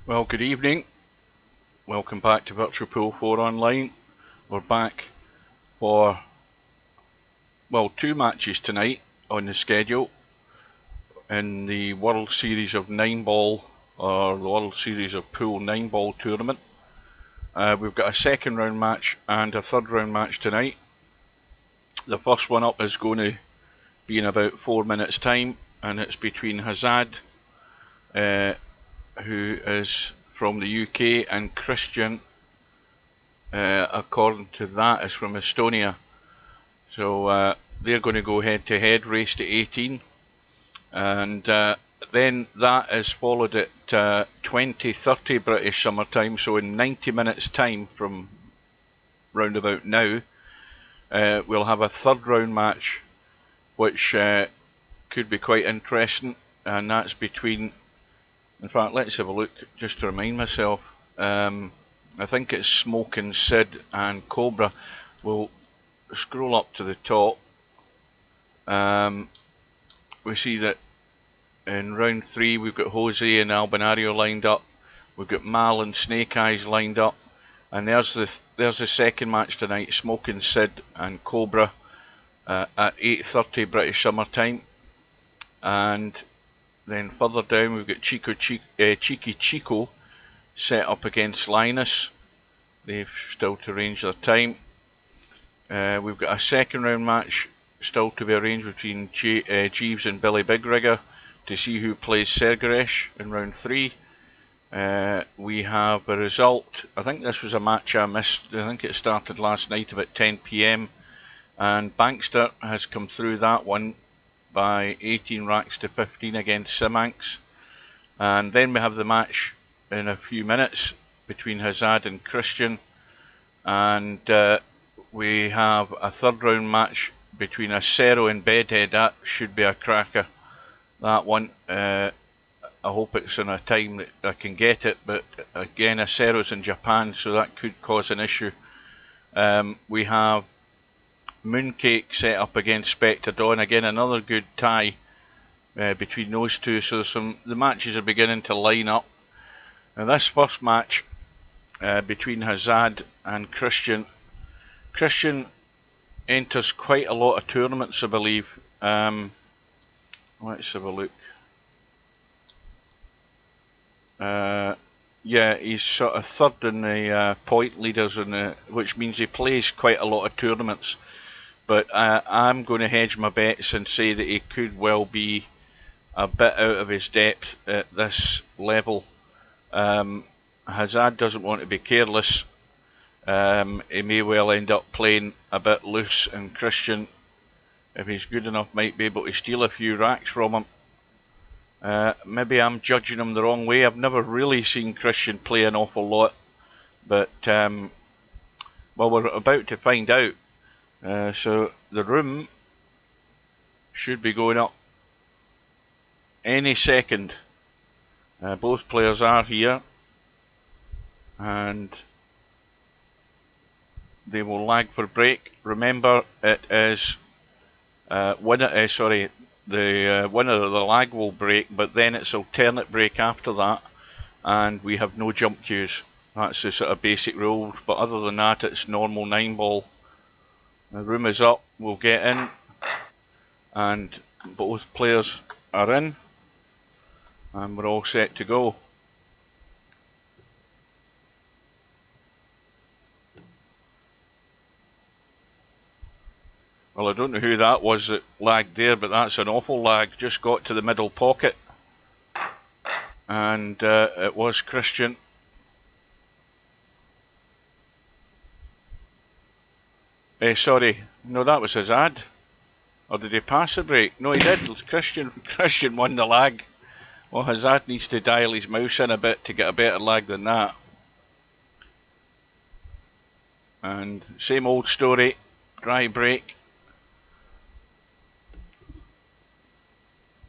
Well, good evening. Welcome back to Virtual Pool 4 Online. We're back for, well, 2 matches tonight on the schedule in the World Series of 9-ball, or the World Series of Pool 9-ball tournament. We've got a second round match and a third round match tonight. The first one up is going to be in about 4 minutes' time, and it's between Hazad, who is from the UK, and Kristjan, according to that, is from Estonia. So they're going to go head to head, race to 18, and then that is followed at 20:30 British summer time, so in 90 minutes time from round about now, we'll have a third round match which could be quite interesting, and that's between, in fact, let's have a look just to remind myself. I think it's Smoking Sid and Cobra. We'll scroll up to the top. We see that in round 3 we've got Jose and Albinario lined up. We've got Mal and Snake Eyes lined up, and there's the second match tonight, Smoking Sid and Cobra, at 8:30 British summer time. And then further down we've got Cheeky Chico set up against Linus. They've still to arrange their time. We've got a second round match still to be arranged between Jeeves and Billy Bigrigger to see who plays Sergaresh in round 3. We have a result. I think this was a match I missed. I think it started last night about 10 PM, and Bankster has come through that one by 18 racks to 15 against Simanx. And then we have the match in a few minutes between Hazad and Kristjan, and we have a third round match between Acero and Bedhead. That should be a cracker, that one. I hope it's in a time that I can get it, but again, Acero's in Japan, so that could cause an issue. We have Mooncake set up against Spectre Dawn. Again, another good tie between those two, so the matches are beginning to line up. Now this first match between Hazad and Kristjan. Kristjan enters quite a lot of tournaments, I believe. Let's have a look. Yeah, he's sort of third in the point leaders, which means he plays quite a lot of tournaments. But I'm going to hedge my bets and say that he could well be a bit out of his depth at this level. Hazad doesn't want to be careless. He may well end up playing a bit loose, and Kristjan, if he's good enough, might be able to steal a few racks from him. Maybe I'm judging him the wrong way. I've never really seen Kristjan play an awful lot, but well, we're about to find out. So the room should be going up any second. Both players are here, and they will lag for break. Remember, it is the winner of the lag will break, but then it's alternate break after that, and we have no jump queues. That's the sort of basic rule, but other than that, it's normal 9-ball. The room is up, we'll get in, and both players are in, and we're all set to go. Well, I don't know who that was that lagged there, but that's an awful lag. Just got to the middle pocket, and it was Kristjan. Sorry, no, that was Hazad. Or did he pass the break? No, he did. Kristjan won the lag. Well, Hazad needs to dial his mouse in a bit to get a better lag than that. And same old story, dry break.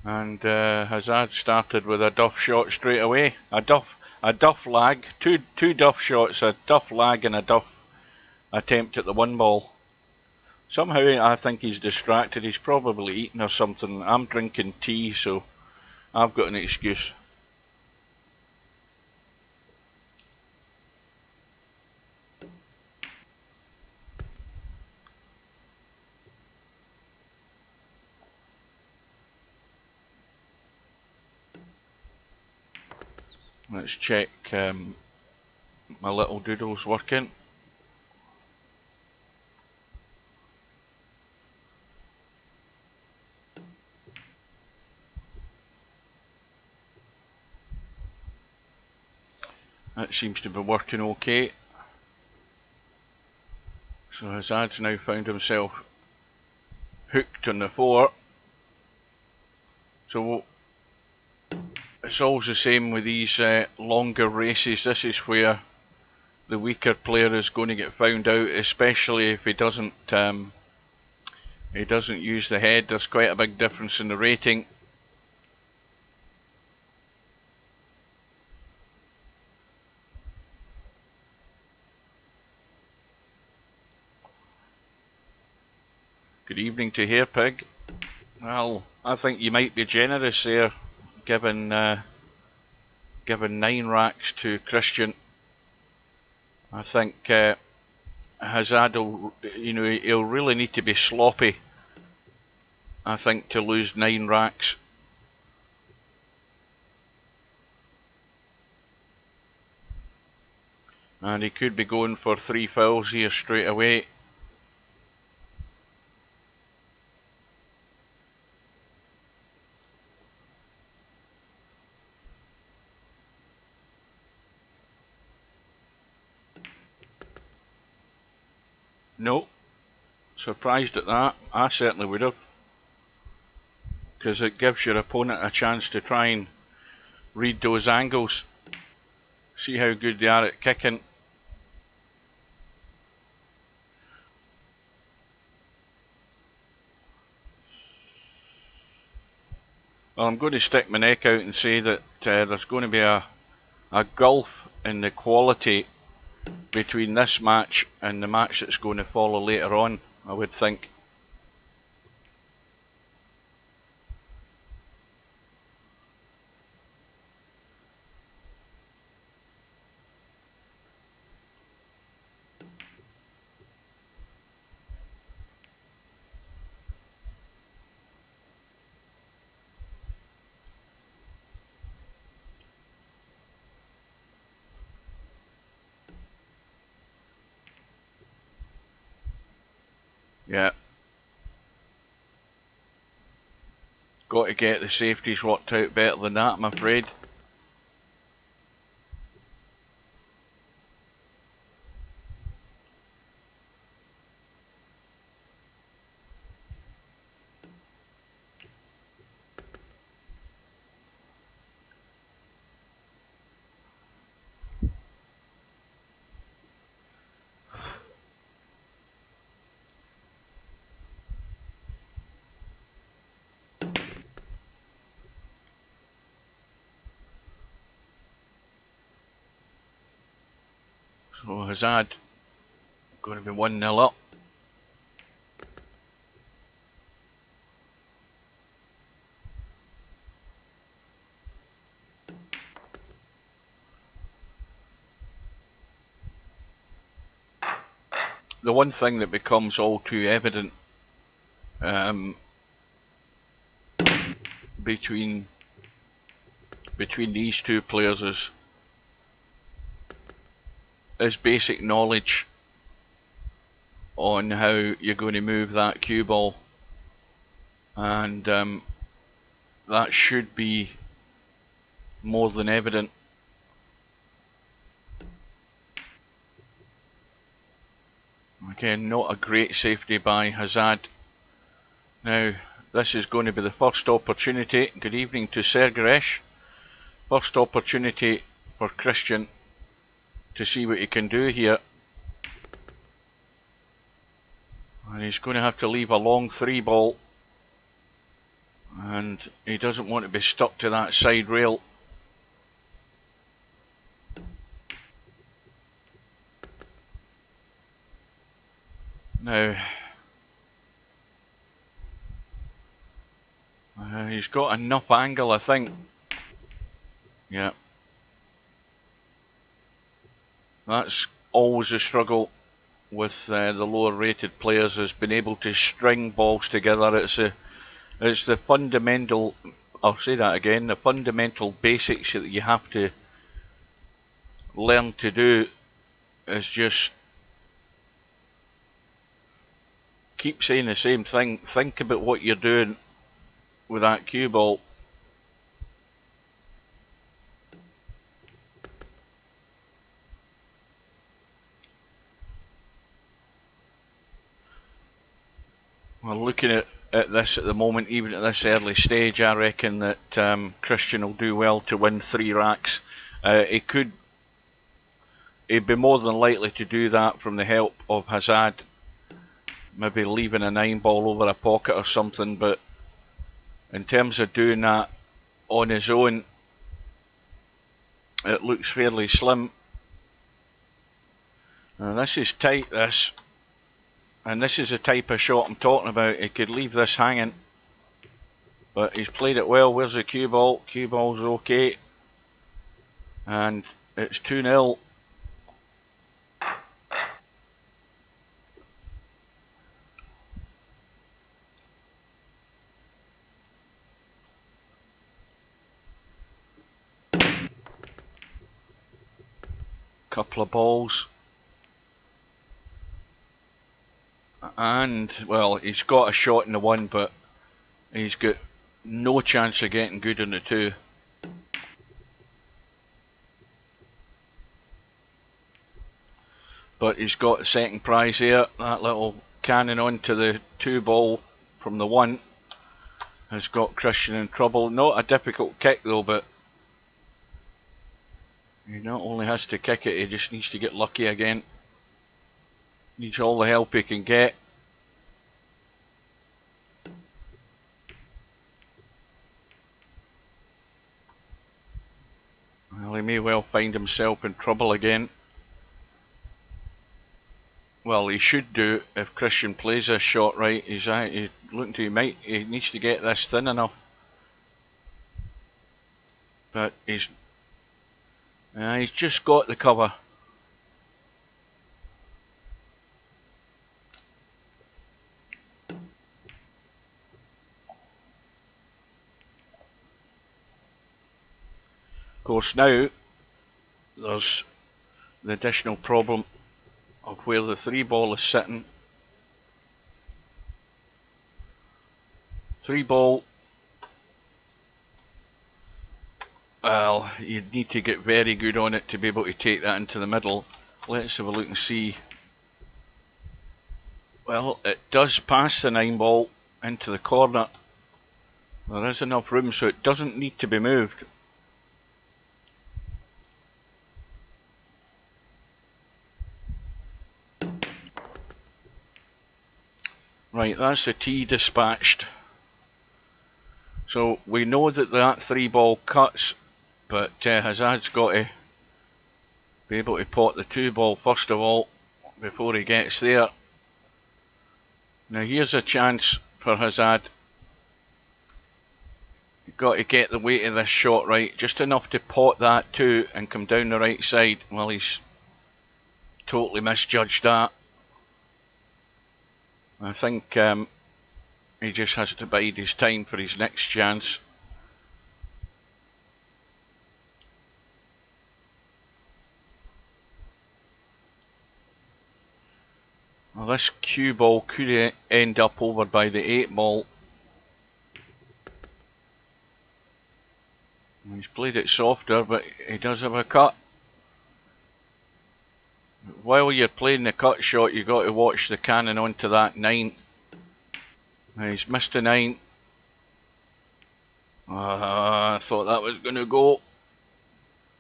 And Hazad started with a duff shot straight away. A duff lag, two duff shots, a duff lag and a duff attempt at the 1-ball. Somehow I think he's distracted. He's probably eating or something. I'm drinking tea, so I've got an excuse. Let's check my little doodle's working. That seems to be working okay. So Hazad's now found himself hooked on the 4. So it's always the same with these longer races. This is where the weaker player is going to get found out, especially if he doesn't use the head. There's quite a big difference in the rating. Good evening to Hairpig. Well, I think you might be generous there, giving 9 racks to Kristjan. I think Hazad will, he'll really need to be sloppy, I think, to lose 9 racks. And he could be going for 3 fouls here straight away. No, surprised at that. I certainly would have, because it gives your opponent a chance to try and read those angles, see how good they are at kicking. Well, I'm going to stick my neck out and say that there's going to be a gulf in the quality between this match and the match that's going to follow later on, I would think. Yeah. Got to get the safeties worked out better than that, I'm afraid. So Hazad going to be 1-0 up. The one thing that becomes all too evident between these two players is basic knowledge on how you're going to move that cue ball, and that should be more than evident. Again, not a great safety by Hazad. Now, this is going to be the first opportunity. Good evening to Sergeresh. First opportunity for Kristjan to see what he can do here. And he's going to have to leave a long 3 ball. And he doesn't want to be stuck to that side rail. Now, he's got enough angle, I think. Yeah. That's always a struggle with the lower rated players, has been able to string balls together. It's the fundamental, I'll say that again, the fundamental basics that you have to learn to do is just keep saying the same thing. Think about what you're doing with that cue ball. We're looking at this at the moment, even at this early stage. I reckon that Kristjan will do well to win 3 racks. He'd be more than likely to do that from the help of Hazad, maybe leaving a 9 ball over a pocket or something, but in terms of doing that on his own, it looks fairly slim. Now this is tight, this, and this is the type of shot I'm talking about. He could leave this hanging, but he's played it well. Where's the cue ball? Cue ball's okay, and it's 2-0. Couple of balls, and well, he's got a shot in the 1, but he's got no chance of getting good in the 2. But he's got the second prize here. That little cannon onto the 2 ball from the 1 has got Kristjan in trouble. Not a difficult kick though, but he not only has to kick it, he just needs to get lucky again. Needs all the help he can get. Well, he may well find himself in trouble again. Well, he should do if Kristjan plays this shot right. He's looking to he needs to get this thin enough. But he's just got the cover. Of course, now there's the additional problem of where the 3 ball is sitting. 3 ball, well, you'd need to get very good on it to be able to take that into the middle. Let's have a look and see. Well, it does pass the 9 ball into the corner. There is enough room, so it doesn't need to be moved. Right, that's the tee dispatched. So we know that 3 ball cuts, but Hazad's got to be able to pot the 2 ball first of all before he gets there. Now here's a chance for Hazad. You've got to get the weight of this shot right, just enough to pot that 2 and come down the right side. Well, he's totally misjudged that. I think he just has to bide his time for his next chance. Well, this cue ball could end up over by the 8 ball. He's played it softer, but he does have a cut. While you're playing the cut shot, you've got to watch the cannon onto that 9. Now he's missed a 9. I thought that was going to go.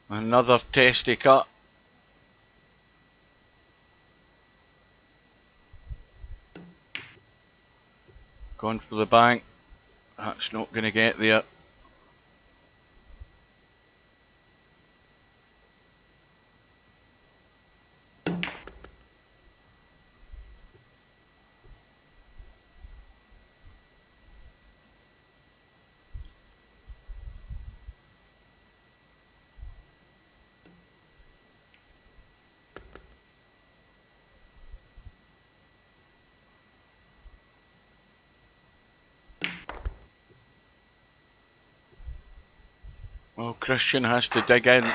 Another testy cut. Gone for the bank. That's not going to get there. Well, Kristjan has to dig in.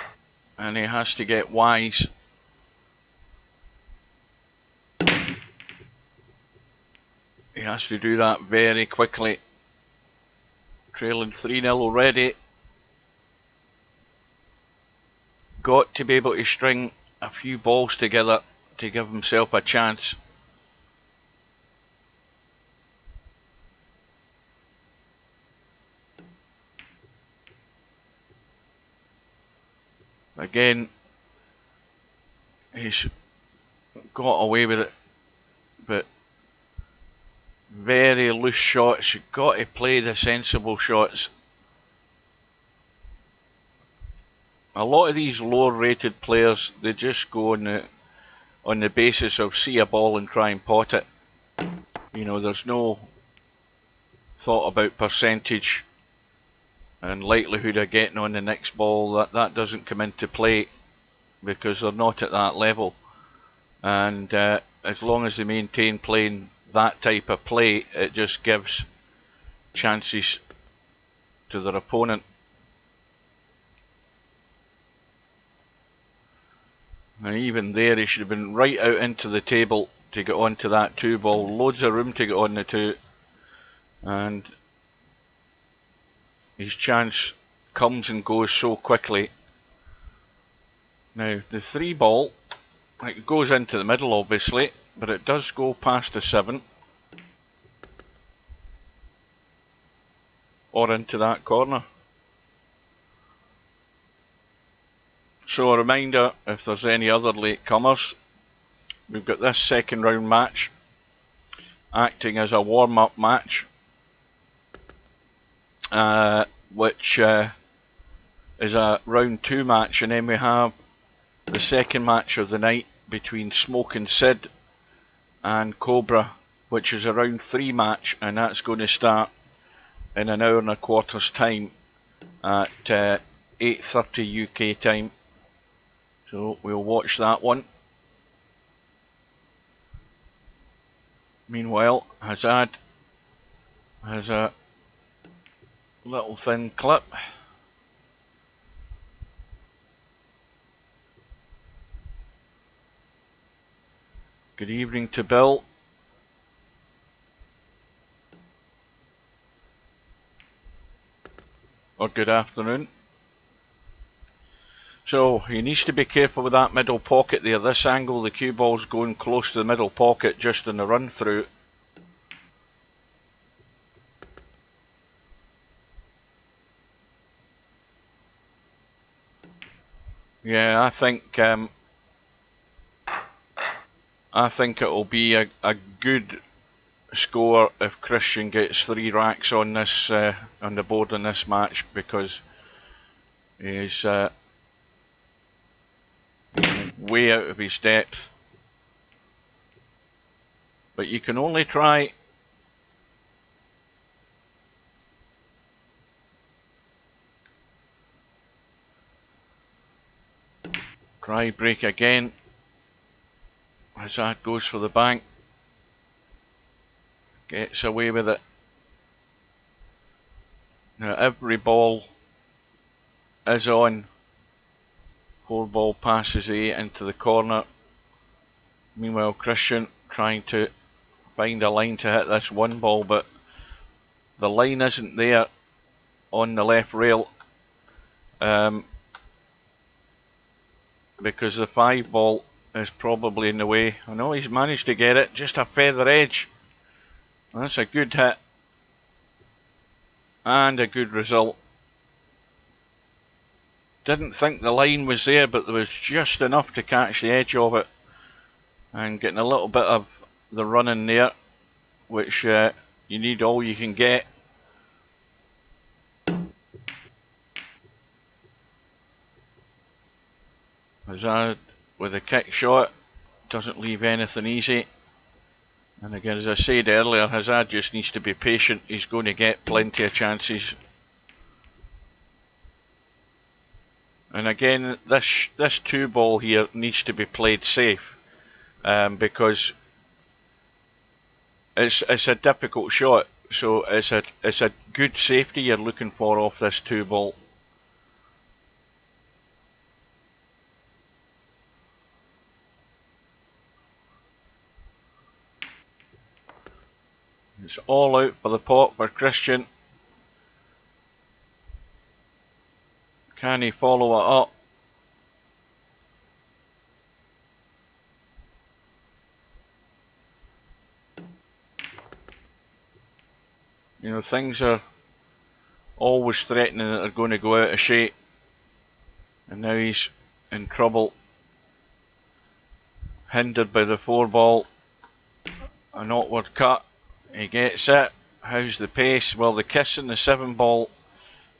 and he has to get wise. He has to do that very quickly. Trailing 3-0 already. Got to be able to string a few balls together to give himself a chance. Again, he's got away with it, but very loose shots. You've got to play the sensible shots. A lot of these lower rated players, they just go on the basis of see a ball and try and pot it. You know, there's no thought about percentage and likelihood of getting on the next ball. That doesn't come into play because they're not at that level. And as long as they maintain playing that type of play, it just gives chances to their opponent. And even there, he should have been right out into the table to get onto that 2 ball. Loads of room to get on the 2. And his chance comes and goes so quickly. Now, the 3 ball, it goes into the middle obviously, but it does go past the 7. Or into that corner. So a reminder, if there's any other latecomers, we've got this second round match acting as a warm-up match, which is a round 2 match, and then we have the second match of the night between Smoking Sid and Cobra, which is a round 3 match, and that's going to start in an hour and a quarter's time at 8:30 UK time. So we'll watch that one. Meanwhile, Hazad has a little thin clip. Good evening to Bill. Or good afternoon. So he needs to be careful with that middle pocket there. This angle, the cue ball's going close to the middle pocket just in the run through. Yeah, I think it'll be a good score if Kristjan gets 3 racks on this on the board in this match, because he's way out of his depth. But you can only try. Try break again. Hazad goes for the bank. Gets away with it. Now every ball is on. 4 ball passes A into the corner. Meanwhile, Kristjan trying to find a line to hit this 1 ball, but the line isn't there on the left rail, because the 5 ball is probably in the way. I know he's managed to get it, just a feather edge. That's a good hit and a good result. Didn't think the line was there, but there was just enough to catch the edge of it, and getting a little bit of the run in there, which you need all you can get. Hazad with a kick shot, doesn't leave anything easy. And again, as I said earlier, Hazad just needs to be patient. He's going to get plenty of chances. And again, this 2 ball here needs to be played safe, because it's a difficult shot. So it's a good safety you're looking for off this 2 ball. It's all out for the pot for Kristjan. Can he follow it up? You know, things are always threatening that they're going to go out of shape. And now he's in trouble. Hindered by the 4-ball. An awkward cut. He gets it. How's the pace? Well, the kiss in the 7-ball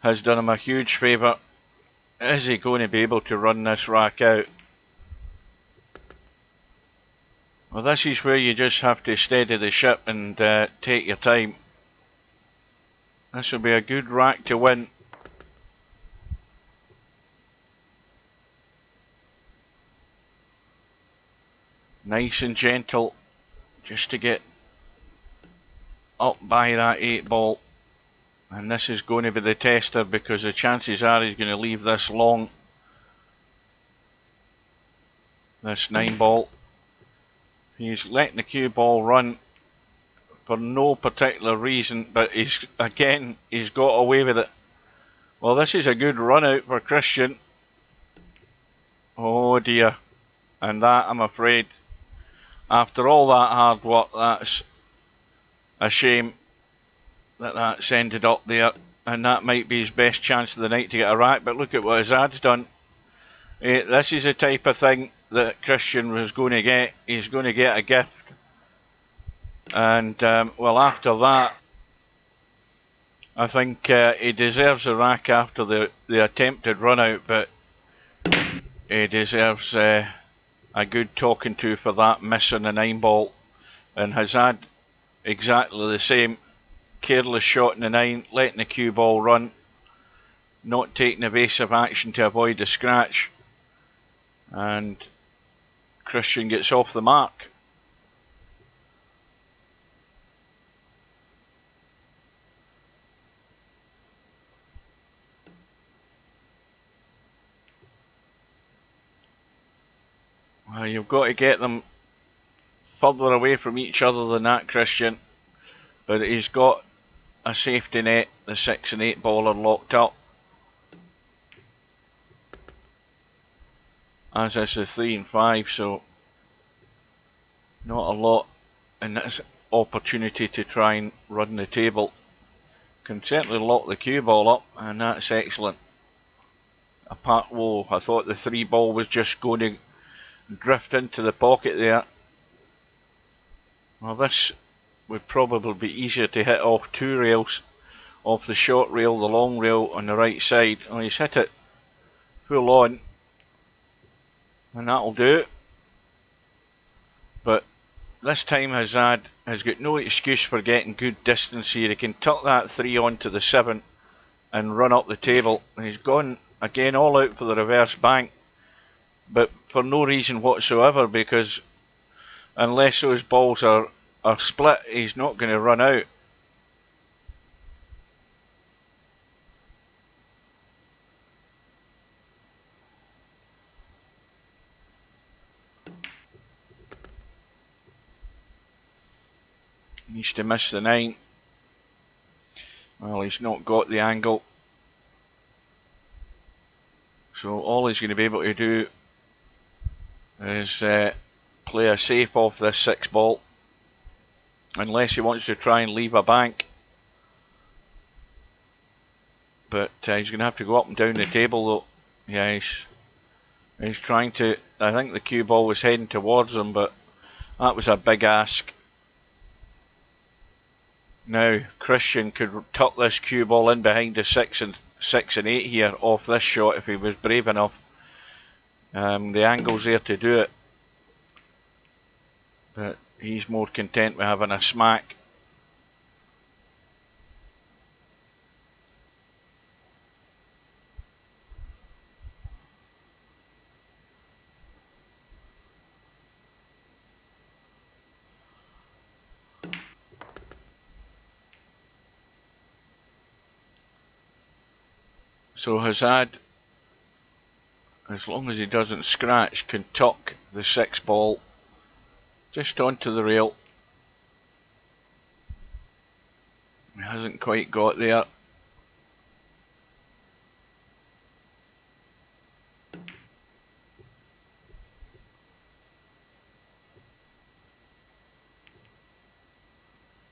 has done him a huge favour. Is he going to be able to run this rack out? Well, this is where you just have to steady the ship and take your time. This will be a good rack to win. Nice and gentle, just to get up by that 8-ball. And this is going to be the tester, because the chances are he's going to leave this long. This 9-ball. He's letting the cue ball run for no particular reason, but he's got away with it. Well, this is a good run out for Kristjan. Oh dear. And that, I'm afraid, after all that hard work, that's a shame that that's ended up there. And that might be his best chance of the night to get a rack. But look at what Hazad's done. This is the type of thing that Kristjan was going to get. He's going to get a gift. And, well, after that, I think he deserves a rack after the attempted run out, but he deserves a good talking to for that miss on the 9-ball. And Hazad, exactly the same. Careless shot in the 9, letting the cue ball run, not taking evasive action to avoid a scratch. And Kristjan gets off the mark. Well, you've got to get them further away from each other than that, Kristjan. But he's got a safety net. The 6 and 8-ball are locked up, as is the 3 and 5, so not a lot in this opportunity to try and run the table. Can certainly lock the cue ball up, and that's excellent. Apart, whoa, I thought the 3-ball was just going to drift into the pocket there. Well, this would probably be easier to hit off 2 rails, off the short rail, the long rail on the right side. Well, he's hit it full on, and that'll do it. But this time Hazad has got no excuse for getting good distance here. He can tuck that 3 onto the 7 and run up the table. He's gone again all out for the reverse bank, but for no reason whatsoever, because unless those balls are split, he's not going to run out. He needs to miss the 9. Well, he's not got the angle, so all he's going to be able to do is play a safe off this 6-ball, unless he wants to try and leave a bank. But he's going to have to go up and down the table though. Yeah, he's trying to. I think the cue ball was heading towards him, but that was a big ask. Now Kristjan could tuck this cue ball in behind the 6 and 8 here off this shot if he was brave enough. The angle's there to do it, but he's more content with having a smack. So Hazad, as long as he doesn't scratch, can tuck the 6-ball just onto the rail. hasn't quite got there.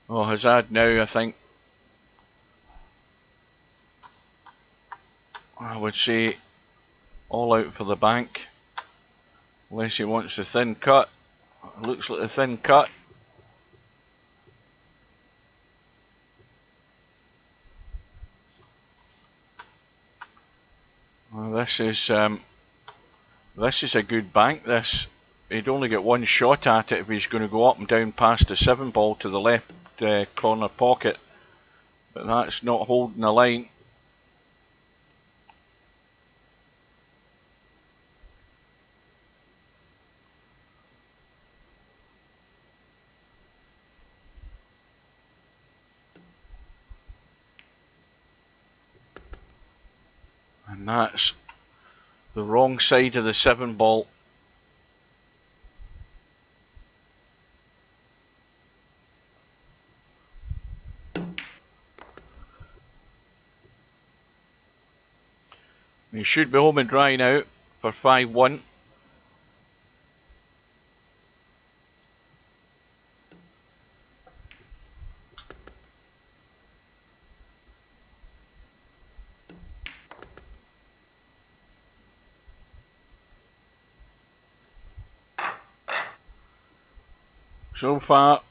Oh, Hazad now, I think. I would say all out for the bank. Unless he wants the thin cut. Looks like the thin cut. Well, this is a good bank. This, he'd only get one shot at it if he's going to go up and down past the 7 ball to the left corner pocket, but that's not holding the line. And that's the wrong side of the 7 ball. He should be home and dry now for 5-1. So far,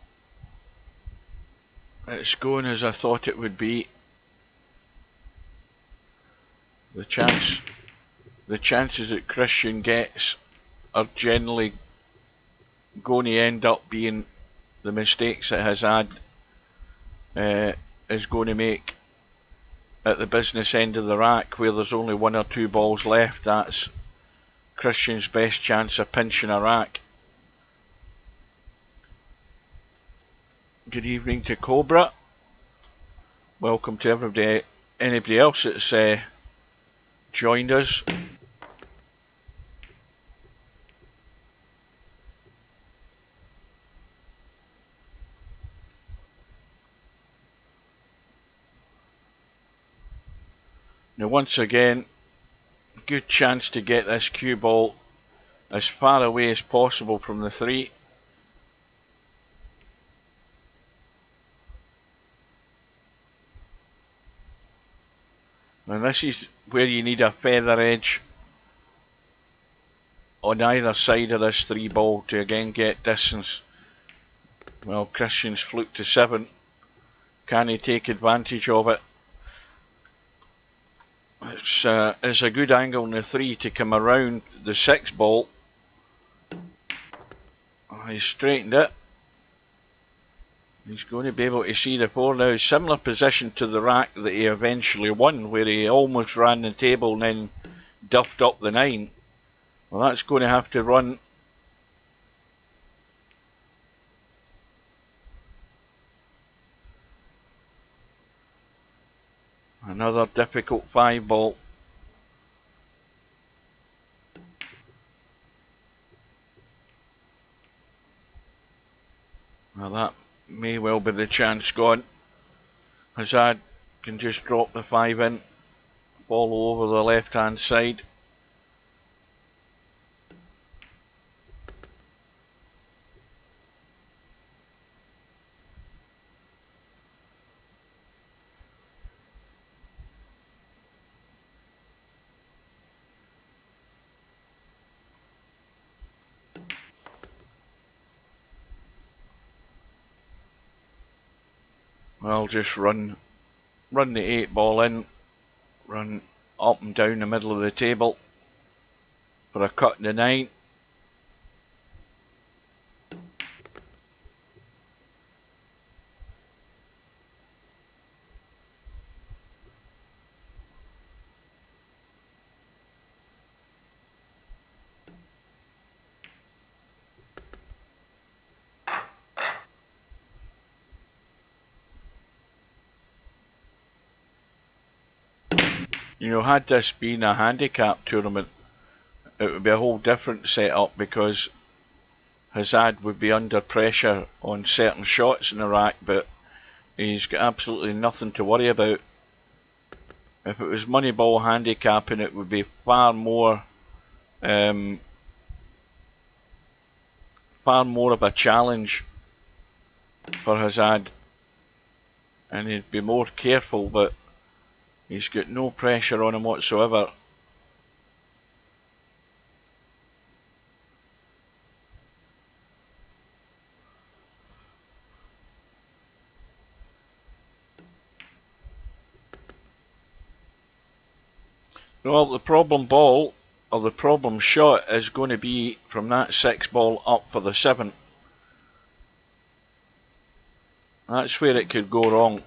it's going as I thought it would be. The chances that Kristjan gets are generally going to end up being the mistakes that Hazad is going to make at the business end of the rack, where there's only 1 or 2 balls left. That's Kristjan's best chance of pinching a rack. Good evening to Cobra. Welcome to anybody else that's joined us. Now once again, good chance to get this cue ball as far away as possible from the 3. And this is where you need a feather edge on either side of this 3 ball to again get distance. Well, Kristjan's fluked to 7. Can he take advantage of it? It's a good angle in the 3 to come around the 6 ball. He's straightened it. He's going to be able to see the 4 now. Similar position to the rack that he eventually won, where he almost ran the table and then duffed up the 9. Well, that's going to have to run. Another difficult 5 ball. Well, that may well be the chance gone. Hazad can just drop the 5 in, follow over the left hand side. Well, just run the 8 ball in, run up and down the middle of the table for a cut in the 9. You know, had this been a handicap tournament, it would be a whole different setup, because Hazad would be under pressure on certain shots in the rack, but He's got absolutely nothing to worry about. If it was Moneyball handicapping, it would be far more of a challenge for Hazad, and he'd be more careful, but he's got no pressure on him whatsoever. Well, the problem ball, or the problem shot, is going to be from that 6 ball up for the 7. That's where it could go wrong.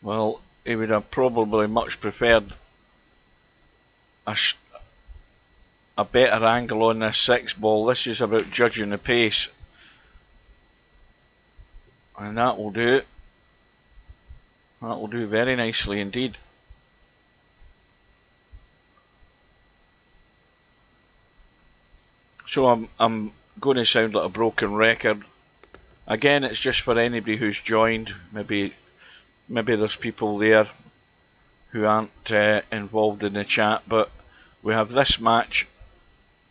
Well, he would have probably much preferred a better angle on this 6 ball. This is about judging the pace. And that will do it. That will do very nicely indeed. So I'm going to sound like a broken record. Again, it's just for anybody who's joined. Maybe there's people there who aren't involved in the chat, but we have this match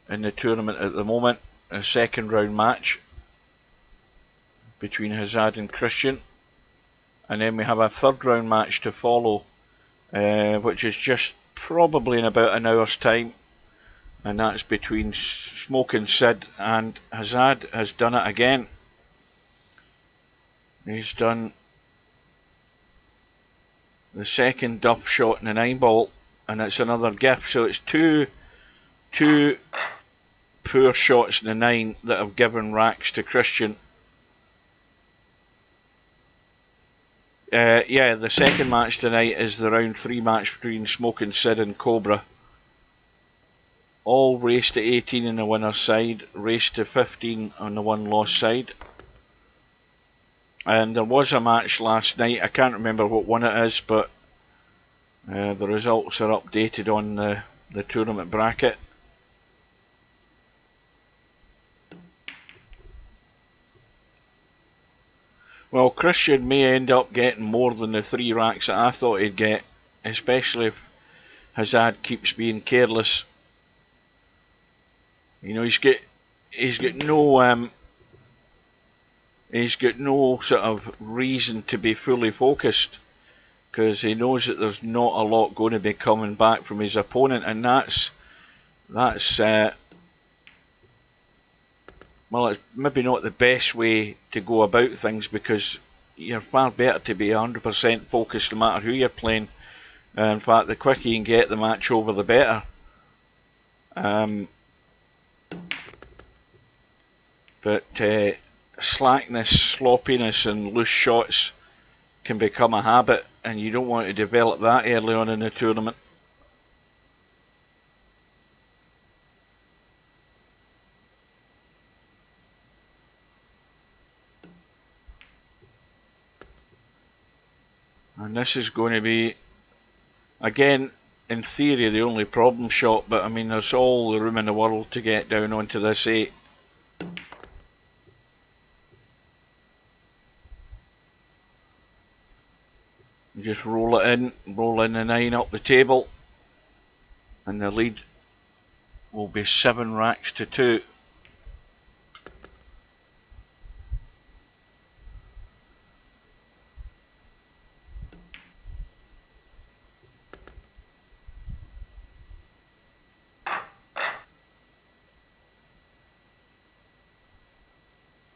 in the tournament at the moment, a second round match between Hazad and Kristjan, and then we have a third round match to follow, which is just probably in about an hour's time, and that's between Smoking Sid, and Hazad has done it again. He's done the second duff shot in the 9 ball, and it's another gift. So it's two poor shots in the 9 that have given racks to Kristjan. Yeah, the second match tonight is the round 3 match between Smoking Sid and Cobra. All race to 18 on the winner's side, race to 15 on the one-loss side. And there was a match last night, I can't remember what one it is, but the results are updated on the tournament bracket. Well, Kristjan may end up getting more than the 3 racks that I thought he'd get, especially if Hazad keeps being careless. You know, he's got no sort of reason to be fully focused, because he knows that there's not a lot going to be coming back from his opponent, and that's well, it's maybe not the best way to go about things, because you're far better to be 100% focused no matter who you're playing. In fact, the quicker you can get the match over, the better. But slackness, sloppiness and loose shots can become a habit, and you don't want to develop that early on in the tournament. And this is going to be, again, in theory, the only problem shot, but I mean, there's all the room in the world to get down onto this 8. You just roll in the 9 up the table, and the lead will be 7 racks to 2.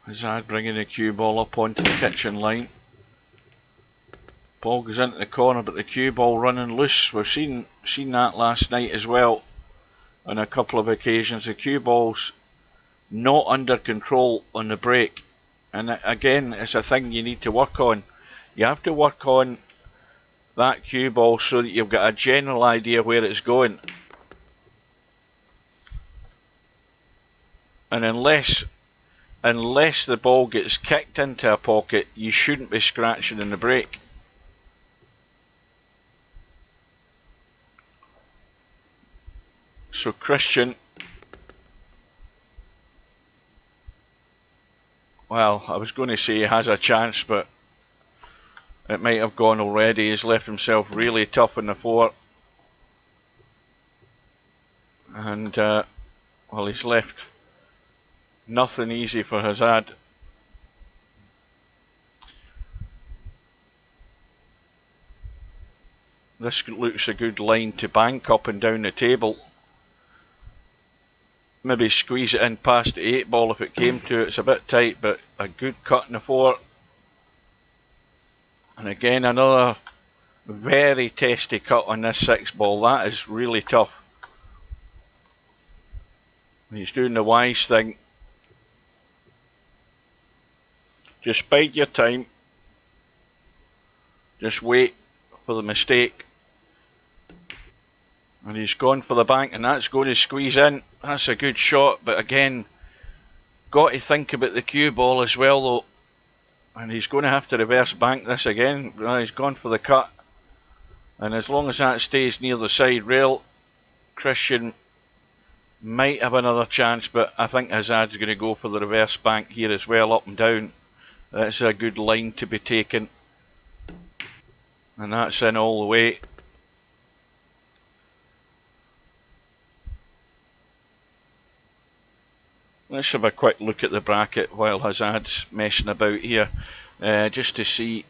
Hazad bringing the cue ball up onto the kitchen line. Ball goes into the corner, but the cue ball running loose. We've seen that last night as well on a couple of occasions. The cue ball's not under control on the break, and again, it's a thing you need to work on. You have to work on that cue ball so that you've got a general idea where it's going. And unless the ball gets kicked into a pocket, you shouldn't be scratching in the break. So Kristjan Well, I was going to say he has a chance, but it might have gone already. He's left himself really tough in the 4. And, well, he's left nothing easy for Hazad. This looks a good line to bank up and down the table. Maybe squeeze it in past the 8 ball if it came to it. It's a bit tight, but a good cut in the 4. And again, another very testy cut on this 6 ball. That is really tough. He's doing the wise thing. Just bide your time. Just wait for the mistake. And he's gone for the bank, and that's going to squeeze in. That's a good shot, but again, got to think about the cue ball as well though. And he's going to have to reverse bank this again. He's gone for the cut. And as long as that stays near the side rail, Kristjan might have another chance, but I think Hazad's going to go for the reverse bank here as well, up and down. That's a good line to be taken. And that's in all the way. Let's have a quick look at the bracket while Hazad's messing about here, just to see.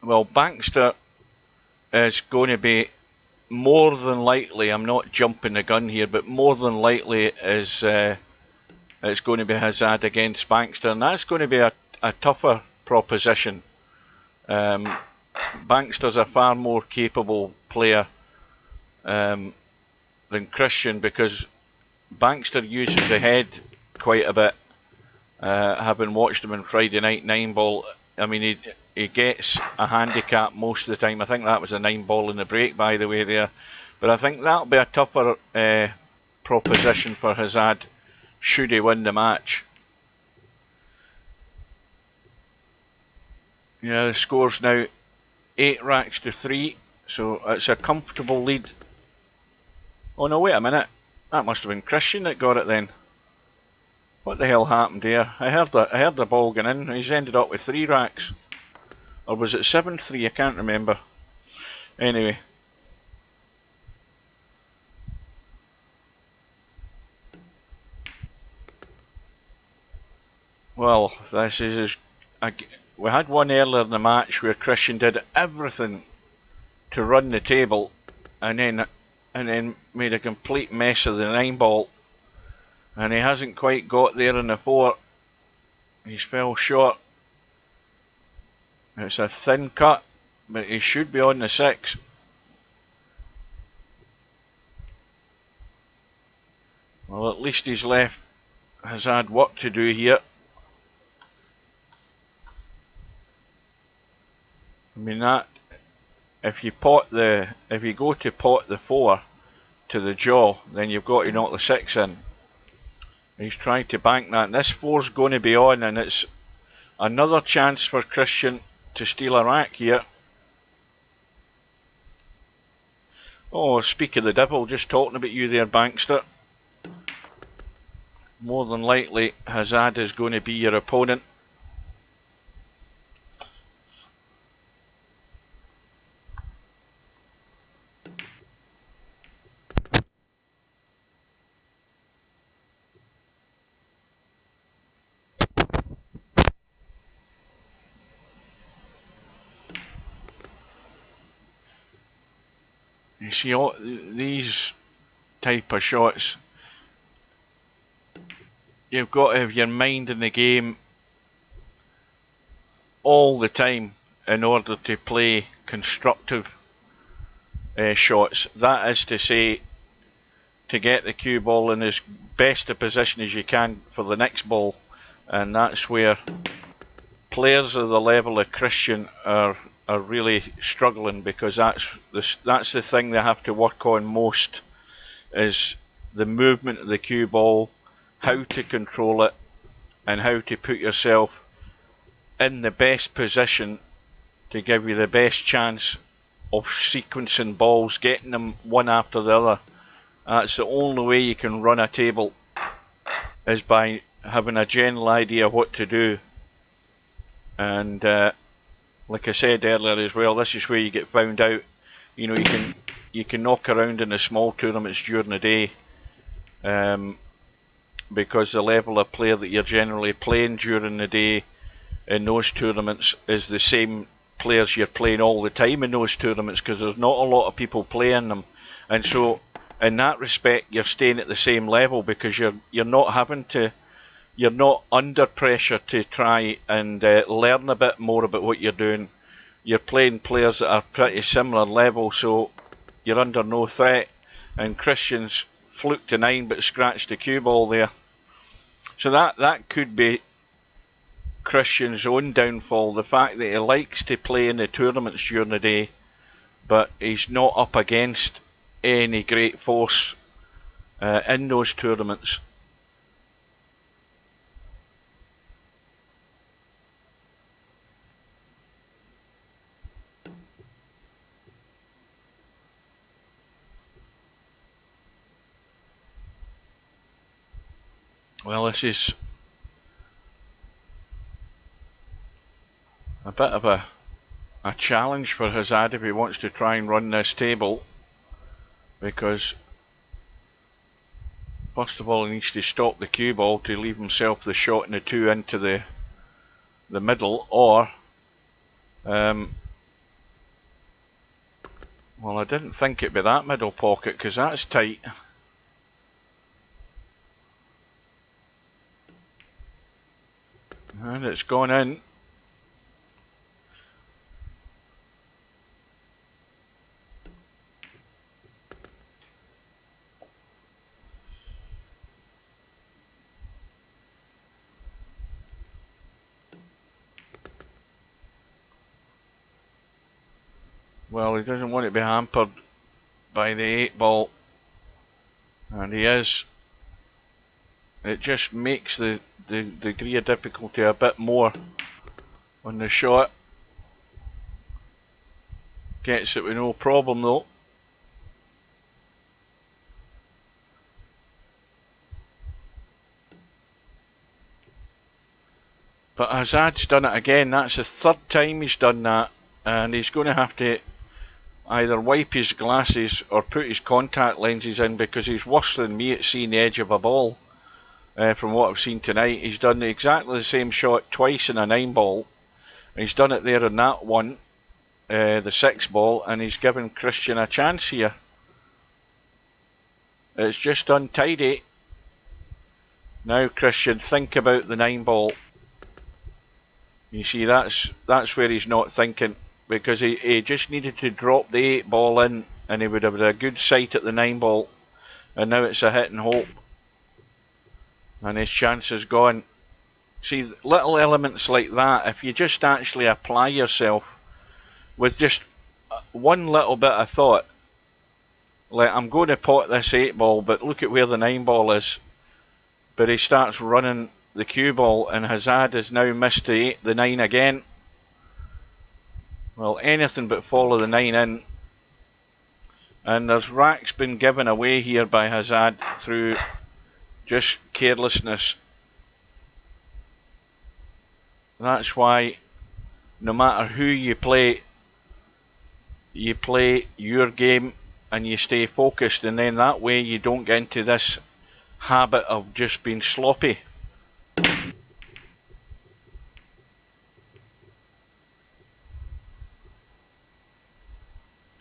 Well, Bankster is going to be more than likely, I'm not jumping the gun here, but more than likely is it's going to be Hazad against Bankster, and that's going to be a tougher proposition. Bankster's a far more capable player than Kristjan, because Bankster uses the head quite a bit. Having watched him in Friday Night 9 ball, I mean, he gets a handicap most of the time. I think that was a 9 ball in the break, by the way, there. But I think that'll be a tougher proposition for Hazad, should he win the match. Yeah, the score's now 8 racks to 3, so it's a comfortable lead. Oh no, wait a minute. That must have been Kristjan that got it then. What the hell happened there? I heard the ball going in. He's ended up with 3 racks. Or was it 7-3? I can't remember. Anyway. Well, this is... we had one earlier in the match where Kristjan did everything to run the table, and then made a complete mess of the 9 ball, and he hasn't quite got there in the 4. He's fell short. It's a thin cut, but he should be on the 6. Well, at least he's left Hazad work to do here. I mean, that if you go to pot the 4 to the jaw, then you've got to knock the 6 in. He's trying to bank that, and this 4's going to be on, and it's another chance for Kristjan to steal a rack here. Oh, speak of the devil, just talking about you there, Bankster. More than likely, Hazad is going to be your opponent. You see, all these type of shots, you've got to have your mind in the game all the time in order to play constructive shots. That is to say, to get the cue ball in as best a position as you can for the next ball, and that's where players of the level of Kristjan are really struggling, because that's the thing they have to work on most, is the movement of the cue ball, how to control it, and how to put yourself in the best position to give you the best chance of sequencing balls, getting them one after the other. That's the only way you can run a table, is by having a general idea what to do. And like I said earlier as well, this is where you get found out. You know, you can knock around in the small tournaments during the day, because the level of player that you're generally playing during the day in those tournaments is the same players you're playing all the time in those tournaments, because there's not a lot of people playing them, and so in that respect you're staying at the same level, because you're not having to, you're not under pressure to try and learn a bit more about what you're doing. You're playing players that are pretty similar level, so you're under no threat. And Kristjan's fluked to 9 but scratched the cue ball there. So that could be Kristjan's own downfall, the fact that he likes to play in the tournaments during the day, but he's not up against any great force in those tournaments. Well, this is a bit of a challenge for Hazad if he wants to try and run this table, because first of all he needs to stop the cue ball to leave himself the shot and the 2 into the middle, or well, I didn't think it'd be that middle pocket, because that's tight. And it's gone in. Well, he doesn't want to be hampered by the 8 ball, and he is. It just makes the degree of difficulty a bit more on the shot. Gets it with no problem though. But Hazad's done it again. That's the 3rd time he's done that, and he's going to have to either wipe his glasses or put his contact lenses in, because he's worse than me at seeing the edge of a ball. From what I've seen tonight, he's done exactly the same shot twice in a 9 ball. He's done it there in that one, the 6 ball, and he's given Kristjan a chance here. It's just untidy. Now Kristjan, think about the 9 ball. You see, that's where he's not thinking, because he just needed to drop the 8 ball in and he would have had a good sight at the 9 ball, and now it's a hit and hope, and his chance is gone. See, little elements like that, if you just actually apply yourself with just one little bit of thought, like, I'm going to pot this 8 ball, but look at where the 9 ball is. But he starts running the cue ball, and Hazad has now missed the 9 again. Well, anything but follow the 9 in. And there's racks been given away here by Hazad through just carelessness. That's why no matter who you play your game and you stay focused, and then that way you don't get into this habit of just being sloppy.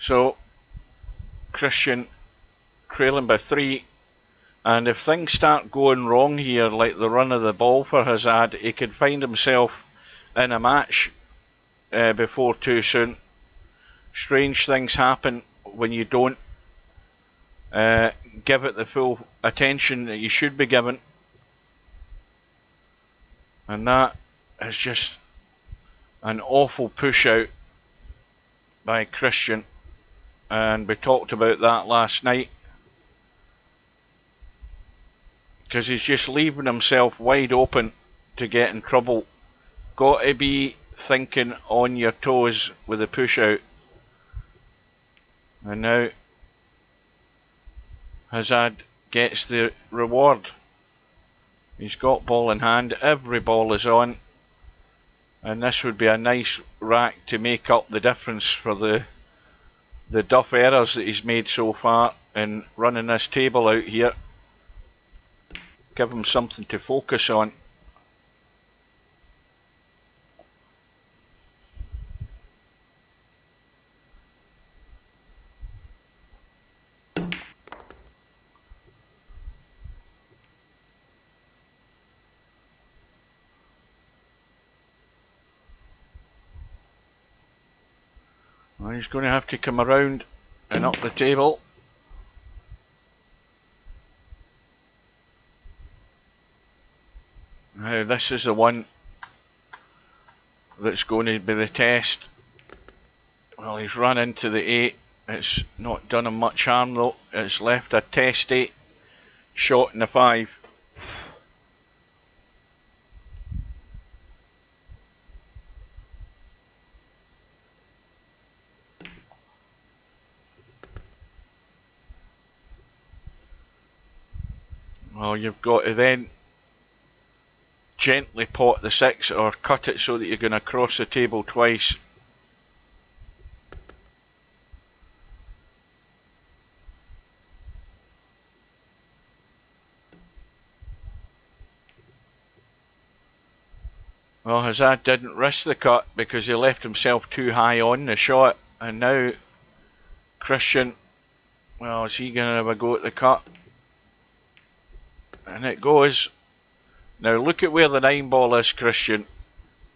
So Kristjan trailing by 3, and if things start going wrong here, like the run of the ball for Hazad, he could find himself in a match before too soon. Strange things happen when you don't give it the full attention that you should be given, and that is just an awful push out by Kristjan, and we talked about that last night, because he's just leaving himself wide open to get in trouble. Got to be thinking on your toes with a push out. And now Hazad gets the reward. He's got ball in hand, every ball is on, and this would be a nice rack to make up the difference for the duff errors that he's made so far in running this table out here. Give him something to focus on. Well, he's going to have to come around and up the table. Now this is the one that's going to be the test. Well, he's run into the 8. It's not done him much harm though. It's left a test 8 shot in the 5. Well, you've got to then gently pot the 6 or cut it so that you're going to cross the table twice. Well, Hazad didn't risk the cut because he left himself too high on the shot, and now Kristjan, well, is he going to have a go at the cut? And it goes. Now look at where the 9 ball is, Kristjan.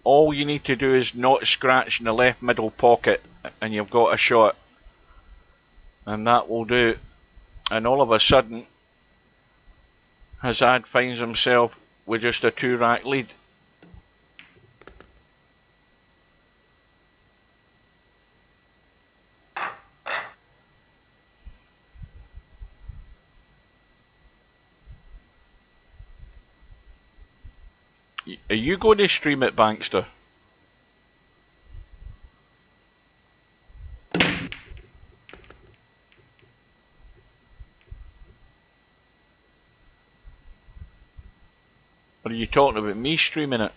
All you need to do is not scratch in the left middle pocket and you've got a shot. And that will do. And all of a sudden, Hazad finds himself with just a 2-rack lead. Are you going to stream it, Bankster? Or are you talking about me streaming it?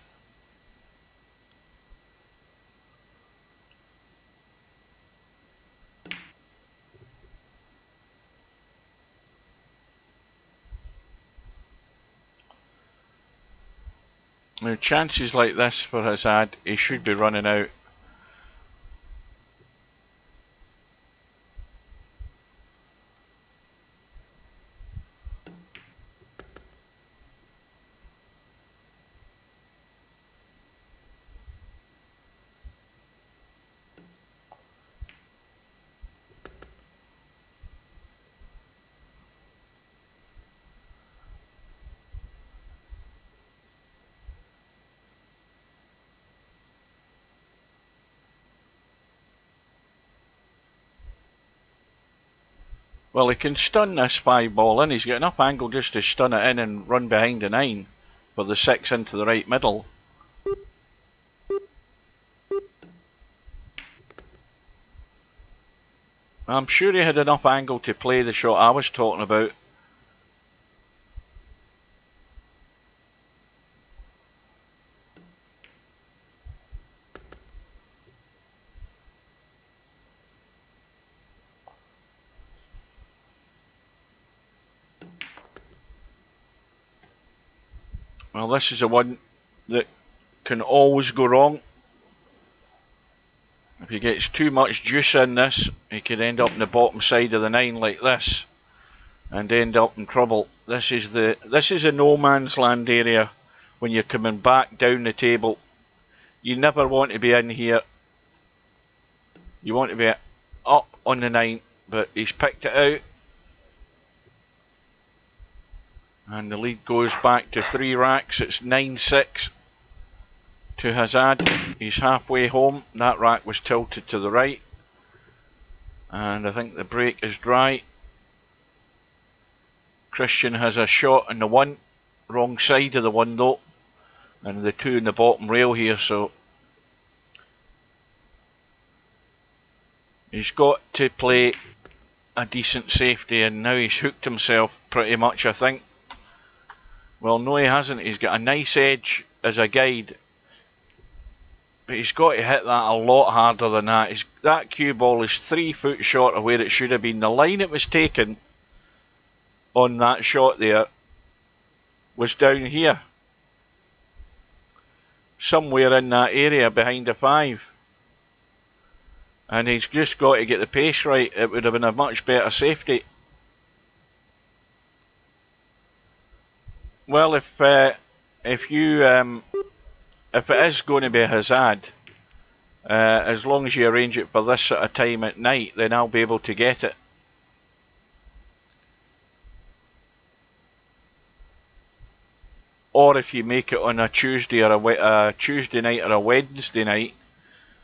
Now, chances like this for Hazad, he should be running out. Well, he can stun this 5 ball in. He's got enough angle just to stun it in and run behind the 9 for the 6 into the right middle. I'm sure he had enough angle to play the shot I was talking about. Well, this is the one that can always go wrong. If he gets too much juice in this, he could end up in the bottom side of the 9 like this and end up in trouble. This is a no man's land area when you're coming back down the table. You never want to be in here. You want to be up on the 9, but he's picked it out. And the lead goes back to 3 racks. It's 9-6 to Hazad. He's halfway home. That rack was tilted to the right. And I think the break is dry. Kristjan has a shot on the 1. Wrong side of the 1 though. And the 2 in the bottom rail here, so he's got to play a decent safety, and now he's hooked himself pretty much, I think. Well, no, he hasn't. He's got a nice edge as a guide, but he's got to hit that a lot harder than that. That cue ball is 3 foot short of where it should have been. The line it was taken on that shot there was down here, somewhere in that area behind the 5. And he's just got to get the pace right. It would have been a much better safety. Well, if it is going to be Hazad, as long as you arrange it for this sort of time at night, then I'll be able to get it. Or if you make it on a Tuesday or a Tuesday night or a Wednesday night,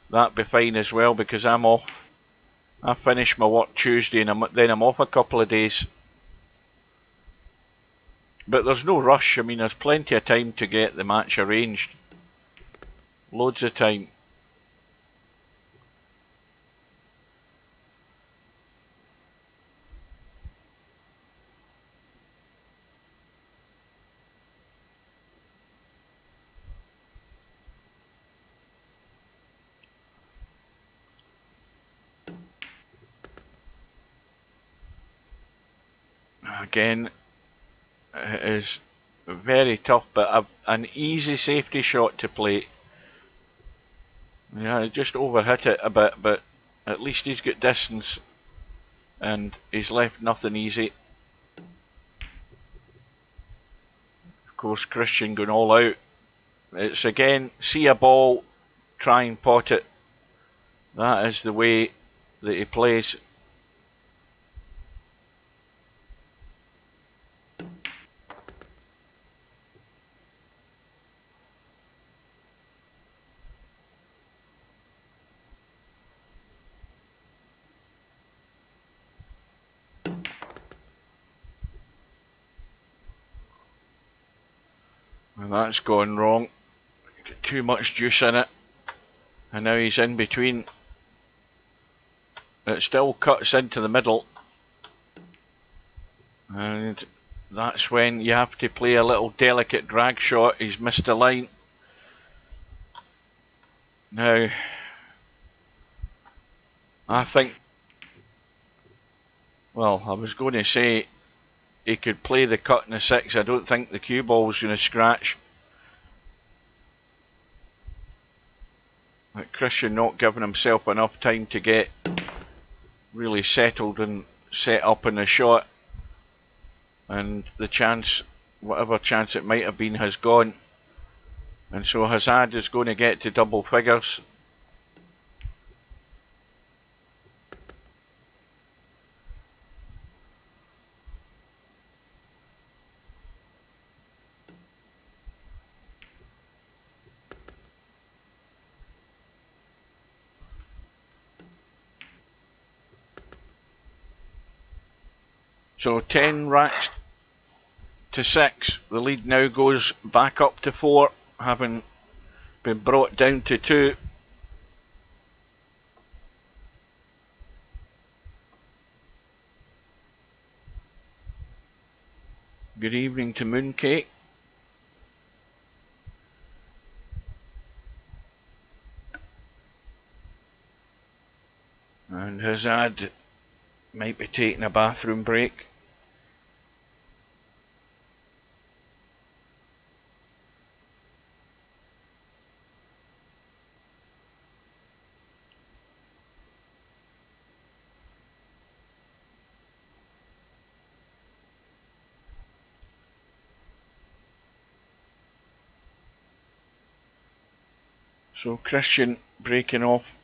that'd be fine as well, because I'm off. I finish my work Tuesday and then I'm off a couple of days. But there's no rush. I mean, there's plenty of time to get the match arranged. Loads of time. Again, it is very tough, but an easy safety shot to play. Yeah, he just overhit it a bit, but at least he's got distance and he's left nothing easy. Of course, Kristjan going all out. It's again, see a ball, try and pot it. That is the way that he plays. And that's gone wrong. Got too much juice in it. And now he's in between. It still cuts into the middle. And that's when you have to play a little delicate drag shot. He's missed a line. Now, I think, well, I was going to say he could play the cut in the 6. I don't think the cue ball was going to scratch. But Kristjan not giving himself enough time to get really settled and set up in the shot. And the chance, whatever chance it might have been, has gone. And so Hazad is going to get to double figures. So 10 racks to 6. The lead now goes back up to 4, having been brought down to 2. Good evening to Mooncake. And Hazad might be taking a bathroom break. So Kristjan breaking off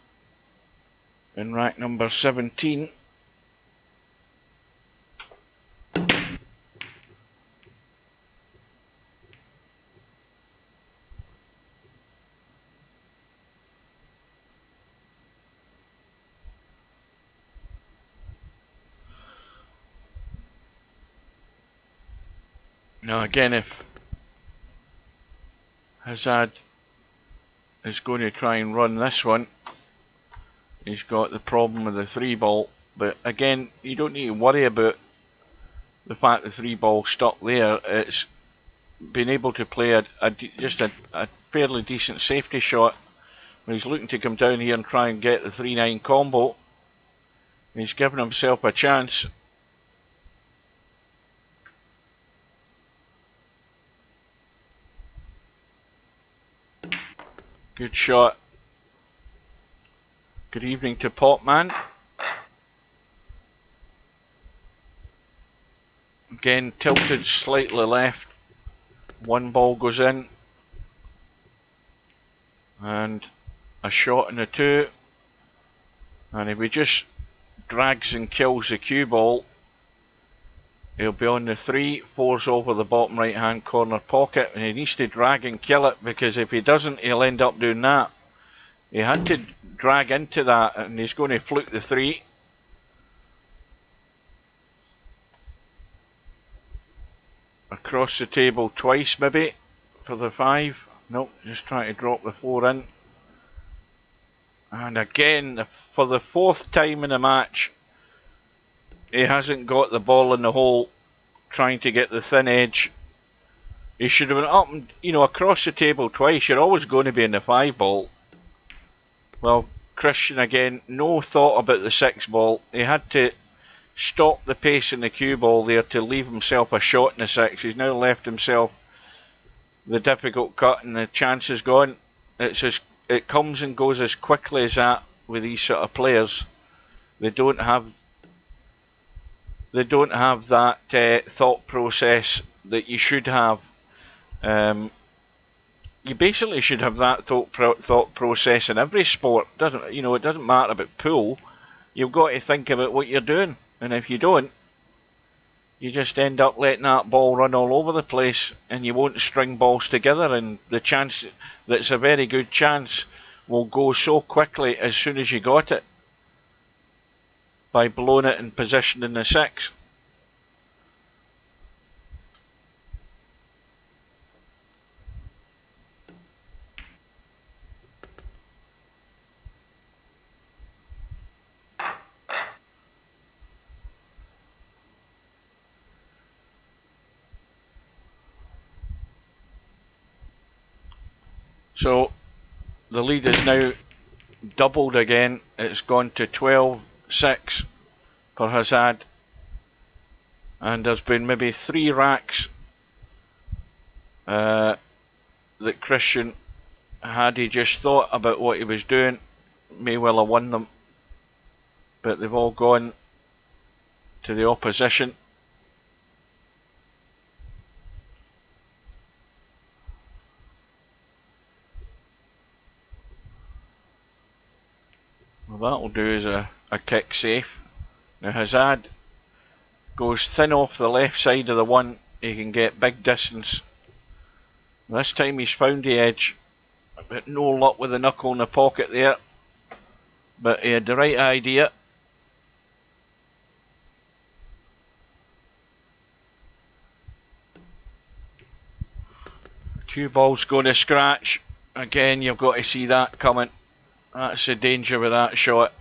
in rack number 17. Now again, if Hazad is going to try and run this one, he's got the problem with the 3 ball. But again, you don't need to worry about the fact the 3 ball stuck there. It's been able to play just a fairly decent safety shot. He's looking to come down here and try and get the 3-9 combo. He's given himself a chance. Good shot. Good evening to Popman. Again, tilted slightly left. One ball goes in. And a shot and a 2. And if he just drags and kills the cue ball, he'll be on the 3. 4's over the bottom right hand corner pocket, and he needs to drag and kill it, because if he doesn't, he'll end up doing that. He had to drag into that, and he's going to fluke the 3. Across the table twice maybe for the 5. Nope, just trying to drop the 4 in. And again, for the 4th time in the match, he hasn't got the ball in the hole, trying to get the thin edge. He should have been up and, across the table twice. You're always going to be in the 5 ball. Well, Kristjan again, no thought about the 6 ball. He had to stop the pace in the cue ball there to leave himself a shot in the 6. He's now left himself the difficult cut, and the chance is gone. It comes and goes as quickly as that with these sort of players. They don't have that thought process that you should have. You basically should have that thought process in every sport. It doesn't matter about pool. You've got to think about what you're doing, and if you don't, you just end up letting that ball run all over the place, and you won't string balls together, and the chance that's a very good chance will go so quickly as soon as you got it by blowing it in position in the 6. So the lead is now doubled again. It's gone to 12-6 for Hazad. And there's been maybe 3 racks that Kristjan, had he just thought about what he was doing, may well have won them. But they've all gone to the opposition. Well, that'll do as a kick safe. Now Hazad goes thin off the left side of the 1. He can get big distance. This time he's found the edge, but no luck with the knuckle in the pocket there. But he had the right idea. Cue ball's going to scratch. Again, you've got to see that coming. That's the danger with that shot.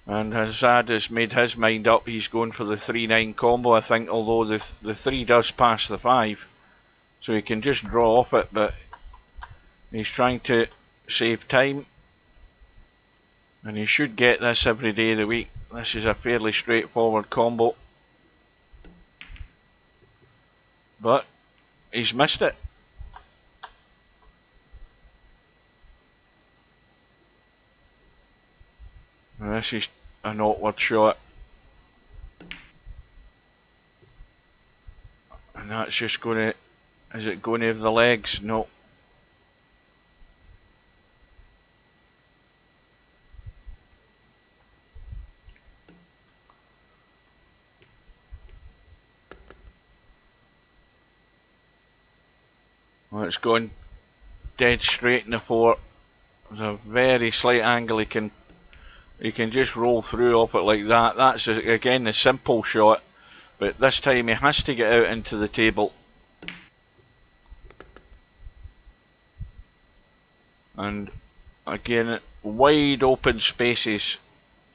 And Hazad has made his mind up. He's going for the 3-9 combo, I think, although the 3 does pass the 5. So he can just draw off it, but he's trying to save time. And he should get this every day of the week. This is a fairly straightforward combo. But he's missed it. And this is an awkward shot. And that's just going to... Is it going over the legs? No. Well, it's gone dead straight in the 4. There's a very slight angle he can just roll through off it like that. That's again a simple shot, but this time he has to get out into the table. And again, wide open spaces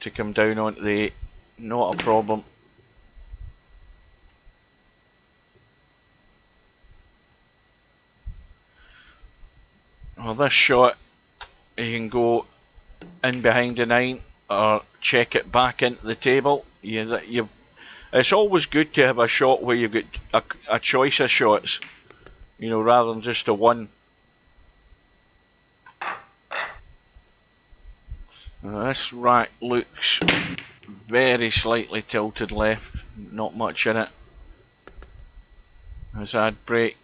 to come down onto the 8. Not a problem. Well, this shot, he can go in behind the 9 or check it back into the table. It's always good to have a shot where you've got a choice of shots, you know, rather than just a one. Now, this rack looks very slightly tilted left, not much in it. Hazad break.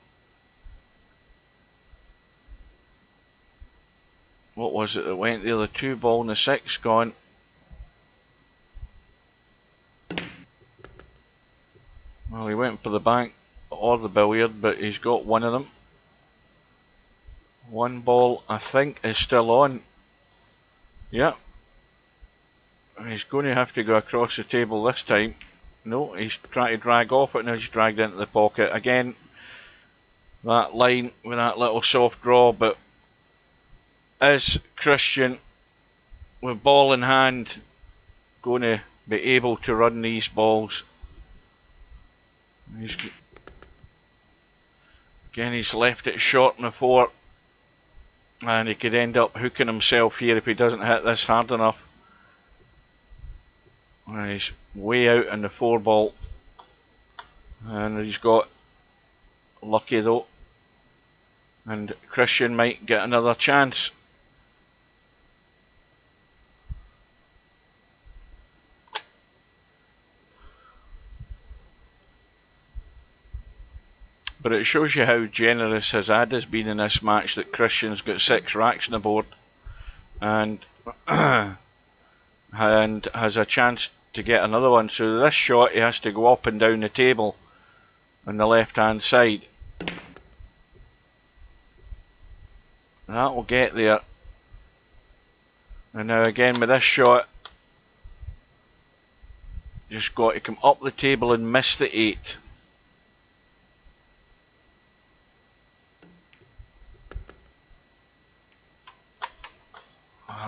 What was it that went there? The 2 ball and the 6 gone. Well, he went for the bank or the billiard, but he's got one of them. 1 ball, I think, is still on. Yep. He's going to have to go across the table this time. No, he's trying to drag off it, now he's dragged into the pocket. Again, that line with that little soft draw, but is Kristjan, with ball in hand, going to be able to run these balls? Again, he's left it short in the 4, and he could end up hooking himself here if he doesn't hit this hard enough. And he's way out in the 4 ball, and he's got lucky though, and Kristjan might get another chance. But it shows you how generous Hazad has been in this match, that Kristjan's got 6 racks on the board and and has a chance to get another one. So this shot, he has to go up and down the table on the left hand side. That will get there. And now again with this shot, just got to come up the table and miss the 8.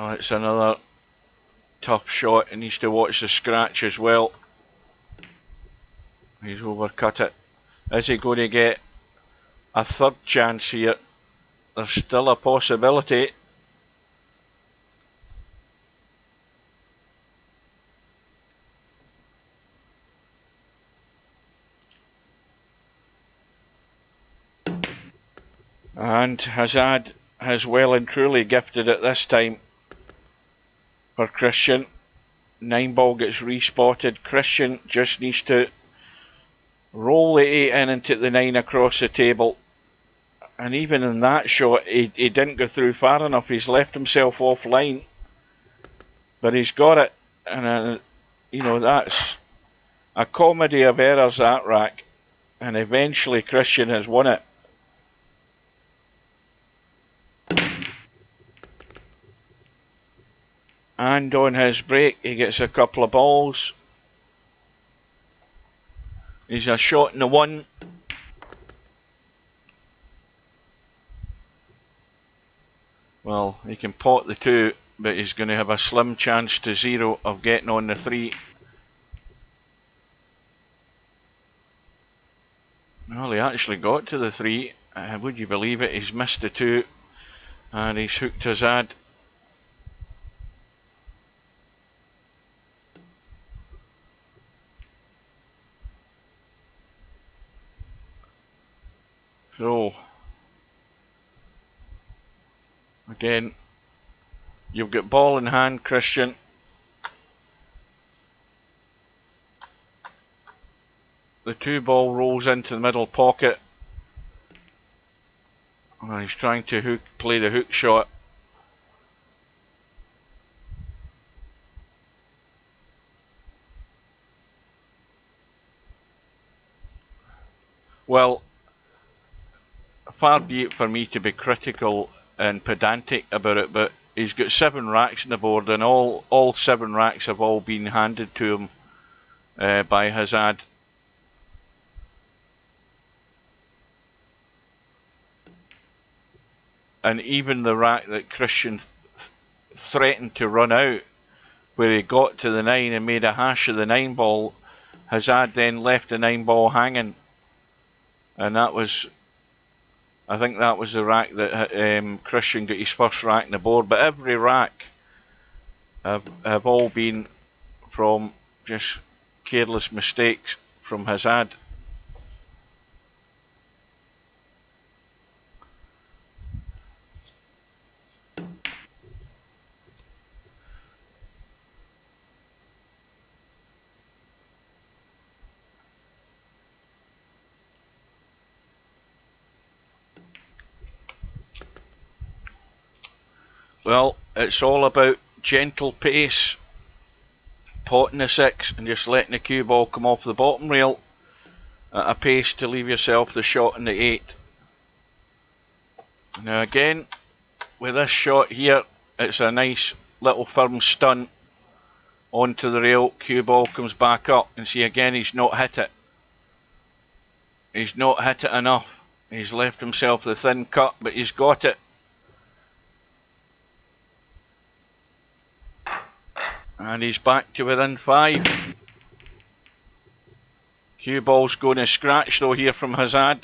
Oh, it's another tough shot. He needs to watch the scratch as well. He's overcut it. Is he going to get a 3rd chance here? There's still a possibility. And Hazad has well and truly gifted it this time for Kristjan. 9 ball gets respotted. Kristjan just needs to roll the 8 in into the 9 across the table. And even in that shot, he didn't go through far enough. He's left himself offline. But he's got it. And, you know, that's a comedy of errors, that rack. And eventually Kristjan has won it. And on his break, he gets a couple of balls. He's a shot in the 1. Well, he can pot the 2, but he's going to have a slim chance to 0 of getting on the 3. Well, he actually got to the 3. Would you believe it? He's missed the 2, and he's hooked Hazad. So, again, you've got ball in hand, Kristjan. The 2 ball rolls into the middle pocket. And he's trying to play the hook shot. Well, far be it for me to be critical and pedantic about it, but he's got 7 racks on the board, and all 7 racks have all been handed to him by Hazad. And even the rack that Kristjan threatened to run out, where he got to the 9 and made a hash of the 9 ball, Hazad then left the 9 ball hanging, and that was I think that was the rack that Kristjan got his first rack on the board, but every rack have all been from just careless mistakes from Hazad. Well, it's all about gentle pace, potting the 6 and just letting the cue ball come off the bottom rail at a pace to leave yourself the shot in the 8. Now again, with this shot here, it's a nice little firm stunt onto the rail. Cue ball comes back up, and see again, he's not hit it. He's not hit it enough. He's left himself the thin cut, but he's got it. And he's back to within 5. Cue ball's going to scratch though here from Hazad.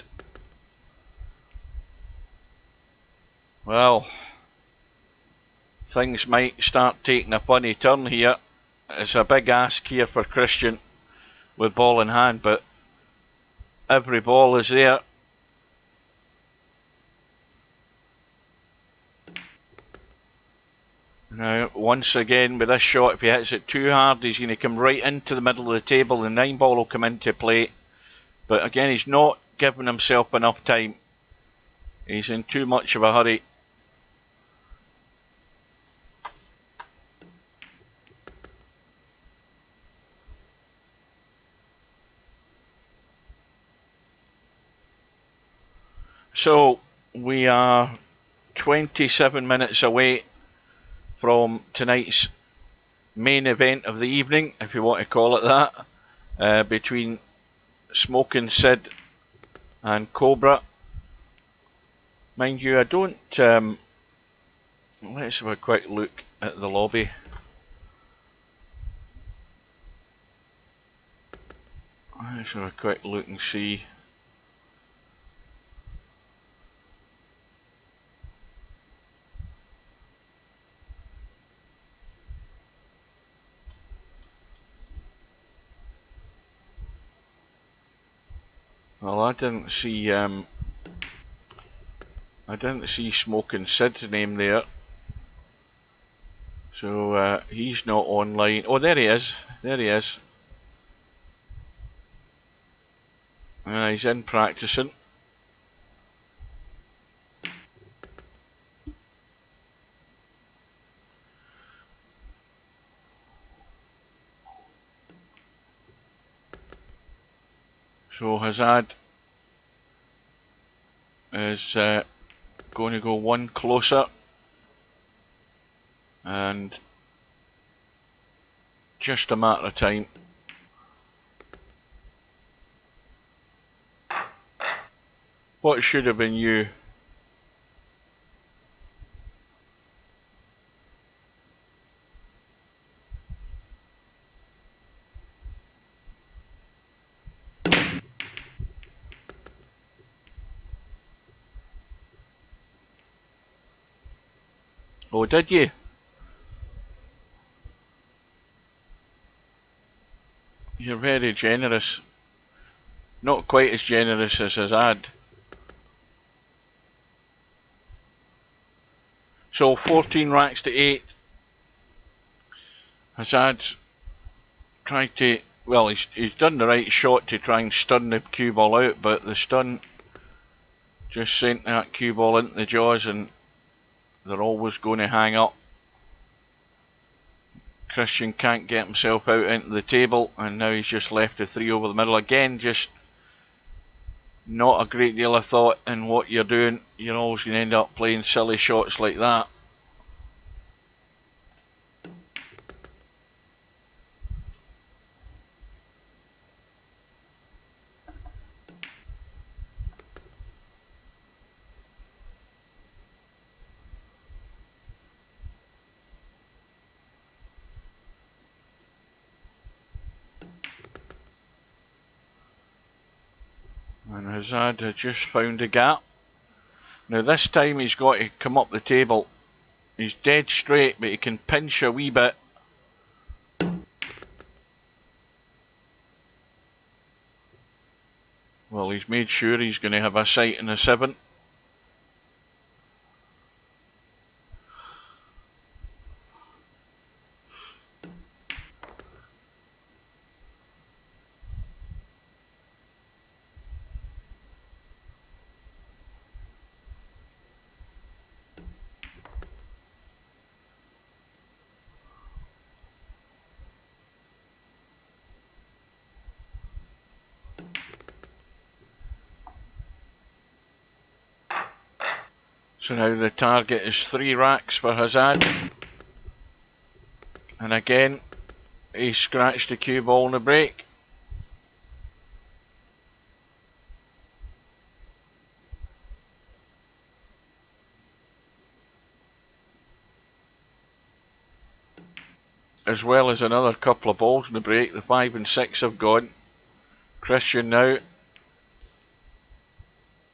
Well, things might start taking a funny turn here. It's a big ask here for Kristjan with ball in hand, but every ball is there. Now, once again, with this shot, if he hits it too hard, he's going to come right into the middle of the table. The 9 ball will come into play. But again, he's not giving himself enough time. He's in too much of a hurry. So, we are 27 minutes away from tonight's main event of the evening, if you want to call it that, between Smoking Sid and Cobra. Mind you, I don't... let's have a quick look at the lobby. Let's have a quick look and see. Well, I didn't see Smoking Sid's name there, so he's not online. Oh, there he is. There he is. He's in practicing. So Hazad is going to go one closer, and just a matter of time. What should have been you? Oh, did you? You're very generous. Not quite as generous as Hazad. So 14 racks to 8. Hazad's tried to... Well, he's done the right shot to try and stun the cue ball out, but the stun just sent that cue ball into the jaws, and they're always going to hang up. Kristjan can't get himself out into the table, and now he's just left a 3 over the middle. Again, just not a great deal of thought in what you're doing. You're always going to end up playing silly shots like that. And Hazad had just found a gap. Now this time he's got to come up the table. He's dead straight, but he can pinch a wee bit. Well, he's made sure he's going to have a sight in the 7. So now the target is 3 racks for Hazad. And again, he scratched the cue ball in the break. As well as another couple of balls in the break. The 5 and 6 have gone. Kristjan now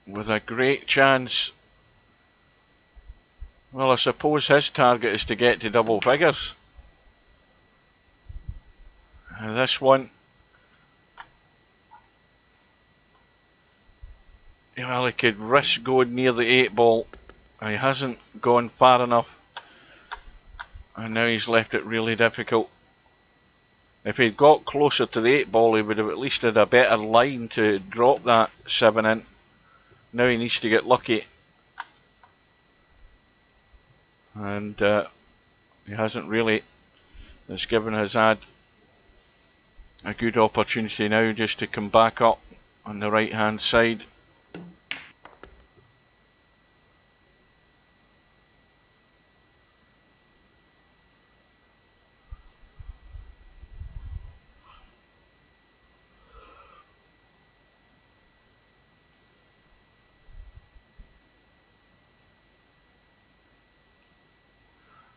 with a great chance. Well, I suppose his target is to get to double figures. And this one, well, he could risk going near the 8 ball. He hasn't gone far enough. And now he's left it really difficult. If he'd got closer to the 8 ball, he would have at least had a better line to drop that 7 in. Now he needs to get lucky. And he hasn't really. It's given Hazad a good opportunity now just to come back up on the right hand side.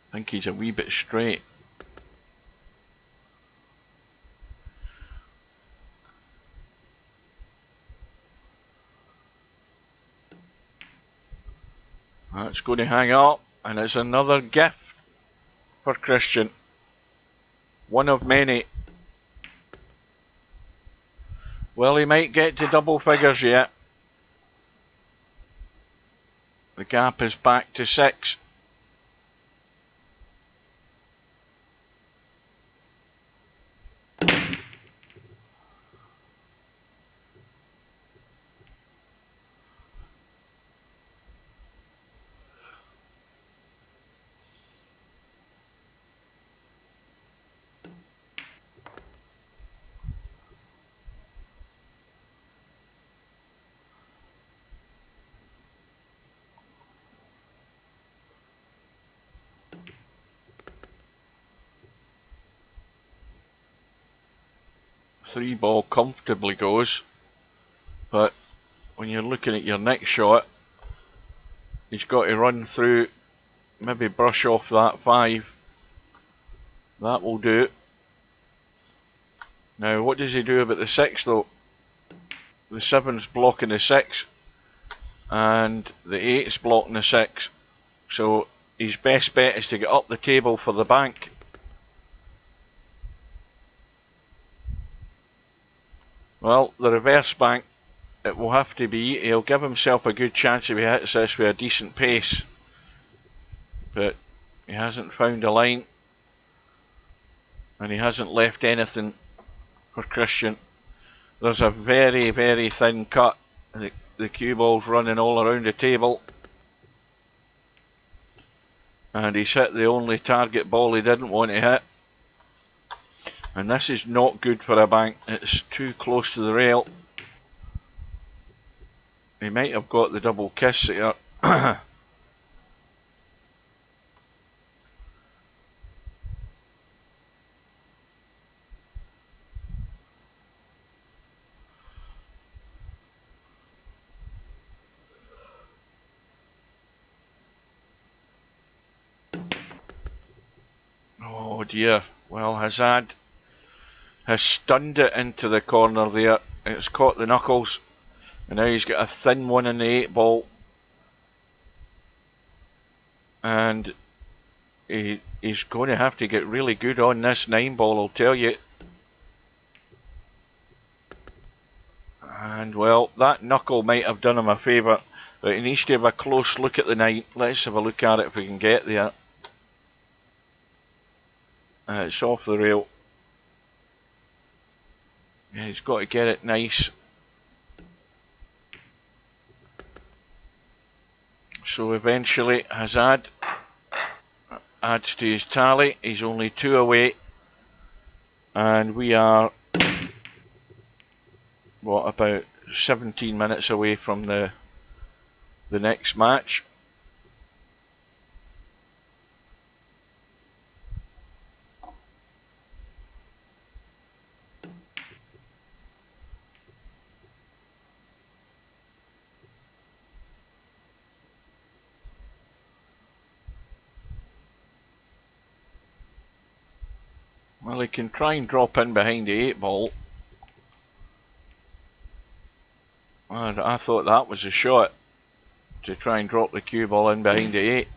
I think he's a wee bit straight. That's going to hang up, and it's another gift for Kristjan. One of many. Well, he might get to double figures yet. The gap is back to 6. Three ball comfortably goes, but when you're looking at your next shot, he's got to run through, maybe brush off that 5. That will do. Now what does he do about the 6 though? The 7's blocking the 6 and the 8's blocking the 6, so his best bet is to get up the table for the bank. Well, the reverse bank, it will have to be. He'll give himself a good chance if he hits this with a decent pace, but he hasn't found a line and he hasn't left anything for Kristjan. There's a very, very thin cut. The cue ball's running all around the table, and he's hit the only target ball he didn't want to hit. And this is not good for a bank. It's too close to the rail. He might have got the double kiss here. Oh dear. Well, Hazad has stunned it into the corner there. It's caught the knuckles, and now he's got a thin one in the 8 ball. and he's going to have to get really good on this 9 ball, I'll tell you. And well, that knuckle might have done him a favour, but he needs to have a close look at the 9. Let's have a look at it if we can get there. It's off the rail. Yeah, he's got to get it nice. So eventually Hazad adds to his tally. He's only 2 away. And we are, what, about 17 minutes away from the next match. Well, he can try and drop in behind the 8 ball. And I thought that was a shot, to try and drop the cue ball in behind the 8.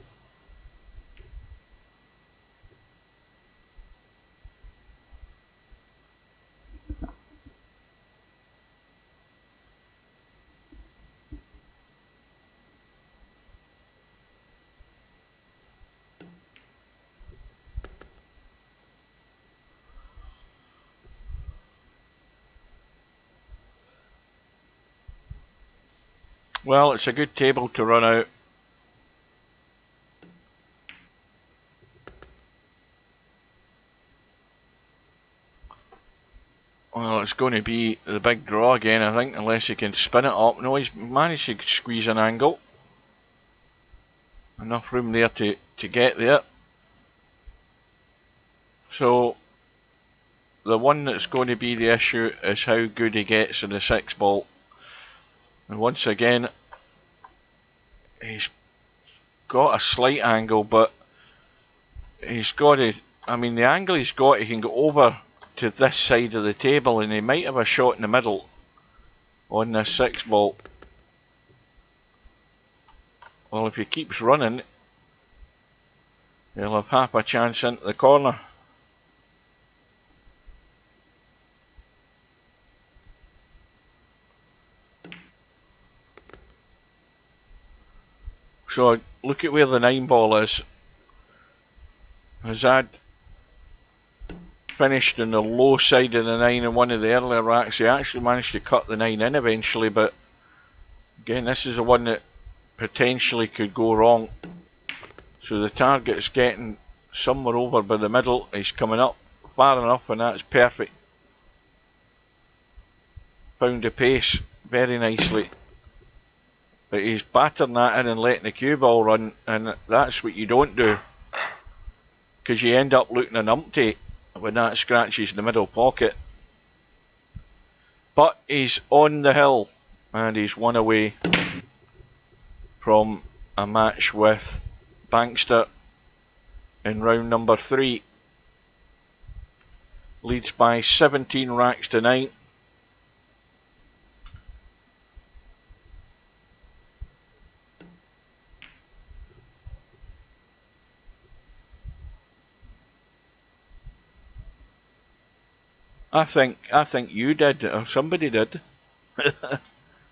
Well, it's a good table to run out. Well, it's going to be the big draw again, I think, unless he can spin it up. No, he's managed to squeeze an angle. Enough room there to get there. So, the one that's going to be the issue is how good he gets in the 6 ball. And once again, he's got a slight angle, but he's got to, I mean, the angle he's got, he can go over to this side of the table, and he might have a shot in the middle on this 6 ball. Well, if he keeps running, he'll have half a chance into the corner. So look at where the 9 ball is. Hazad finished in the low side of the 9 in one of the earlier racks. He actually managed to cut the 9 in eventually, but again, this is the one that potentially could go wrong. So the target's getting somewhere over by the middle. He's coming up far enough, and that's perfect. Found the pace very nicely. But he's battering that in and letting the cue ball run, and that's what you don't do, because you end up looking an umpty when that scratches the middle pocket. But he's on the hill, and he's 1 away from a match with Bankster in round number 3. Leads by 17 racks to 9. I think you did, or somebody did.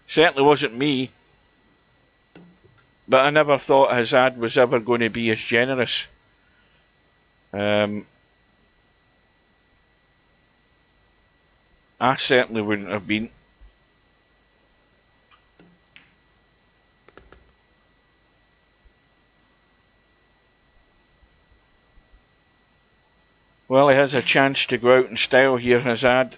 Certainly wasn't me. But I never thought Hazad was ever going to be as generous. I certainly wouldn't have been. Well, he has a chance to go out in style here, Hazad.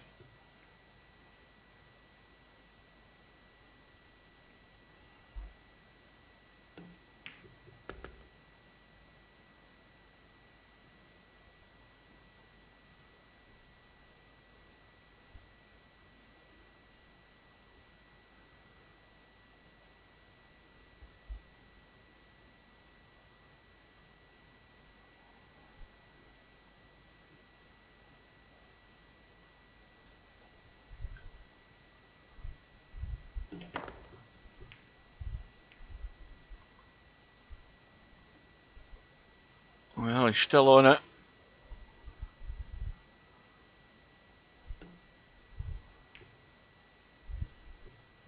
Well, he's still on it.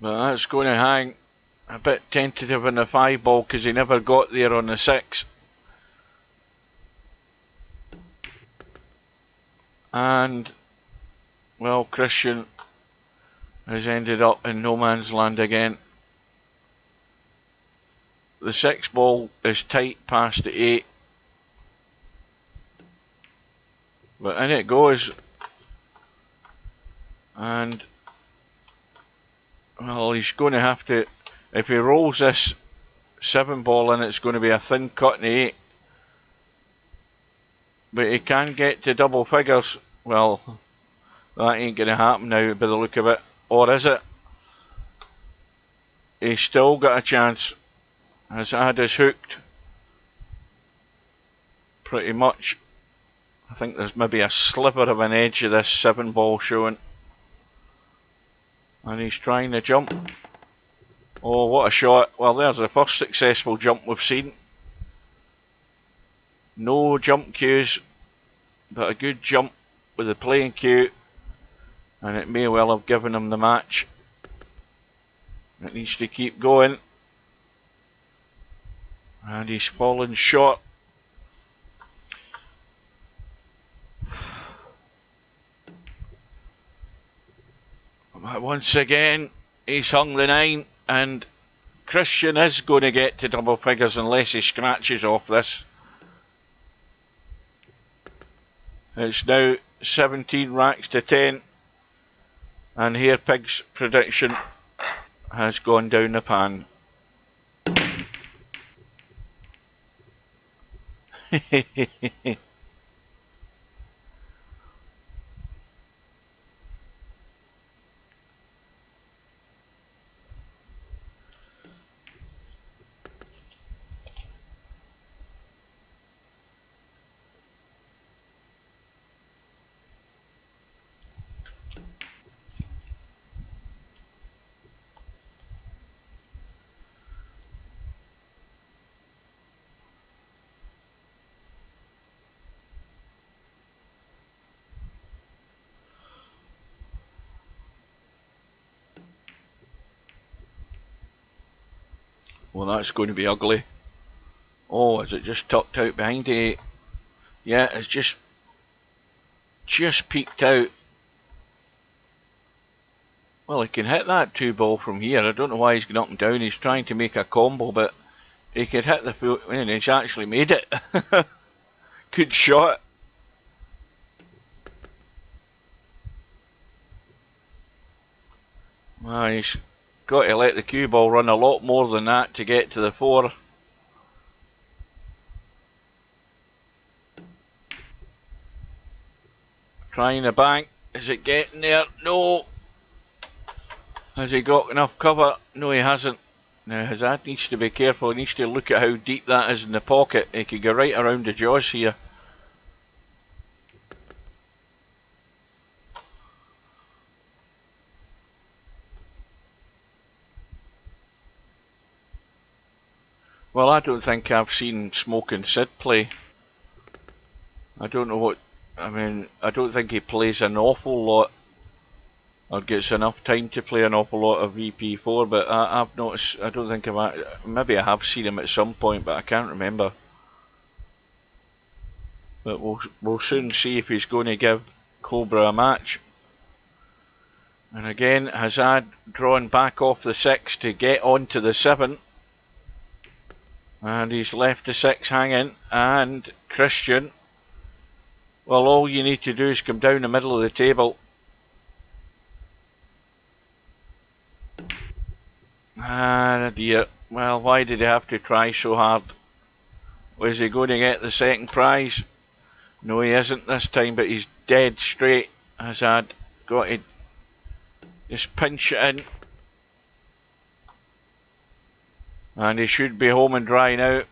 But that's going to hang. A bit tentative on the 5 ball because he never got there on the 6. And, well, Kristjan has ended up in no man's land again. The 6 ball is tight past the 8. But in it goes. And, well, he's going to have to, if he rolls this 7 ball in, it's going to be a thin cut in the 8. But he can get to double figures. Well, that ain't going to happen now by the look of it. Or is it? He's still got a chance. Hazad is hooked. Pretty much. I think there's maybe a sliver of an edge of this 7 ball showing. And he's trying to jump. Oh, what a shot. Well, there's the first successful jump we've seen. No jump cues, but a good jump with the playing cue. And it may well have given him the match. It needs to keep going. And he's fallen short. But once again, he's hung the 9, and Kristjan is going to get to double figures unless he scratches off this. It's now 17 racks to 10, and here Pig's prediction has gone down the pan. Well, that's going to be ugly. Oh, is it just tucked out behind the 8? Yeah, it's just peeked out. Well, he can hit that 2 ball from here. I don't know why he's going up and down. He's trying to make a combo, but he could hit the full, and he's actually made it. Good shot. Well, he's got to let the cue ball run a lot more than that to get to the 4. Trying to bank. Is it getting there? No. Has he got enough cover? No, he hasn't. Now, Hazad needs to be careful. He needs to look at how deep that is in the pocket. He could go right around the jaws here. Well, I don't think I've seen Smoking Sid play. I don't know what... I mean, I don't think he plays an awful lot, or gets enough time to play an awful lot of VP4, but I've noticed... I don't think I've... Maybe I have seen him at some point, but I can't remember. But we'll soon see if he's going to give Cobra a match. And again, Hazad drawn back off the 6 to get onto the 7. And he's left the 6 hanging, and Kristjan, well, all you need to do is come down the middle of the table. Ah, dear. Well, why did he have to try so hard? Was he going to get the second prize? No, he isn't this time, but he's dead straight. Hazad got to just pinch it in. And he should be home and dry now.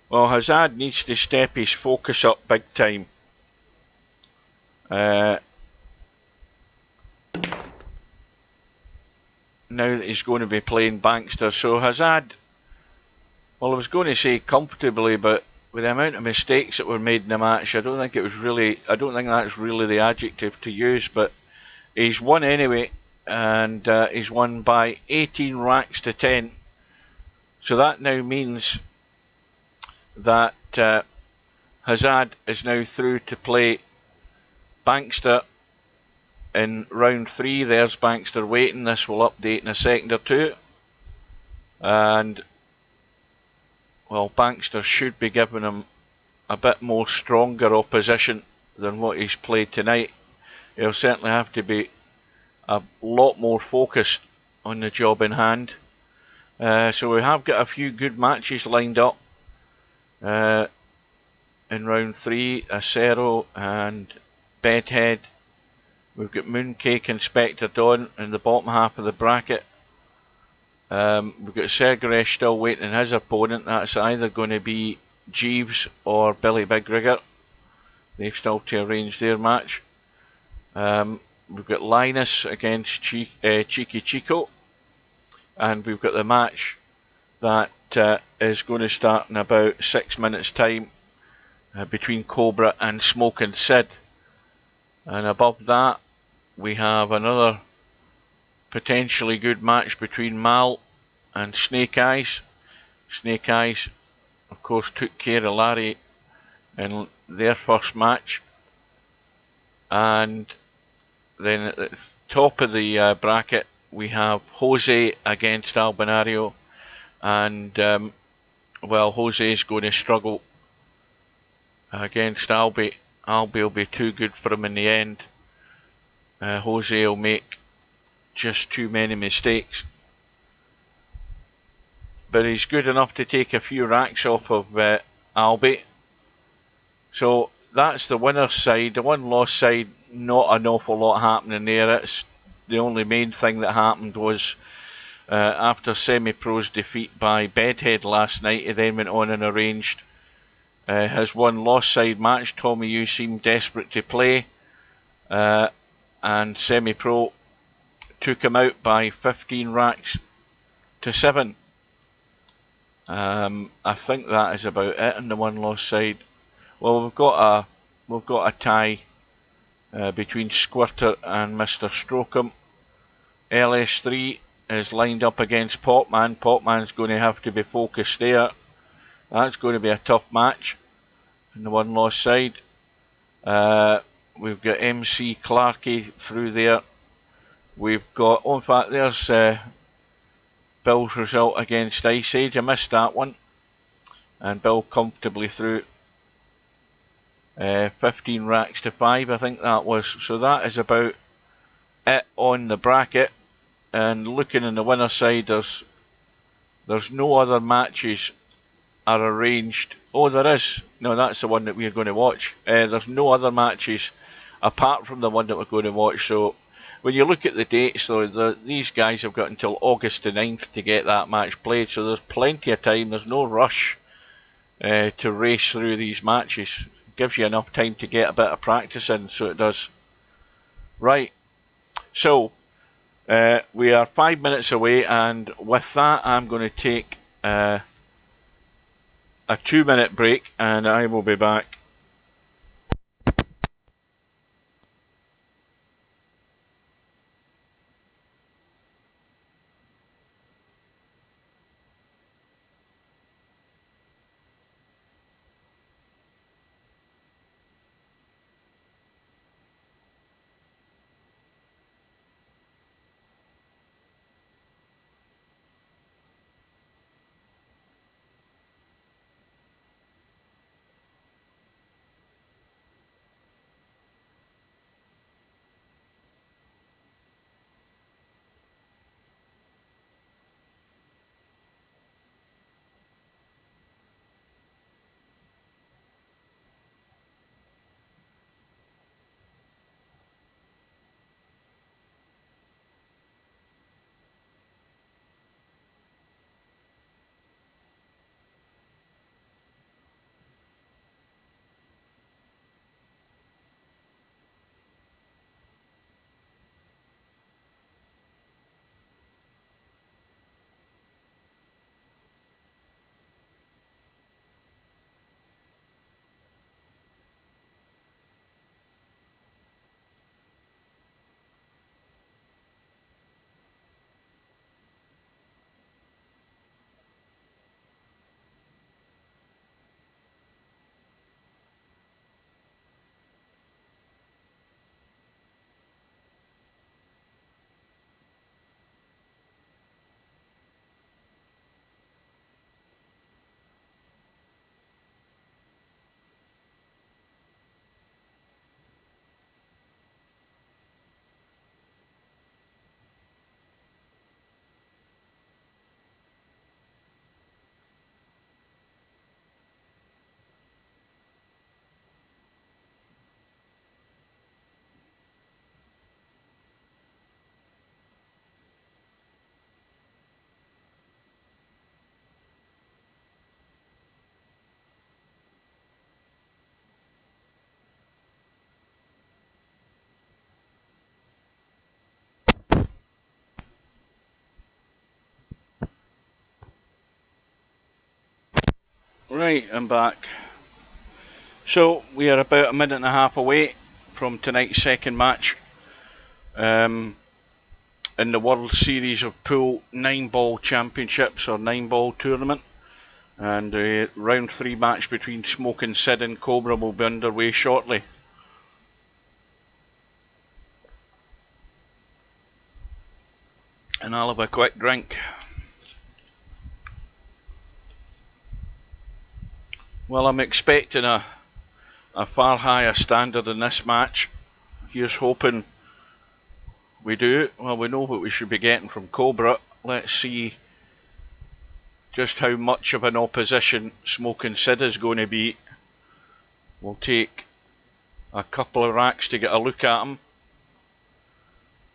Well, Hazad needs to step his focus up big time. now that he's going to be playing Bankster. So Hazad, well, I was going to say comfortably, but with the amount of mistakes that were made in the match, I don't think that's really the adjective to use, but he's won anyway, and he's won by 18 racks to 10. So that now means that Hazad is now through to play Bankster in round 3. There's Bankster waiting. This will update in a second or two. And, well, Bankster should be giving him a bit more stronger opposition than what he's played tonight. He'll certainly have to be a lot more focused on the job in hand. So we have got a few good matches lined up in round 3. Acero and Bedhead. We've got Mooncake and Spectre Dawn in the bottom half of the bracket. We've got Sergaresh still waiting his opponent. That's either going to be Jeeves or Billy Big Rigger. They've still to arrange their match. We've got Linus against Cheeky Chico. And we've got the match that is going to start in about 6 minutes' time between Cobra and Smoking Sid. And above that, we have another potentially good match between Mal and Snake Eyes. Snake Eyes, of course, took care of Larry in their first match. And then at the top of the bracket, we have Jose against Albinario. And, well, Jose is going to struggle against Albi. Albi will be too good for him in the end. Jose will make just too many mistakes. But he's good enough to take a few racks off of Albi. So that's the winner's side. The one-loss side, not an awful lot happening there. It's the only main thing that happened was after Semi-Pro's defeat by Bedhead last night, he then went on and arranged his one-loss side match. Tommy Yu seemed desperate to play, and Semi-Pro took him out by 15 racks to 7. I think that is about it on the one-loss side. Well, we've got a tie between Squirter and Mr. Strokum. LS3 is lined up against Popman. Popman's going to have to be focused there. That's going to be a tough match on the one-loss side. We've got MC Clarkey through there. We've got, oh, in fact, there's Bill's result against Ice Age. I missed that one. And Bill comfortably through 15 racks to 5, I think that was. So that is about it on the bracket. And looking on the winner side, there's no other matches are arranged. Oh, there is. No, that's the one that we're going to watch. There's no other matches apart from the one that we're going to watch. So when you look at the dates, though, these guys have got until August the 9th to get that match played. So there's plenty of time. There's no rush to race through these matches. It gives you enough time to get a bit of practice in, so it does. Right. So we are 5 minutes away, and with that, I'm going to take a 2-minute break, and I will be back. Right, I'm back. So we are about a minute and a half away from tonight's second match in the World Series of Pool 9-ball championships or 9-ball tournament, and the round 3 match between Smoking Sid and Cobra will be underway shortly. And I'll have a quick drink. Well, I'm expecting a far higher standard in this match. Here's hoping we do. Well, we know what we should be getting from Cobra. Let's see just how much of an opposition Smoking Sid is going to be. We'll take a couple of racks to get a look at him,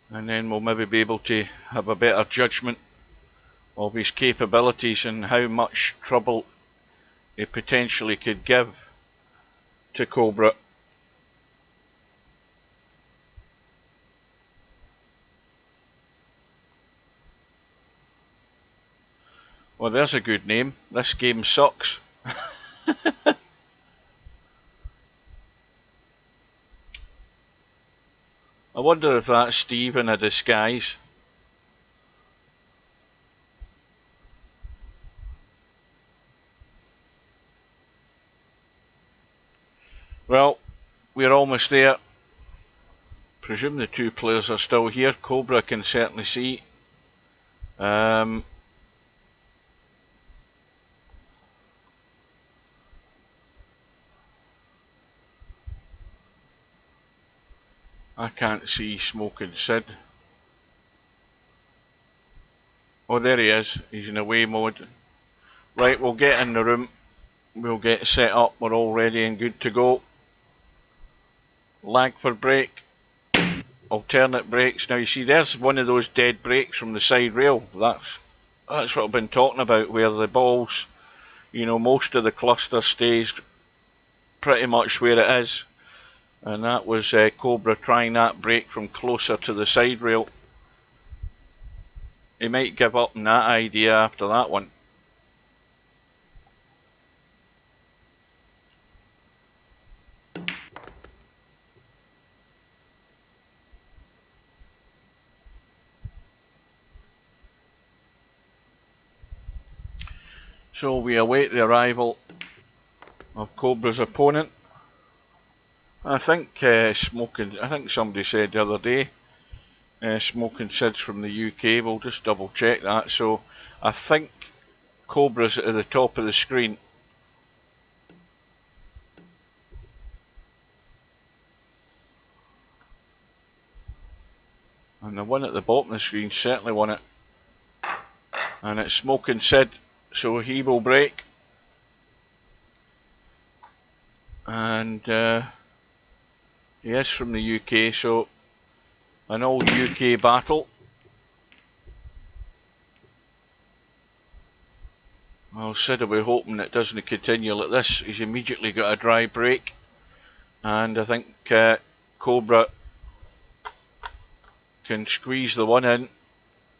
and then we'll maybe be able to have a better judgment of his capabilities and how much trouble he potentially could give to Cobra. Well, there's a good name. This game sucks. I wonder if that's Steve in a disguise. Well, we're almost there. Presume the two players are still here. Cobra can certainly see. I can't see Smoking Sid. Oh, there he is. He's in away mode. Right, we'll get in the room. We'll get set up. We're all ready and good to go. Lag for break. Alternate breaks. Now you see there's one of those dead breaks from the side rail. That's what I've been talking about, where the balls, you know, most of the cluster stays pretty much where it is. And that was Cobra trying that break from closer to the side rail. He might give up on that idea after that one. So we await the arrival of Cobra's opponent. I think I think somebody said the other day, Smoking Sid's from the UK. We'll just double check that. So I think Cobra's at the top of the screen. And the one at the bottom of the screen certainly won it. And it's Smoking Sid, so he will break. And he is from the UK, so an old UK battle. Well, Sid will be hoping it doesn't continue like this. He's immediately got a dry break. And I think Cobra can squeeze the one in.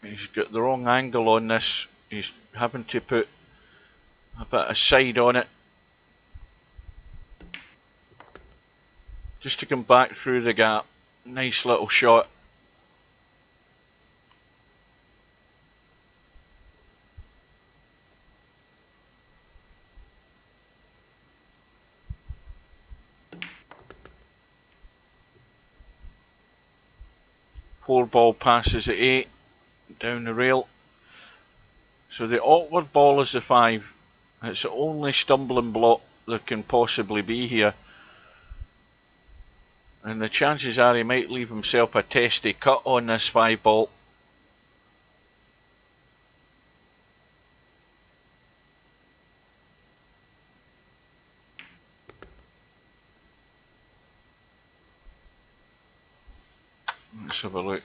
He's got the wrong angle on this. He's having to put a bit of side on it just to come back through the gap. Nice little shot. Four ball passes at 8 down the rail. So the awkward ball is the 5. It's the only stumbling block there can possibly be here. And the chances are he might leave himself a testy cut on this 5 ball. Let's have a look.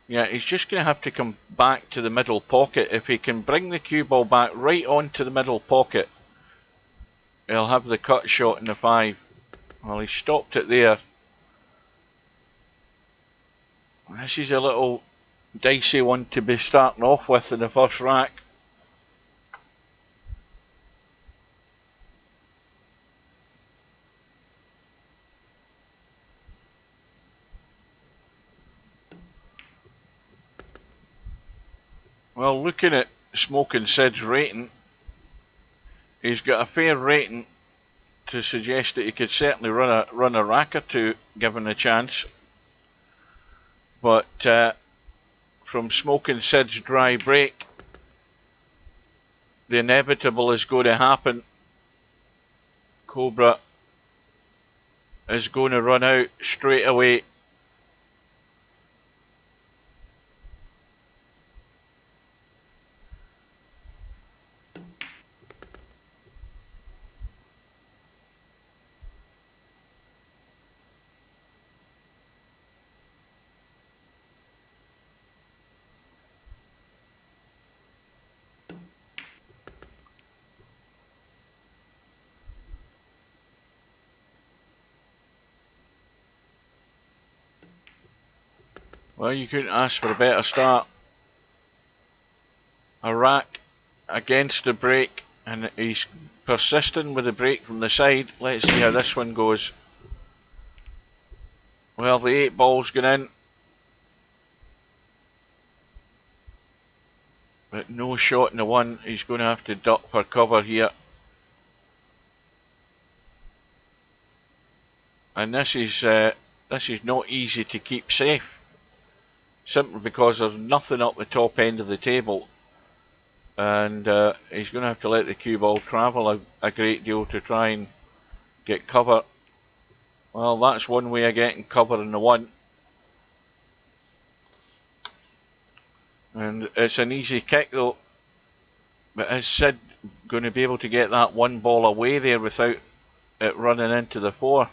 Yeah, he's just going to have to come back to the middle pocket. If he can bring the cue ball back right onto the middle pocket, he'll have the cut shot in the 5. Well, he stopped it there. This is a little dicey one to be starting off with in the first rack. Well, looking at Smoking Sid's rating, he's got a fair rating to suggest that he could certainly run a rack or two given a chance. But from Smoking Sid's dry break, the inevitable is going to happen. Cobra is going to run out straight away. Well, you couldn't ask for a better start. A rack against the break, and he's persisting with the break from the side. Let's see how this one goes. Well, the 8 ball's gone in, but no shot in the 1. He's going to have to duck for cover here. And this is not easy to keep safe, simply because there's nothing up the top end of the table, and he's going to have to let the cue ball travel a great deal to try and get cover. Well, that's one way of getting cover in the 1, and it's an easy kick though. But is Sid going to be able to get that 1 ball away there without it running into the 4?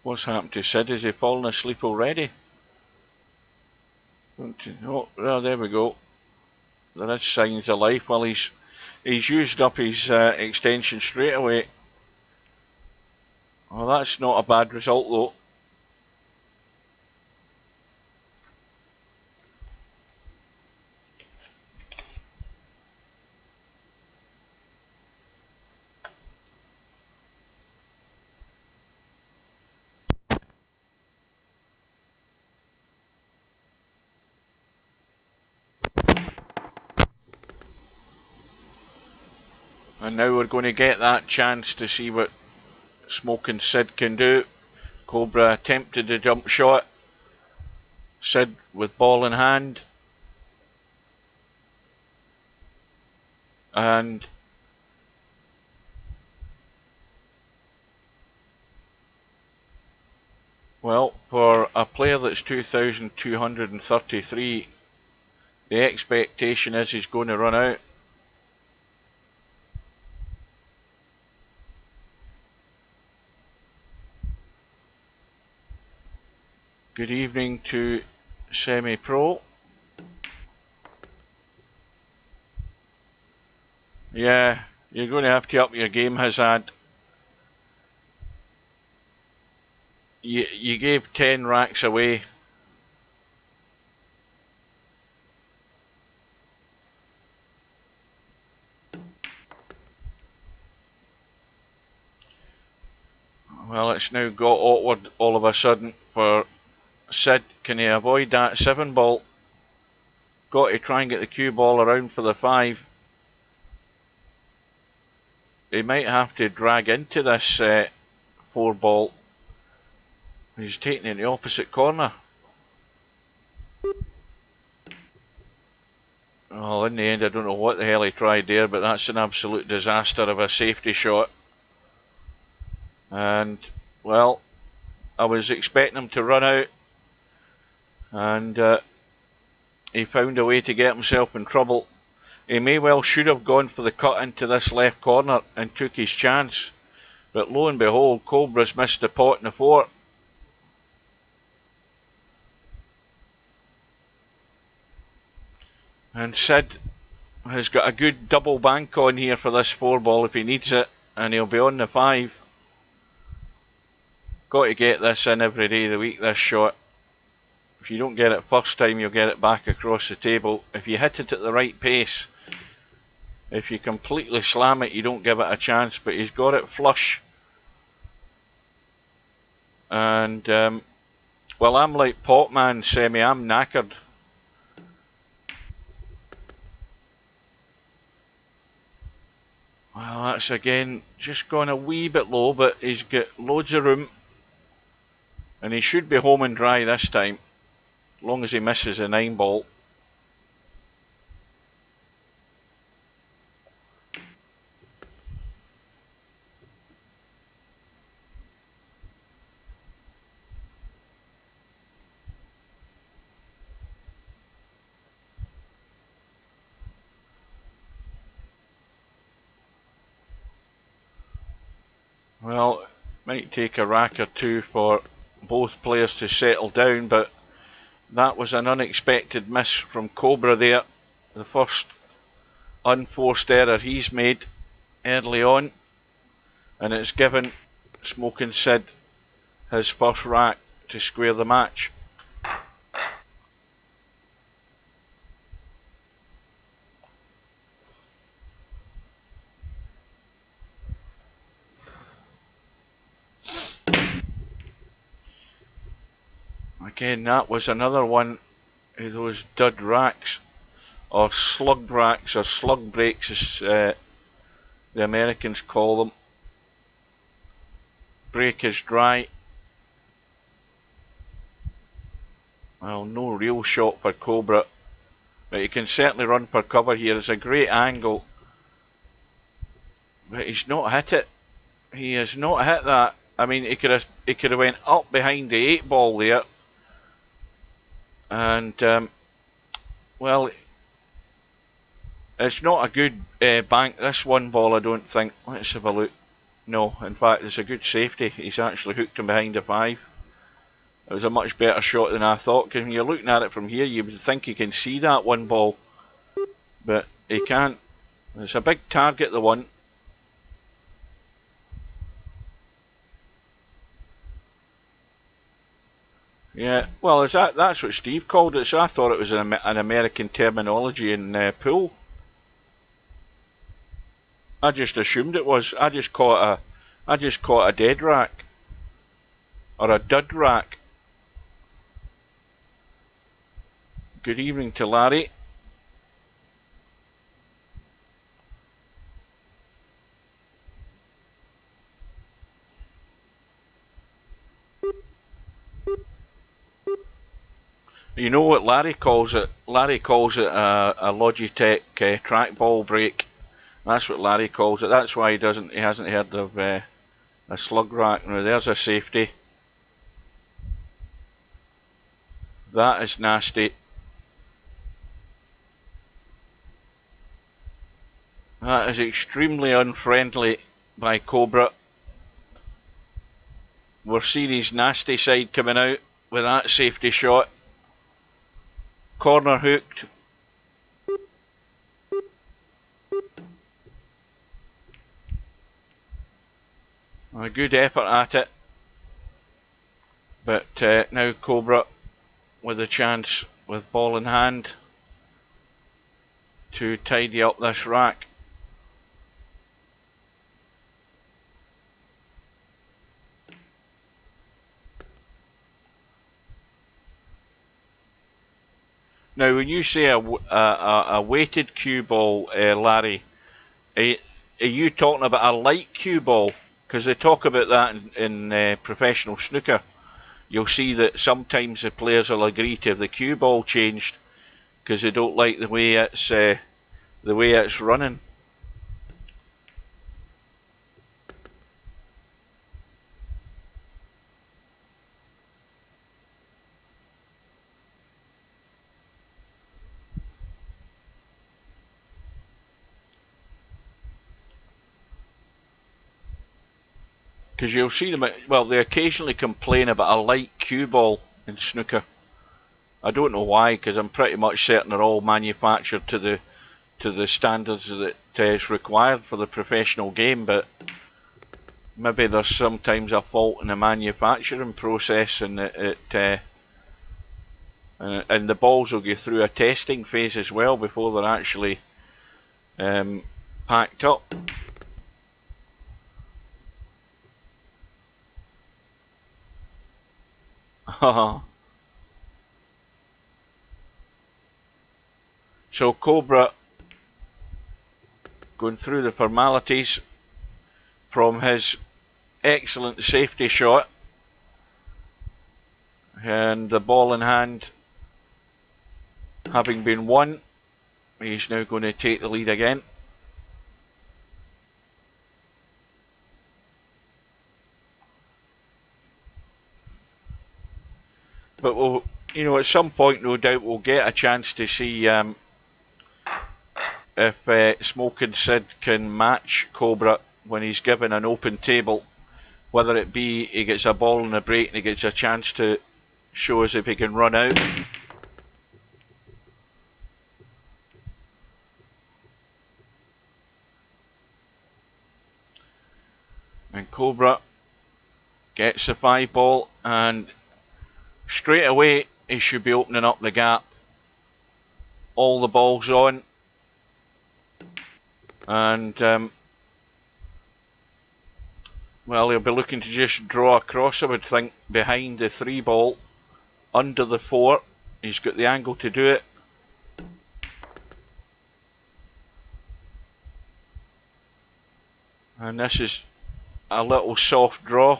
What's happened to Sid? Is he fallen asleep already? Oh, well, there we go. There is signs of life. Well, he's used up his extension straight away. Well, that's not a bad result though. And now we're going to get that chance to see what Smoking Sid can do. Cobra attempted the jump shot. Sid with ball in hand. And well, for a player that's 2,233, the expectation is he's going to run out. Good evening to Semi-Pro. Yeah, you're going to have to up your game, Hazad. You gave 10 racks away. Well, it's now got awkward all of a sudden for Sid. Can he avoid that 7 ball? Got to try and get the cue ball around for the 5. He might have to drag into this 4 ball. He's taking it in the opposite corner. Well, in the end, I don't know what the hell he tried there, but that's an absolute disaster of a safety shot. And, well, I was expecting him to run out, and he found a way to get himself in trouble. He may well should have gone for the cut into this left corner and took his chance, but lo and behold, Cobra's missed the pot in the 4. And Sid has got a good double bank on here for this 4 ball if he needs it, and he'll be on the 5. Got to get this in every day of the week, this shot. If you don't get it first time, you'll get it back across the table. If you hit it at the right pace, if you completely slam it, you don't give it a chance, but he's got it flush. And, well, I'm like Potman, Semi, I'm knackered. Well, that's again just gone a wee bit low, but he's got loads of room. And he should be home and dry this time, as long as he misses a 9 ball. Well, it might take a rack or two for both players to settle down, but that was an unexpected miss from Cobra there. The first unforced error he's made early on, and it's given Smoking Sid his first rack to square the match. Again, that was another one of those dud racks, or slug racks, or slug breaks as the Americans call them. Break is dry. Well, no real shot for Cobra, but he can certainly run for cover here. It's a great angle, but he's not hit it. He has not hit that. I mean, he could have went up behind the 8 ball there, and well, it's not a good bank. This 1 ball, I don't think. Let's have a look. No, in fact, it's a good safety. He's actually hooked him behind the 5. It was a much better shot than I thought, because when you're looking at it from here, you would think you can see that 1 ball, but he can't. It's a big target, the 1. Yeah, well, that's what Steve called it, so I thought it was an American terminology in pool. I just assumed it was. I just caught a dead rack, or a dud rack. Good evening to Larry. You know what Larry calls it? Larry calls it a Logitech trackball break. That's what Larry calls it. That's why he hasn't heard of a slug rack. Now there's a safety. That is nasty. That is extremely unfriendly by Cobra. We're seeing his nasty side coming out with that safety shot. Corner hooked. A good effort at it. But now Cobra with a chance with ball in hand to tidy up this rack. Now, when you say a weighted cue ball, Larry, are you talking about a light cue ball? Because they talk about that in professional snooker. You'll see that sometimes the players will agree to have the cue ball changed because they don't like the way it's running. Because you'll see them, well, they occasionally complain about a light cue ball in snooker. I don't know why, because I'm pretty much certain they're all manufactured to the standards that is required for the professional game, but maybe there's sometimes a fault in the manufacturing process, and And the balls will go through a testing phase as well before they're actually packed up. So Cobra going through the formalities from his excellent safety shot, and the ball in hand having been won, he's now going to take the lead again. But we'll, you know, at some point, no doubt, we'll get a chance to see if Smoking Sid can match Cobra when he's given an open table. Whether it be he gets a ball in a break and he gets a chance to show us if he can run out. And Cobra gets the 5 ball, and straight away he should be opening up the gap. All the balls on, and well, he'll be looking to just draw across, I would think, behind the 3 ball, under the 4. He's got the angle to do it. And this is a little soft draw,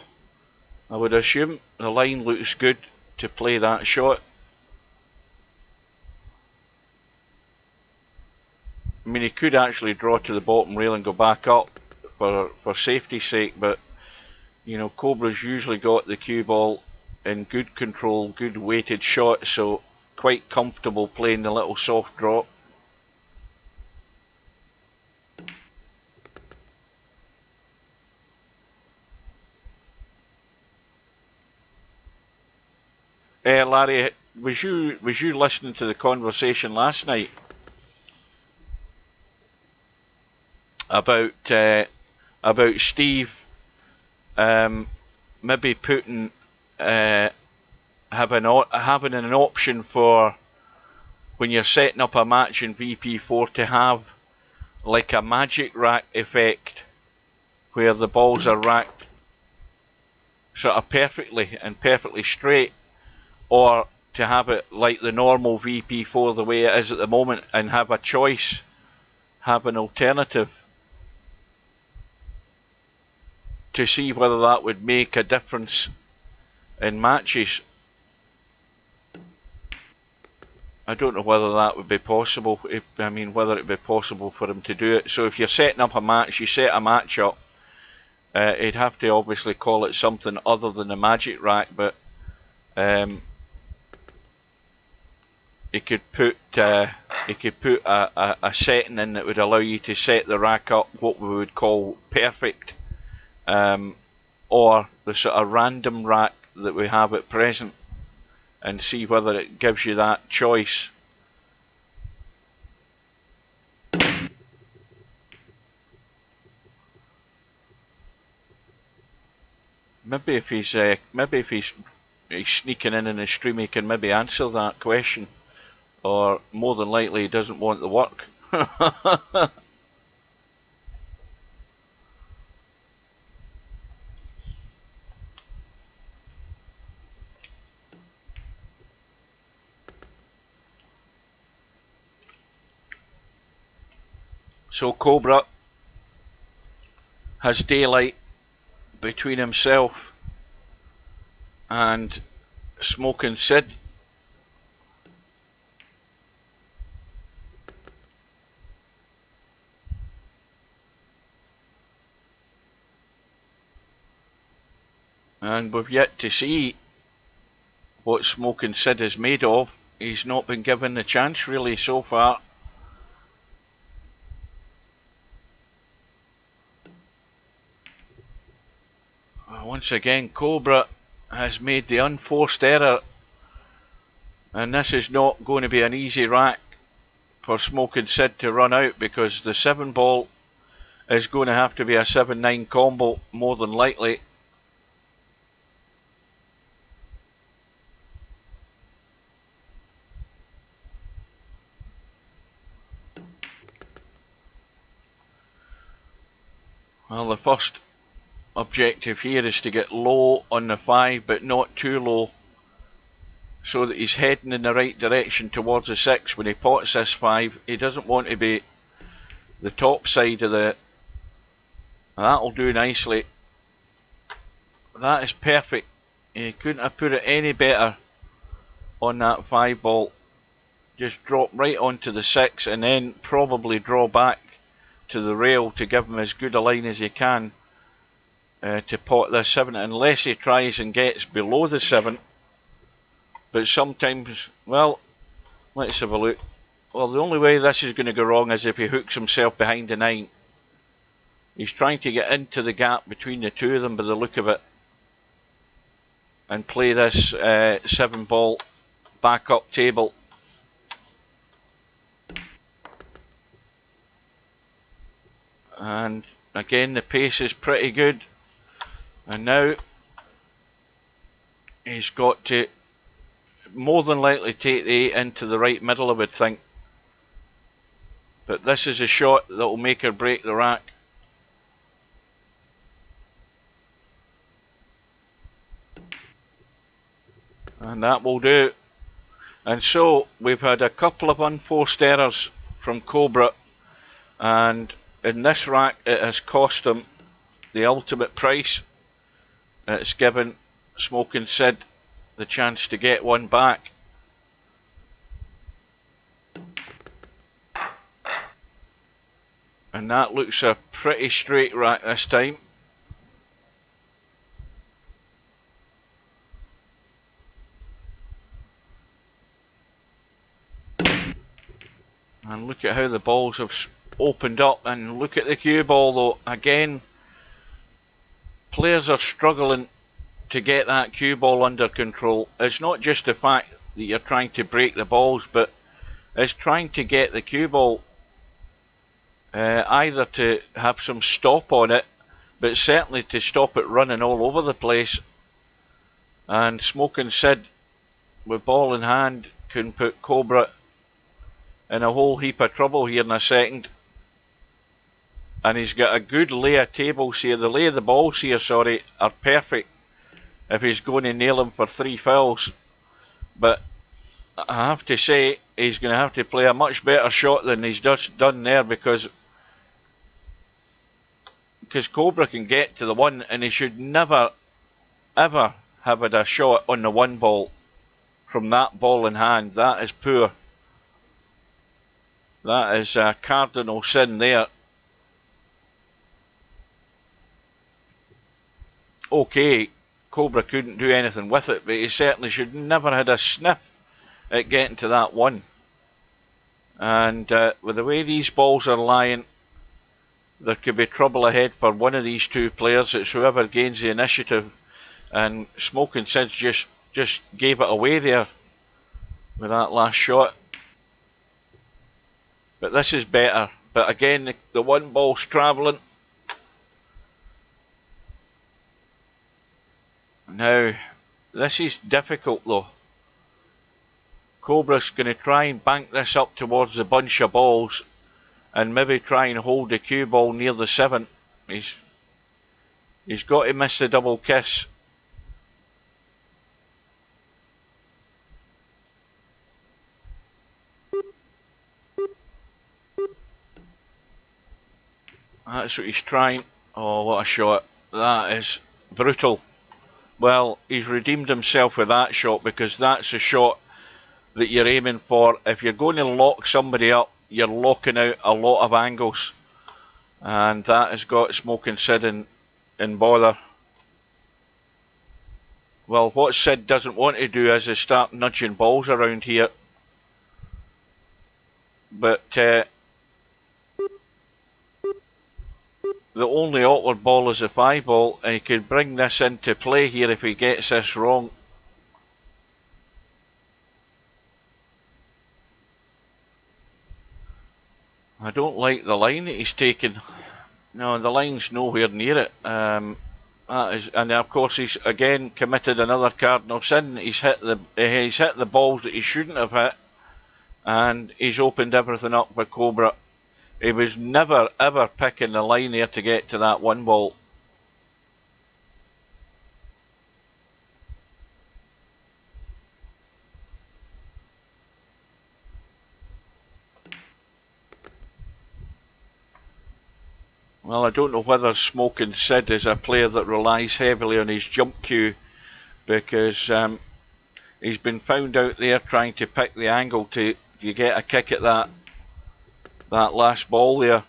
I would assume. The line looks good to play that shot. I mean, he could actually draw to the bottom rail and go back up for safety's sake, but you know, Cobra's usually got the cue ball in good control, good weighted shot, so quite comfortable playing the little soft drop. Larry, was you listening to the conversation last night about Steve maybe putting having an option for when you're setting up a match in VP4 to have like a magic rack effect where the balls are racked sort of perfectly straight, or to have it like the normal VP4 the way it is at the moment and have a choice, have an alternative, to see whether that would make a difference in matches. I don't know whether that would be possible. Whether it would be possible for him to do it. So if you're setting up a match, you set a match up, he'd have to obviously call it something other than a magic rack, but he could put a setting in that would allow you to set the rack up what we would call perfect, or the sort of random rack that we have at present, and see whether it gives you that choice. Maybe if he's sneaking in the stream, he can maybe answer that question, or more than likely he doesn't want the work. So Cobra has daylight between himself and Smoking Sid. And we've yet to see what Smoking Sid is made of. He's not been given the chance really so far. Once again, Cobra has made the unforced error, and this is not going to be an easy rack for Smoking Sid to run out, because the 7 ball is going to have to be a 7-9 combo more than likely. Well, the first objective here is to get low on the 5, but not too low, so that he's heading in the right direction towards the 6 when he pots this 5. He doesn't want to be the top side of the... That'll do nicely. That is perfect. He couldn't have put it any better on that 5 ball. Just drop right onto the 6 and then probably draw back to the rail to give him as good a line as he can to pot this 7, unless he tries and gets below the 7. But sometimes, well, let's have a look. Well, the only way this is going to go wrong is if he hooks himself behind the 9. He's trying to get into the gap between the two of them by the look of it, and play this 7 ball back up table. And again, the pace is pretty good. And now he's got to more than likely take the 8 into the right middle, I would think. But this is a shot that will make or break the rack. And that will do. And so we've had a couple of unforced errors from Cobra, and in this rack it has cost him the ultimate price. It's given Smoking Sid the chance to get one back. And that looks a pretty straight rack this time. And look at how the balls have opened up, and look at the cue ball though. Again, players are struggling to get that cue ball under control. It's not just the fact that you're trying to break the balls, but it's trying to get the cue ball either to have some stop on it, but certainly to stop it running all over the place. And Smoking Sid, with ball in hand, can put Cobra in a whole heap of trouble here in a second. And he's got a good lay of tables here. The lay of the balls here, sorry, are perfect if he's going to nail him for 3 fouls. But I have to say, he's going to have to play a much better shot than he's just done there, because Cobra can get to the 1, and he should never ever have had a shot on the 1 ball from that ball in hand. That is poor. That is a cardinal sin there. Okay, Cobra couldn't do anything with it, but he certainly should never had a sniff at getting to that 1. And with the way these balls are lying, there could be trouble ahead for one of these 2 players. It's whoever gains the initiative. And Smoking Sid just gave it away there with that last shot. But this is better. But again, the 1 ball's travelling. Now, this is difficult though. Cobra's going to try and bank this up towards the bunch of balls, and maybe try and hold the cue ball near the 7. He's got to miss the double kiss. That's what he's trying. Oh, what a shot. That is brutal. Well, he's redeemed himself with that shot, because that's a shot that you're aiming for. If you're going to lock somebody up, you're locking out a lot of angles. And that has got Smoking Sid in bother. Well, what Sid doesn't want to do is start nudging balls around here. But the only awkward ball is a 5 ball, and he could bring this into play here if he gets this wrong. I don't like the line that he's taken. No, the line's nowhere near it. And of course he's again committed another cardinal sin. He's hit the balls that he shouldn't have hit, and he's opened everything up for Cobra. He was never ever picking the line there to get to that 1 ball. Well, I don't know whether Smoking Sid is a player that relies heavily on his jump cue, because he's been found out there trying to pick the angle to you get a kick at that last ball there.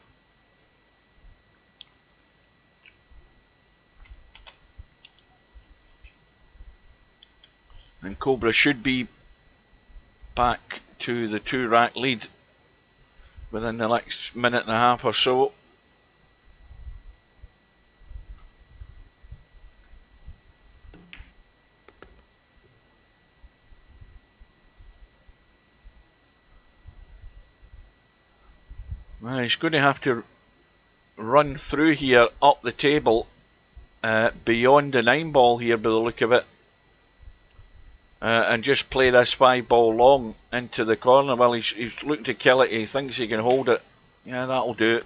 And Cobra should be back to the 2-rack lead within the next minute and a half or so. Well, he's going to have to run through here up the table beyond the 9 ball here by the look of it, and just play this 5 ball long into the corner. Well, he's looking to kill it. He thinks he can hold it. Yeah, that'll do it.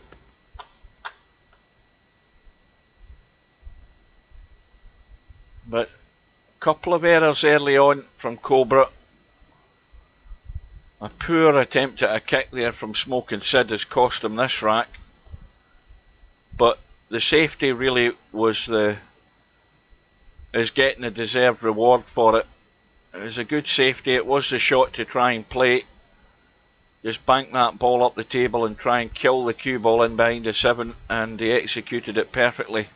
But a couple of errors early on from Cobra. A poor attempt at a kick there from Smoking Sid has cost him this rack. But the safety really is getting a deserved reward for it. It was a good safety. It was the shot to try and play. Just bank that ball up the table and try and kill the cue ball in behind the 7, and he executed it perfectly.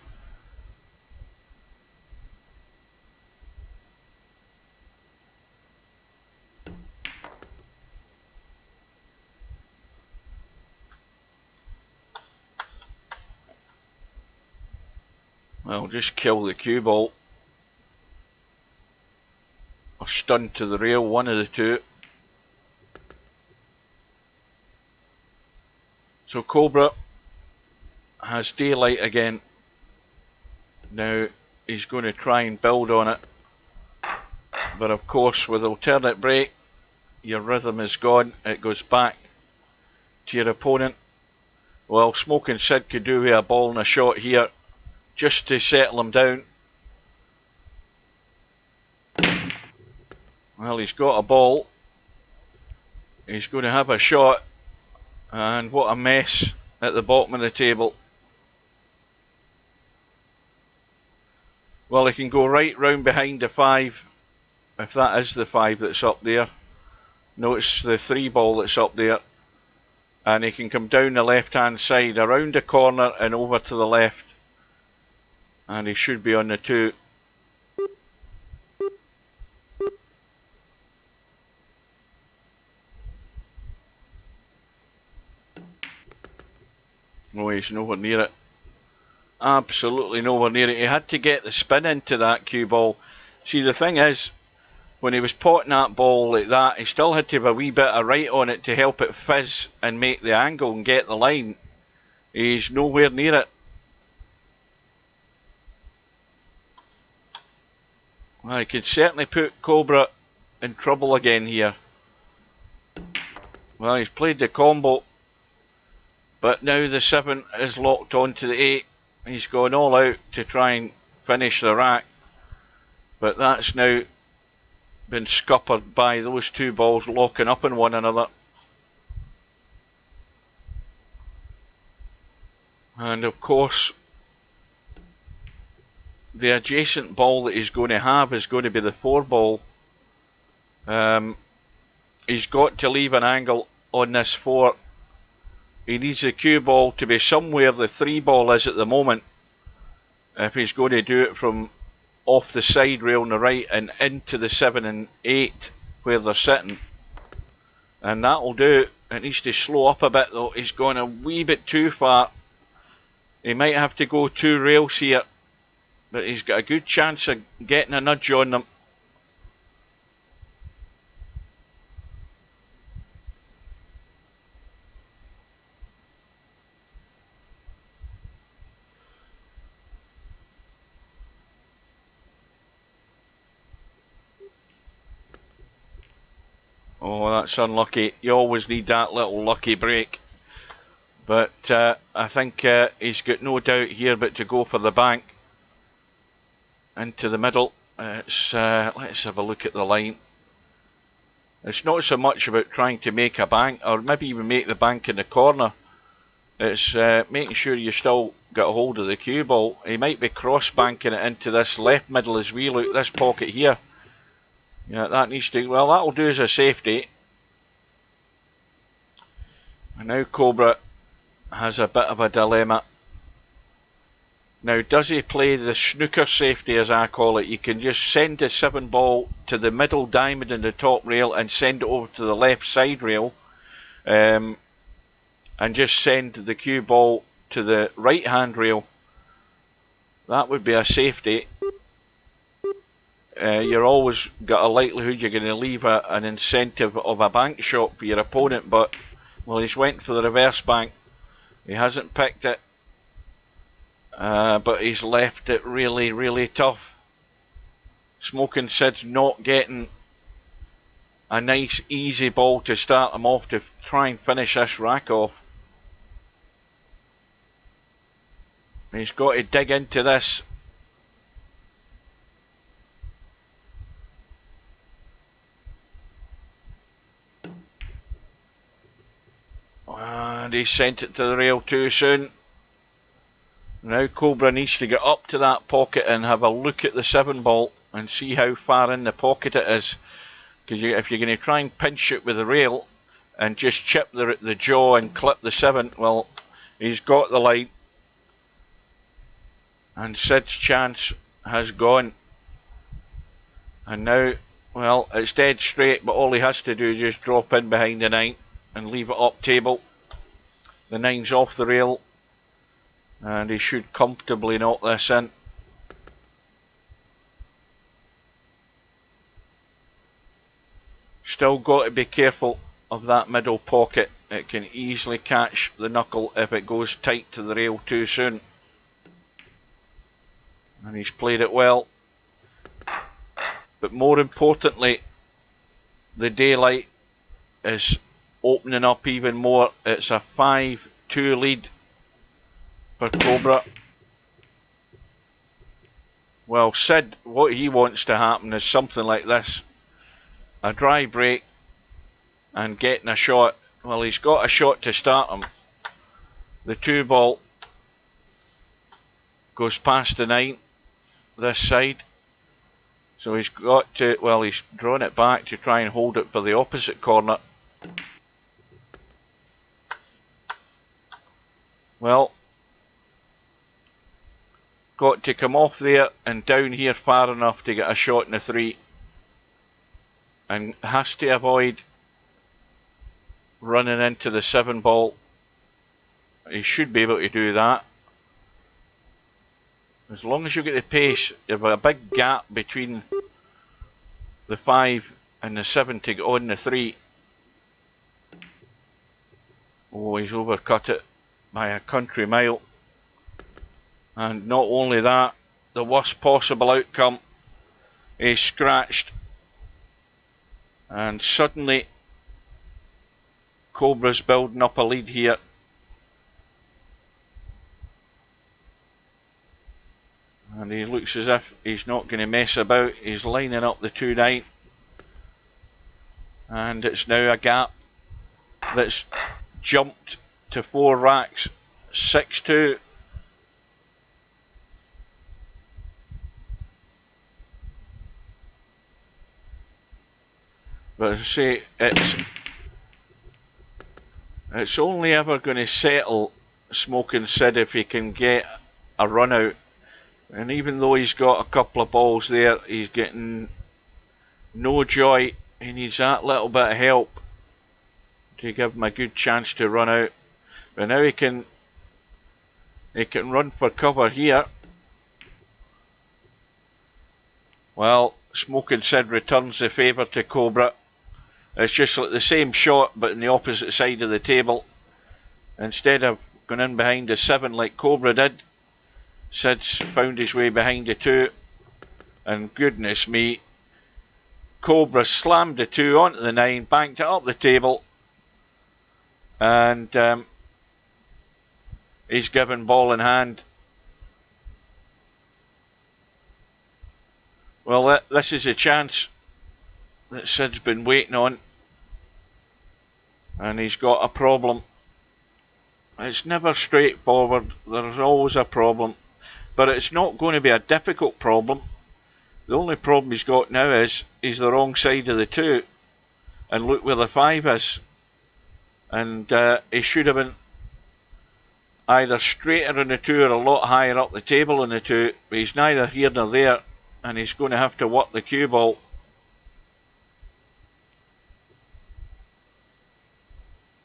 Well, just kill the cue ball. Or stun to the rail, one of the two. So Cobra has daylight again. Now he's going to try and build on it. But of course, with alternate break, your rhythm is gone. It goes back to your opponent. Well, Smoking Sid could do with a ball and a shot here, just to settle him down. Well, he's got a ball. He's going to have a shot. And what a mess at the bottom of the table. Well, he can go right round behind the 5, if that is the 5 that's up there. No, it's the 3 ball that's up there. And he can come down the left-hand side, around the corner and over to the left. And he should be on the 2. No, he's nowhere near it. Absolutely nowhere near it. He had to get the spin into that cue ball. See, the thing is, when he was potting that ball like that, he still had to have a wee bit of right on it to help it fizz and make the angle and get the line. He's nowhere near it. Well, he could certainly put Cobra in trouble again here. Well, he's played the combo, but now the 7 is locked onto the 8. He's gone all out to try and finish the rack, but that's now been scuppered by those 2 balls locking up in one another. And of course, the adjacent ball that he's going to have is going to be the 4 ball. He's got to leave an angle on this 4. He needs the cue ball to be somewhere the 3 ball is at the moment, if he's going to do it from off the side rail on the right and into the 7 and 8 where they're sitting. And that'll do it. It needs to slow up a bit though. He's gone a wee bit too far. He might have to go 2 rails here, but he's got a good chance of getting a nudge on them. Oh, that's unlucky. You always need that little lucky break. But I think he's got no doubt here but to go for the bank. Into the middle. Let's have a look at the line. It's not so much about trying to make a bank, or maybe even make the bank in the corner. It's making sure you still get a hold of the cue ball. He might be cross-banking it into this left middle as we look, this pocket here. Yeah, that needs to, well, that'll do as a safety. And now Cobra has a bit of a dilemma. Now, does he play the snooker safety, as I call it? You can just send the 7 ball to the middle diamond in the top rail and send it over to the left side rail. And just send the cue ball to the right hand rail. That would be a safety. You're always got a likelihood you're going to leave an incentive of a bank shot for your opponent, but, well, he's went for the reverse bank. He hasn't picked it. But he's left it really, really tough. Smoking Sid's not getting a nice, easy ball to start him off to try and finish this rack off. He's got to dig into this. And he sent it to the rail too soon. Now Cobra needs to get up to that pocket and have a look at the 7 ball and see how far in the pocket it is. Because if you're going to try and pinch it with the rail and just chip the jaw and clip the 7, well, he's got the line. And Sid's chance has gone. And now, well, it's dead straight, but all he has to do is just drop in behind the 9 and leave it up table. The 9's off the rail. And he should comfortably knock this in. Still got to be careful of that middle pocket. It can easily catch the knuckle if it goes tight to the rail too soon. And he's played it well. But more importantly, the daylight is opening up even more. It's a 5-2 lead for Cobra. Well, Sid, what he wants to happen is something like this. A dry break and getting a shot. Well, he's got a shot to start him. The 2 ball goes past the 9, this side. So he's got to, well, he's drawn it back to try and hold it for the opposite corner. Well, got to come off there and down here far enough to get a shot in the 3. And has to avoid running into the 7 ball. He should be able to do that. As long as you get the pace, you have a big gap between the 5 and the 7 to get on the 3. Oh, he's overcut it by a country mile. And not only that, the worst possible outcome, he's scratched. And suddenly, Cobra's building up a lead here. And he looks as if he's not going to mess about. He's lining up the 2-9. And it's now a gap that's jumped to 4 racks. 6-2. But as I say, it's only ever going to settle Smoking Sid if he can get a run out. And even though he's got a couple of balls there, he's getting no joy. He needs that little bit of help to give him a good chance to run out. But now he can run for cover here. Well, Smoking Sid returns the favour to Cobra. It's just like the same shot but on the opposite side of the table. Instead of going in behind the 7 like Cobra did, Sid's found his way behind the 2. And goodness me, Cobra slammed the 2 onto the 9, banked it up the table. And He's given ball in hand. Well, this is a chance that Sid's been waiting on. And he's got a problem. It's never straightforward. There's always a problem. But it's not going to be a difficult problem. The only problem he's got now is he's the wrong side of the 2. And look where the 5 is. And he should have been either straighter in the 2 or a lot higher up the table in the 2. But he's neither here nor there. And he's going to have to work the cue ball.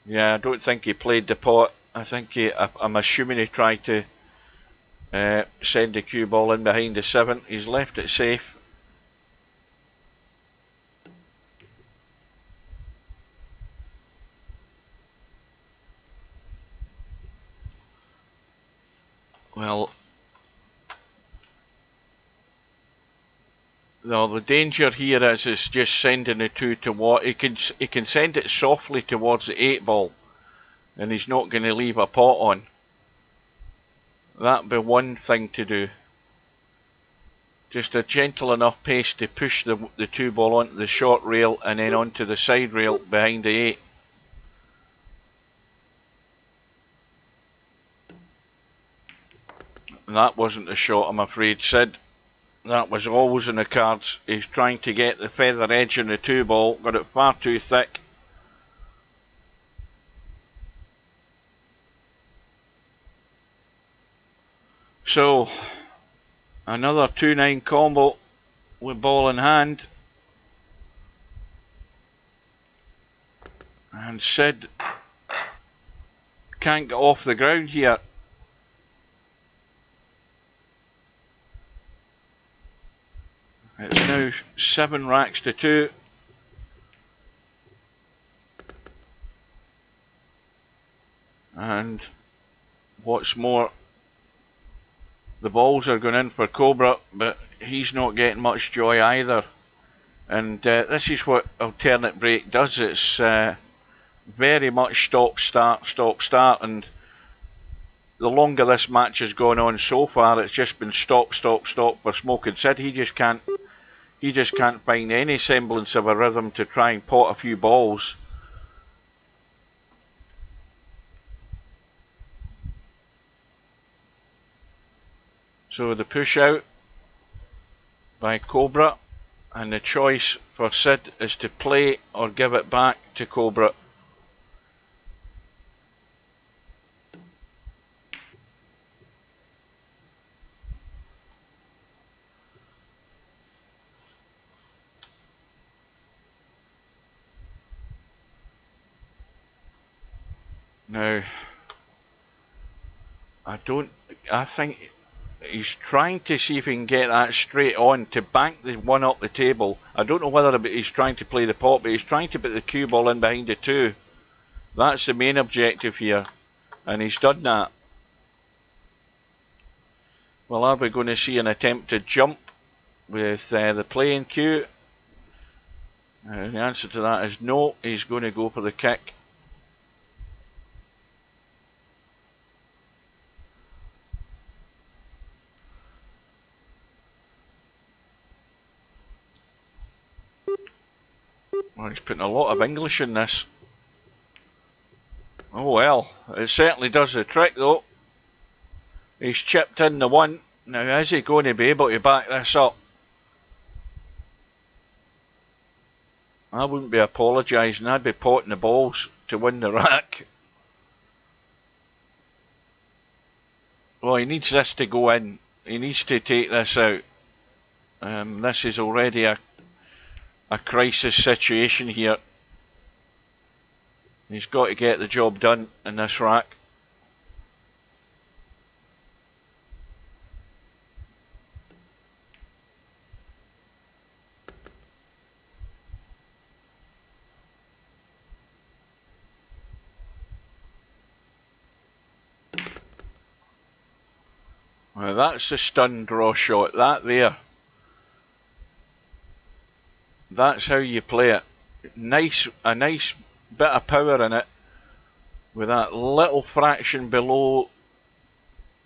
Yeah, I don't think he played the pot. I think I'm assuming he tried to send the cue ball in behind the 7. He's left it safe. Well, no, the danger here is just sending the 2 to what he can send it softly towards the 8 ball, and he's not going to leave a pot on. That'd be one thing to do. Just a gentle enough pace to push the 2 ball onto the short rail and then onto the side rail behind the 8. That wasn't the shot, I'm afraid, Sid. That was always in the cards. He's trying to get the feather edge in the 2 ball, got it far too thick. So, another 2-9 combo with ball in hand. And Sid can't get off the ground here. It's now 7 racks to 2. And what's more, the balls are going in for Cobra, but he's not getting much joy either. And this is what alternate break does. It's very much stop, start. And the longer this match has gone on so far, it's just been stop for Smoking Sid. He just can't find any semblance of a rhythm to try and pot a few balls. So the push out by Cobra, and the choice for Sid is to play or give it back to Cobra. Now, I think he's trying to see if he can get that straight on to bank the 1 up the table. I don't know whether he's trying to play the pot, but he's trying to put the cue ball in behind the 2. That's the main objective here, and he's done that. Well, are we going to see an attempt to jump with the playing cue? The answer to that is no. He's going to go for the kick. Well, he's putting a lot of English in this. Oh well, it certainly does the trick though. He's chipped in the 1. Now is he going to be able to back this up? I wouldn't be apologising, I'd be potting the balls to win the rack. Well, he needs this to go in. He needs to take this out. This is already a crisis situation here. He's got to get the job done in this rack. Well, that's the stun draw shot. That there. That's how you play it. A nice bit of power in it, with that little fraction below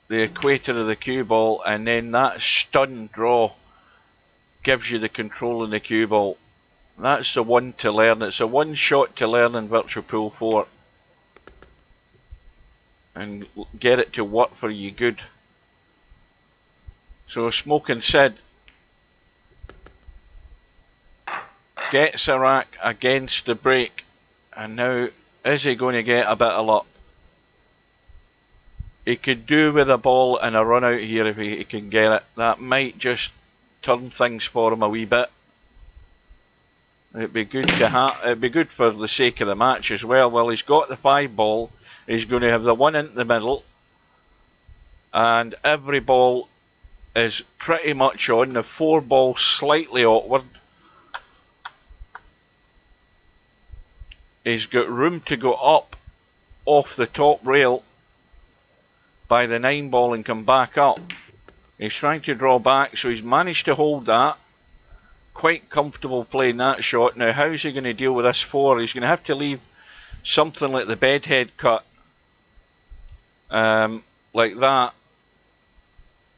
the equator of the cue ball, and then that stun draw gives you the control in the cue ball. That's the one to learn. It's a one shot to learn in Virtual Pool 4 and get it to work for you good. So Smoking Sid gets a rack against the break, and now is he going to get a bit of luck? He could do with a ball and a run out here if he can get it. That might just turn things for him a wee bit. It'd be good to have. It'd be good for the sake of the match as well. Well, he's got the 5 ball. He's going to have the 1 into the middle, and every ball is pretty much on. The 4 ball slightly awkward. He's got room to go up off the top rail by the 9 ball and come back up. He's trying to draw back, so he's managed to hold that. Quite comfortable playing that shot. Now, how's he going to deal with this 4? He's going to have to leave something like the bedhead cut, like that,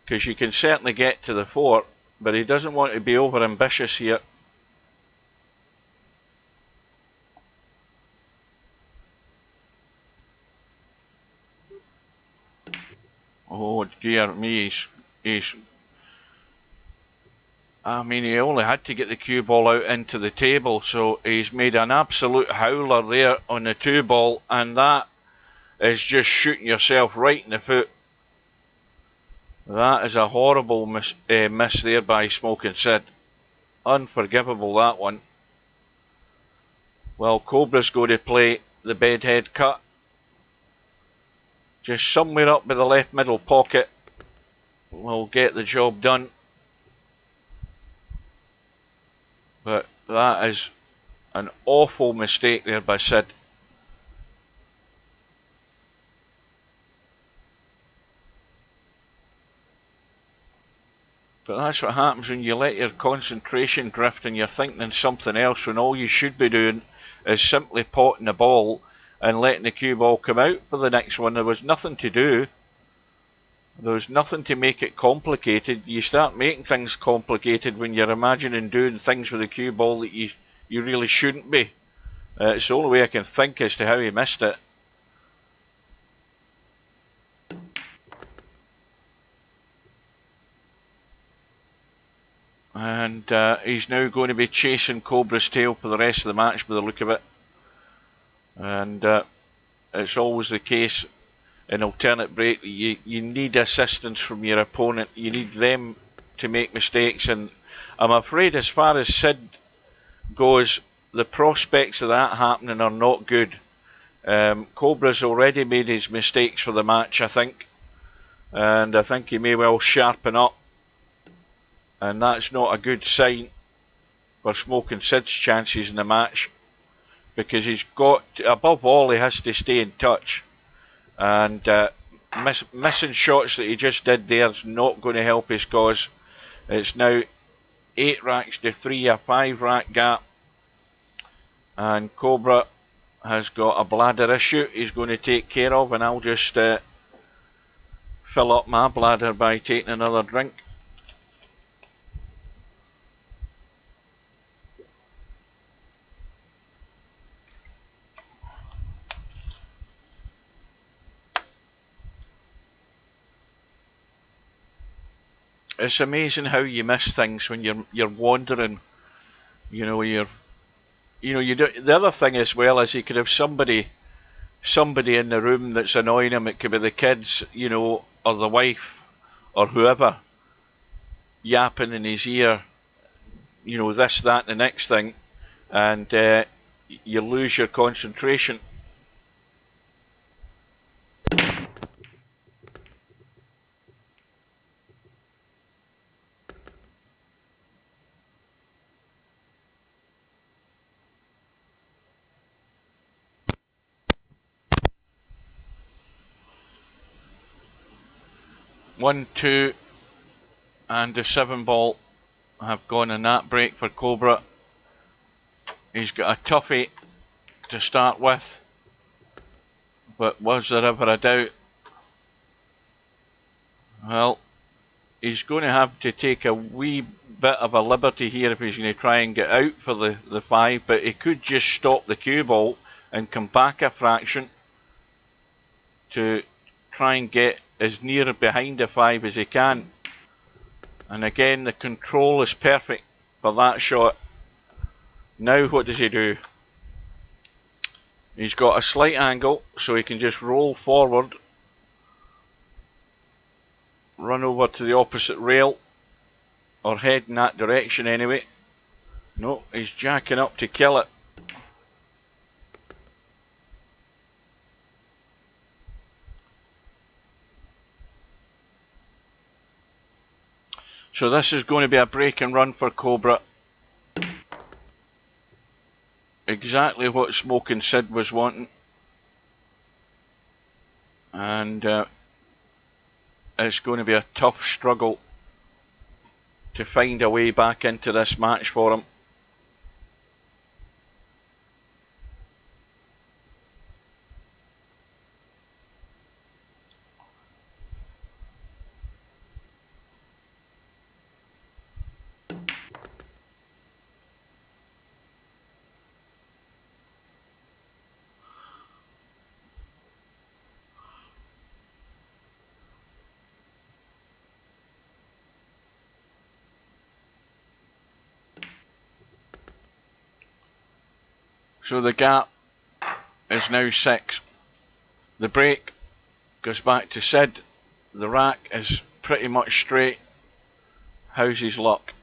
because you can certainly get to the 4, but he doesn't want to be over ambitious here. Oh dear me, I mean, he only had to get the cue ball out into the table, so he's made an absolute howler there on the 2 ball, and that is just shooting yourself right in the foot. That is a horrible miss there by Smoking Sid. Unforgivable, that one. Well, Cobra's going to play the bedhead cut. Just somewhere up by the left middle pocket will get the job done. But that is an awful mistake there by Sid. But that's what happens when you let your concentration drift and you're thinking something else, when all you should be doing is simply potting the ball and letting the cue ball come out for the next one. There was nothing to do. There was nothing to make it complicated. You start making things complicated when you're imagining doing things with the cue ball that you really shouldn't be. It's the only way I can think as to how he missed it. And he's now going to be chasing Cobra's tail for the rest of the match by the look of it. And it's always the case in alternate break. You need assistance from your opponent. You need them to make mistakes. And I'm afraid as far as Sid goes, the prospects of that happening are not good. Cobra's already made his mistakes for the match, I think. And I think he may well sharpen up. And that's not a good sign for Smoking Sid's chances in the match, because he's got, above all, he has to stay in touch. And missing shots that he just did there is not going to help his cause. It's now 8 racks to 3, a 5 rack gap. And Cobra has got a bladder issue he's going to take care of, and I'll just fill up my bladder by taking another drink. It's amazing how you miss things when you're wandering. You know, you do. The other thing as well is he could have somebody in the room that's annoying him. It could be the kids, you know, or the wife, or whoever, yapping in his ear. You know, this, that, and the next thing, and you lose your concentration. One, 2, and the 7 ball have gone in that break for Cobra. He's got a toughie to start with, but was there ever a doubt? Well, he's going to have to take a wee bit of a liberty here if he's going to try and get out for the 5, but he could just stop the cue ball and come back a fraction to try and get as near behind the 5 as he can. And again, the control is perfect for that shot. Now what does he do? He's got a slight angle, so he can just roll forward, run over to the opposite rail, or head in that direction anyway. No, he's jacking up to kill it. So this is going to be a break and run for Cobra. Exactly what Smoking Sid was wanting. And it's going to be a tough struggle to find a way back into this match for him. So the gap is now 6. The break goes back to Sid. The rack is pretty much straight. How's his luck?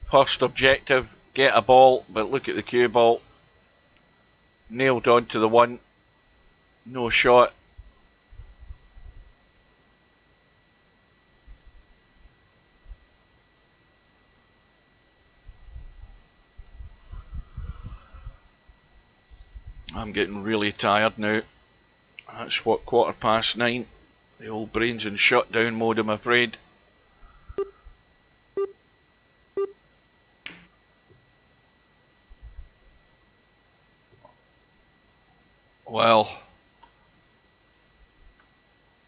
First objective, get a ball, but look at the cue ball. Nailed on to the 1. No shot. I'm getting really tired now. That's what, 9:15. The old brain's in shutdown mode, I'm afraid. Well,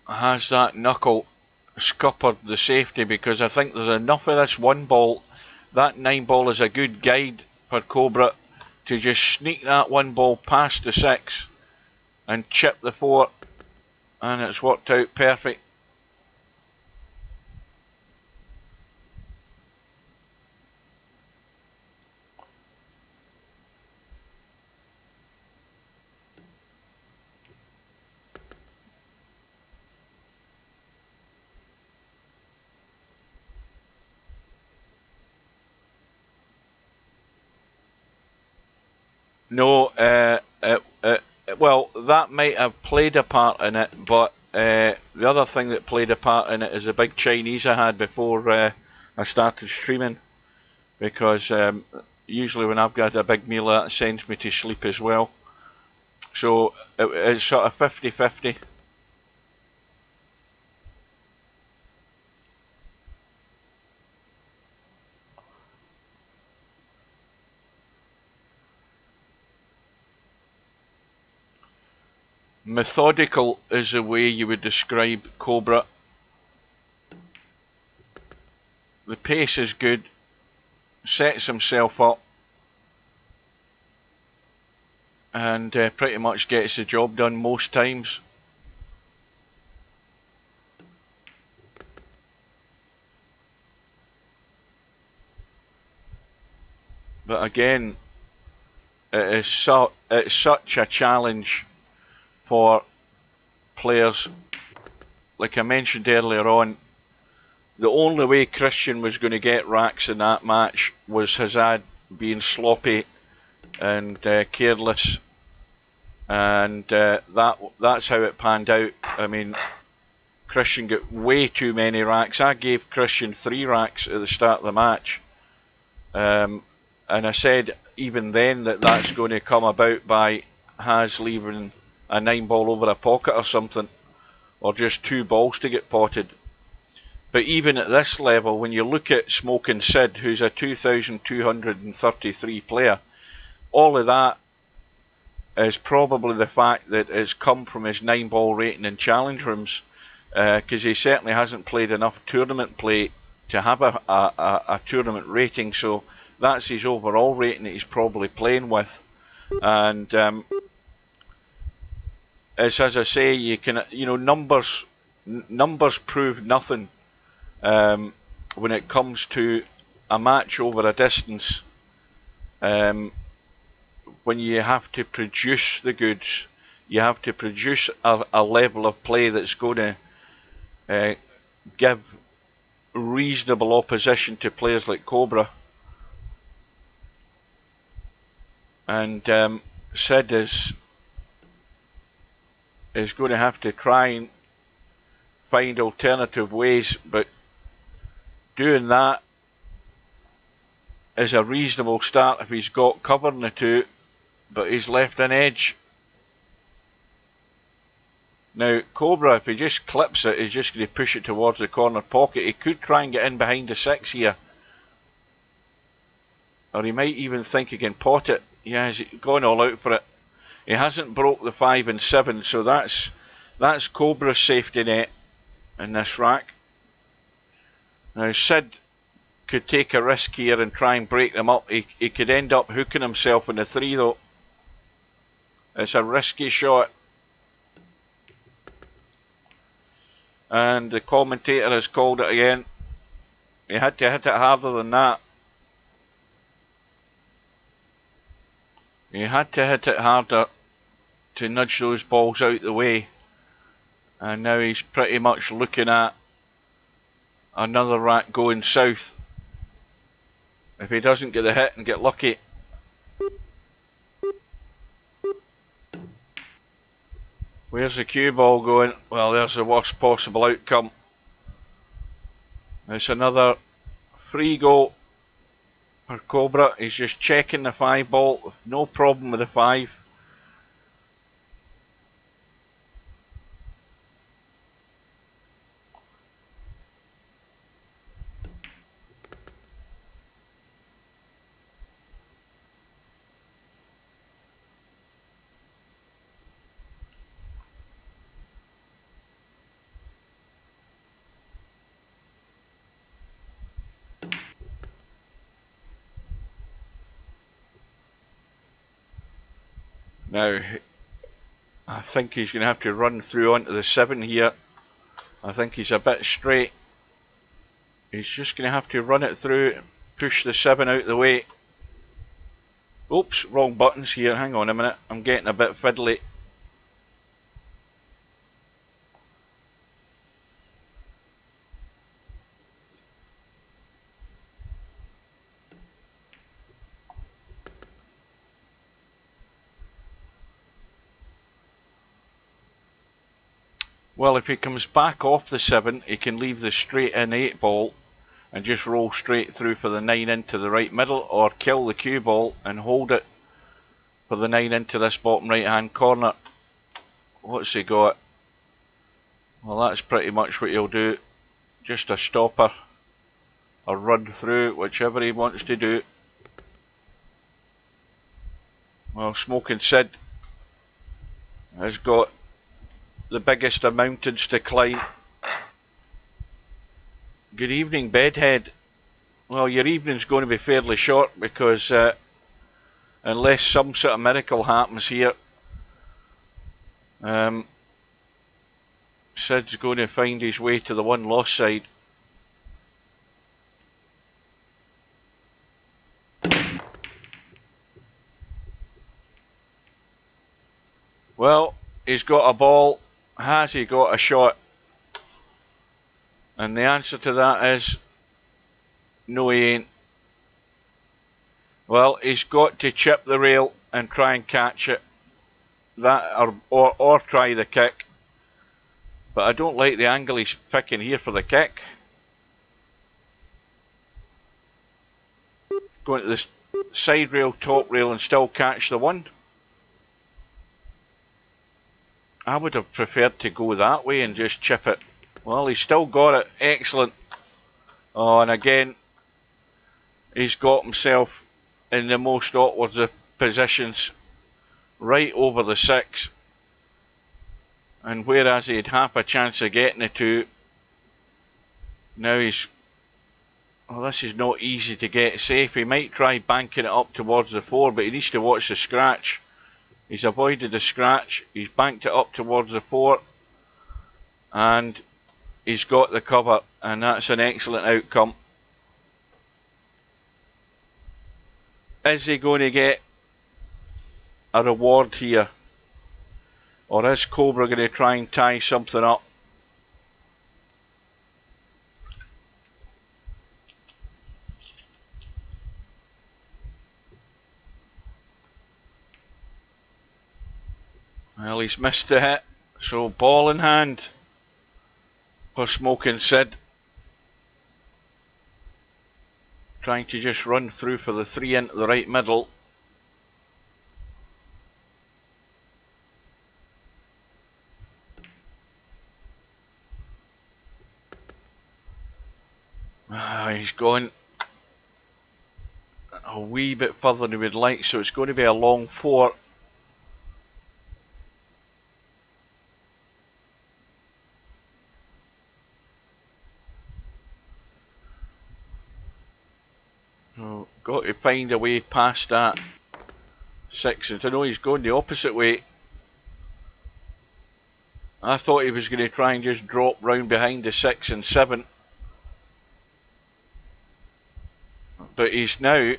has that knuckle scuppered the safety, because I think there's enough of this 1 ball. That 9 ball is a good guide for Cobra to just sneak that 1 ball past the 6 and chip the 4, and it's worked out perfect. No, well, that might have played a part in it, but the other thing that played a part in it is the big Chinese I had before I started streaming, because usually when I've got a big meal, that sends me to sleep as well. So it's sort of 50-50. Methodical is the way you would describe Cobra. The pace is good, sets himself up, and pretty much gets the job done most times. But again, it's such a challenge for players. Like I mentioned earlier on, the only way Kristjan was going to get racks in that match was Hazad being sloppy and careless, and that's how it panned out. I mean, Kristjan got way too many racks. I gave Kristjan 3 racks at the start of the match, and I said even then that that's going to come about by Haz leaving a 9 ball over a pocket or something, or just 2 balls to get potted. But even at this level, when you look at Smoking Sid, who's a 2,233 player, all of that is probably the fact that it's come from his 9-ball rating in challenge rooms, because he certainly hasn't played enough tournament play to have a tournament rating. So that's his overall rating that he's probably playing with. And as I say, you can, numbers prove nothing when it comes to a match over a distance. When you have to produce the goods, you have to produce a level of play that's going to give reasonable opposition to players like Cobra. And Sid is going to have to try and find alternative ways, but doing that is a reasonable start if he's got cover in the two, but he's left an edge. Now, Cobra, if he just clips it, he's just going to push it towards the corner pocket. He could try and get in behind the 6 here. Or he might even think he can pot it. Yeah, he's going all out for it. He hasn't broke the 5 and 7, so that's Cobra's safety net in this rack. Now, Sid could take a risk here and try and break them up. He could end up hooking himself in the 3, though. It's a risky shot. And the commentator has called it again. He had to hit it harder than that. He had to hit it harder to nudge those balls out the way. And now he's pretty much looking at another rack going south. If he doesn't get the hit and get lucky. Where's the cue ball going? Well, there's the worst possible outcome. It's another free go for Cobra. He's just checking the 5 ball. No problem with the 5. Now, I think he's going to have to run through onto the 7 here. I think he's a bit straight. He's just going to have to run it through, push the 7 out the way. Oops, wrong buttons here. Hang on a minute. I'm getting a bit fiddly. Well, if he comes back off the 7, he can leave the straight in 8 ball and just roll straight through for the 9 into the right middle, or kill the cue ball and hold it for the 9 into this bottom right hand corner. What's he got? Well, that's pretty much what he'll do. Just a stopper or run through, whichever he wants to do. Well, Smoking Sid has got the biggest of mountains to climb. Good evening, Bedhead. Well, your evening's going to be fairly short because unless some sort of miracle happens here, Sid's going to find his way to the 1 loss side. Well, he's got a ball. Has he got a shot? And the answer to that is no, he ain't. Well, he's got to chip the rail and try and catch it. That or try the kick. But I don't like the angle he's picking here for the kick. Going to the side rail, top rail, and still catch the 1. I would have preferred to go that way and just chip it Well, he's still got it. Excellent. Oh, and again, he's got himself in the most awkward of positions, right over the 6. And whereas he had half a chance of getting the 2, now he's... Well, this is not easy to get safe. He might try banking it up towards the 4, but he needs to watch the scratch. He's avoided the scratch. He's banked it up towards the 4. And he's got the cover. And that's an excellent outcome. Is he going to get a reward here? Or is Cobra going to try and tie something up? Well, he's missed the hit. So ball in hand for Smoking Sid. Trying to just run through for the 3 into the right middle. He's going a wee bit further than he would like, so it's going to be a long 4. So got to find a way past that 6. And to know he's going the opposite way. I thought he was going to try and just drop round behind the 6 and 7. But he's now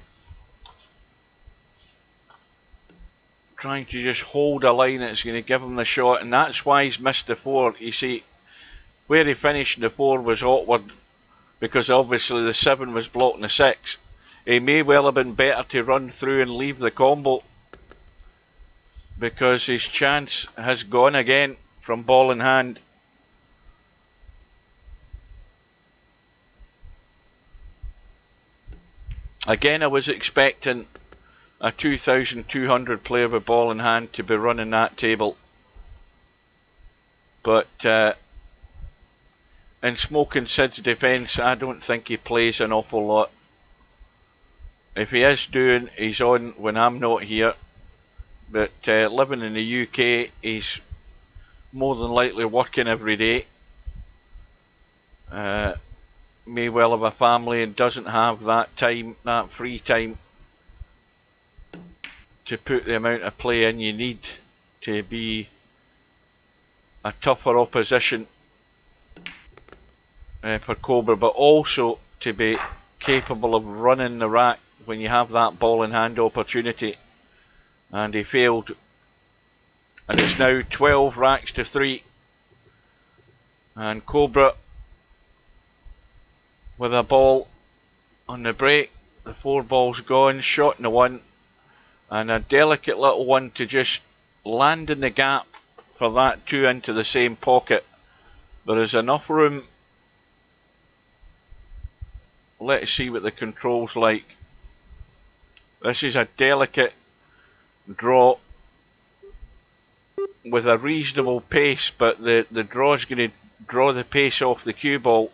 trying to just hold a line that's going to give him the shot, and that's why he's missed the 4. You see, where he finished the 4 was awkward because obviously the 7 was blocking the 6. He may well have been better to run through and leave the combo because his chance has gone again from ball in hand. Again, I was expecting a 2,200 player with ball in hand to be running that table. But in Smoking Sid's defence, I don't think he plays an awful lot. If he is doing, he's on when I'm not here. But living in the UK, he's more than likely working every day. May well have a family and doesn't have that time, that free time to put the amount of play in you need to be a tougher opposition for Cobra, but also to be capable of running the rack when you have that ball in hand opportunity. And he failed, and it's now 12 racks to 3, and Cobra with a ball on the break. The 4 balls gone, shot in the 1, and a delicate little one to just land in the gap for that 2 into the same pocket. There is enough room. Let's see what the control's like. This is a delicate draw with a reasonable pace, but the draw's going to draw the pace off the cue ball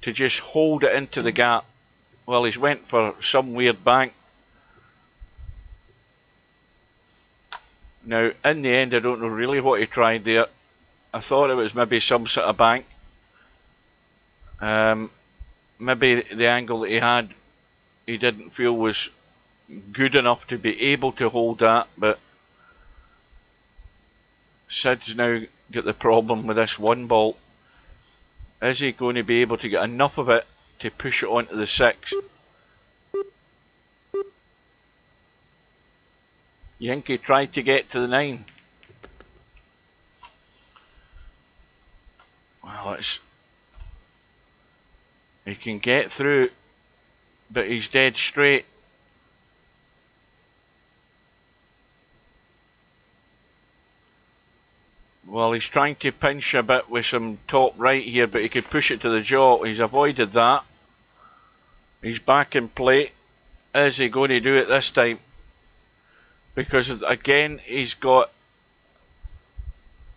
to just hold it into the gap. Well, he's went for some weird bank. Now, in the end, I don't know really what he tried there. I thought it was maybe some sort of bank. Maybe the angle that he had, he didn't feel was good enough to be able to hold that, but Sid's now got the problem with this 1 ball. Is he going to be able to get enough of it to push it onto the 6? You think he tried to get to the 9? Well, he can get through, but he's dead straight. Well, he's trying to pinch a bit with some top right here, but he could push it to the jaw. He's avoided that. He's back in play. Is he going to do it this time? Because again, he's got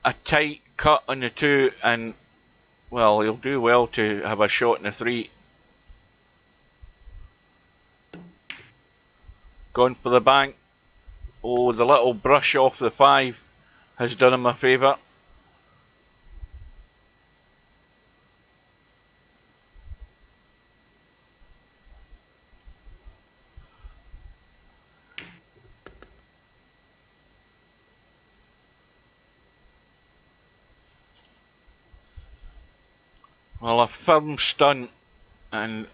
a tight cut on the 2, and Well, he'll do well to have a shot in the 3. Gone for the bank. Oh, the little brush off the 5 has done him a favour. Well, a firm stunt and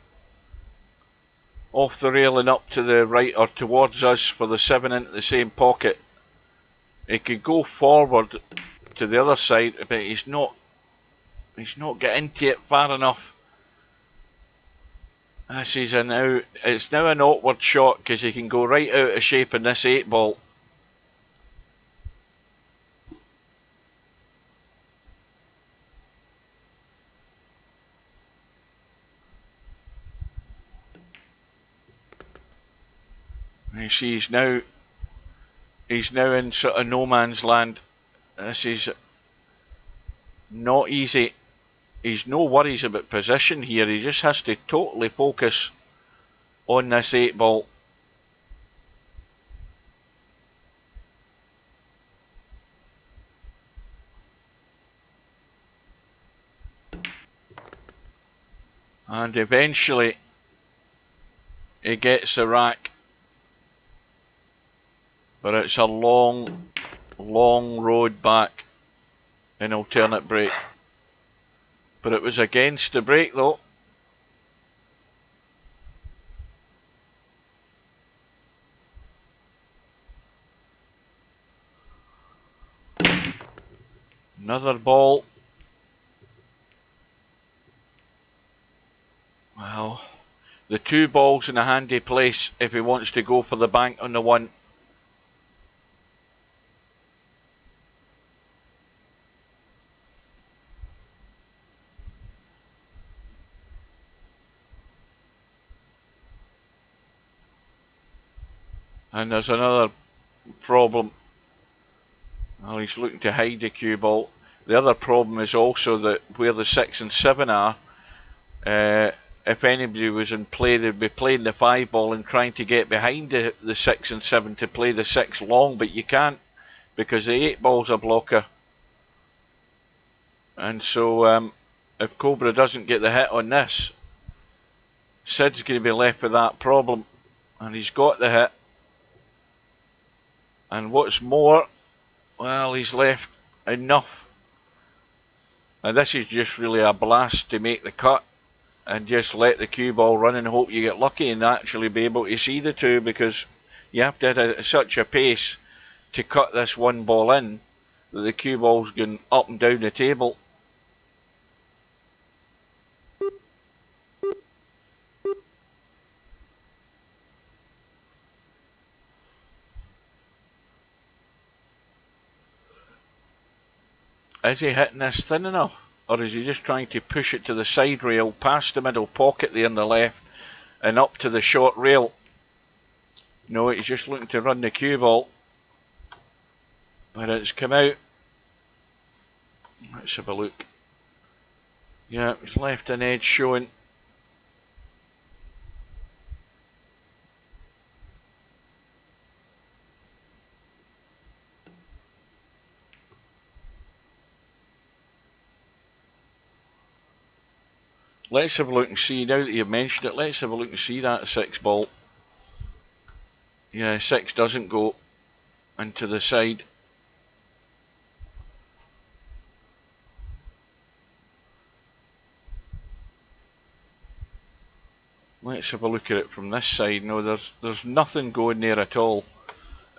off the rail and up to the right or towards us for the 7 into the same pocket. He could go forward to the other side, but he's not getting to it far enough. This is it's now an awkward shot because he can go right out of shape in this 8 ball. You see, he's now in sort of no man's land. This is not easy. He's no worries about position here. He just has to totally focus on this 8 ball. And eventually he gets the rack. But it's a long, long road back in alternate break. But it was against the break though. Another ball. Well, the 2 balls in a handy place if he wants to go for the bank on the 1. And there's another problem. Well, he's looking to hide the cue ball. The other problem is also that where the 6 and 7 are, if anybody was in play, they'd be playing the 5 ball and trying to get behind the 6 and 7 to play the 6 long, but you can't because the 8 ball's a blocker. And so if Cobra doesn't get the hit on this, Sid's going to be left with that problem. And he's got the hit. And what's more, well, he's left enough. And this is just really a blast to make the cut and just let the cue ball run and hope you get lucky and actually be able to see the 2, because you have to hit such a pace to cut this 1 ball in that the cue ball's going up and down the table. Is he hitting this thin enough? Or is he just trying to push it to the side rail, past the middle pocket there on the left, and up to the short rail? No, he's just looking to run the cue ball. But it's come out. Let's have a look. Yeah, it's left an edge showing. Let's have a look and see, now that you've mentioned it, let's have a look and see that 6 ball. Yeah, 6 doesn't go into the side. Let's have a look at it from this side. No, there's nothing going there at all.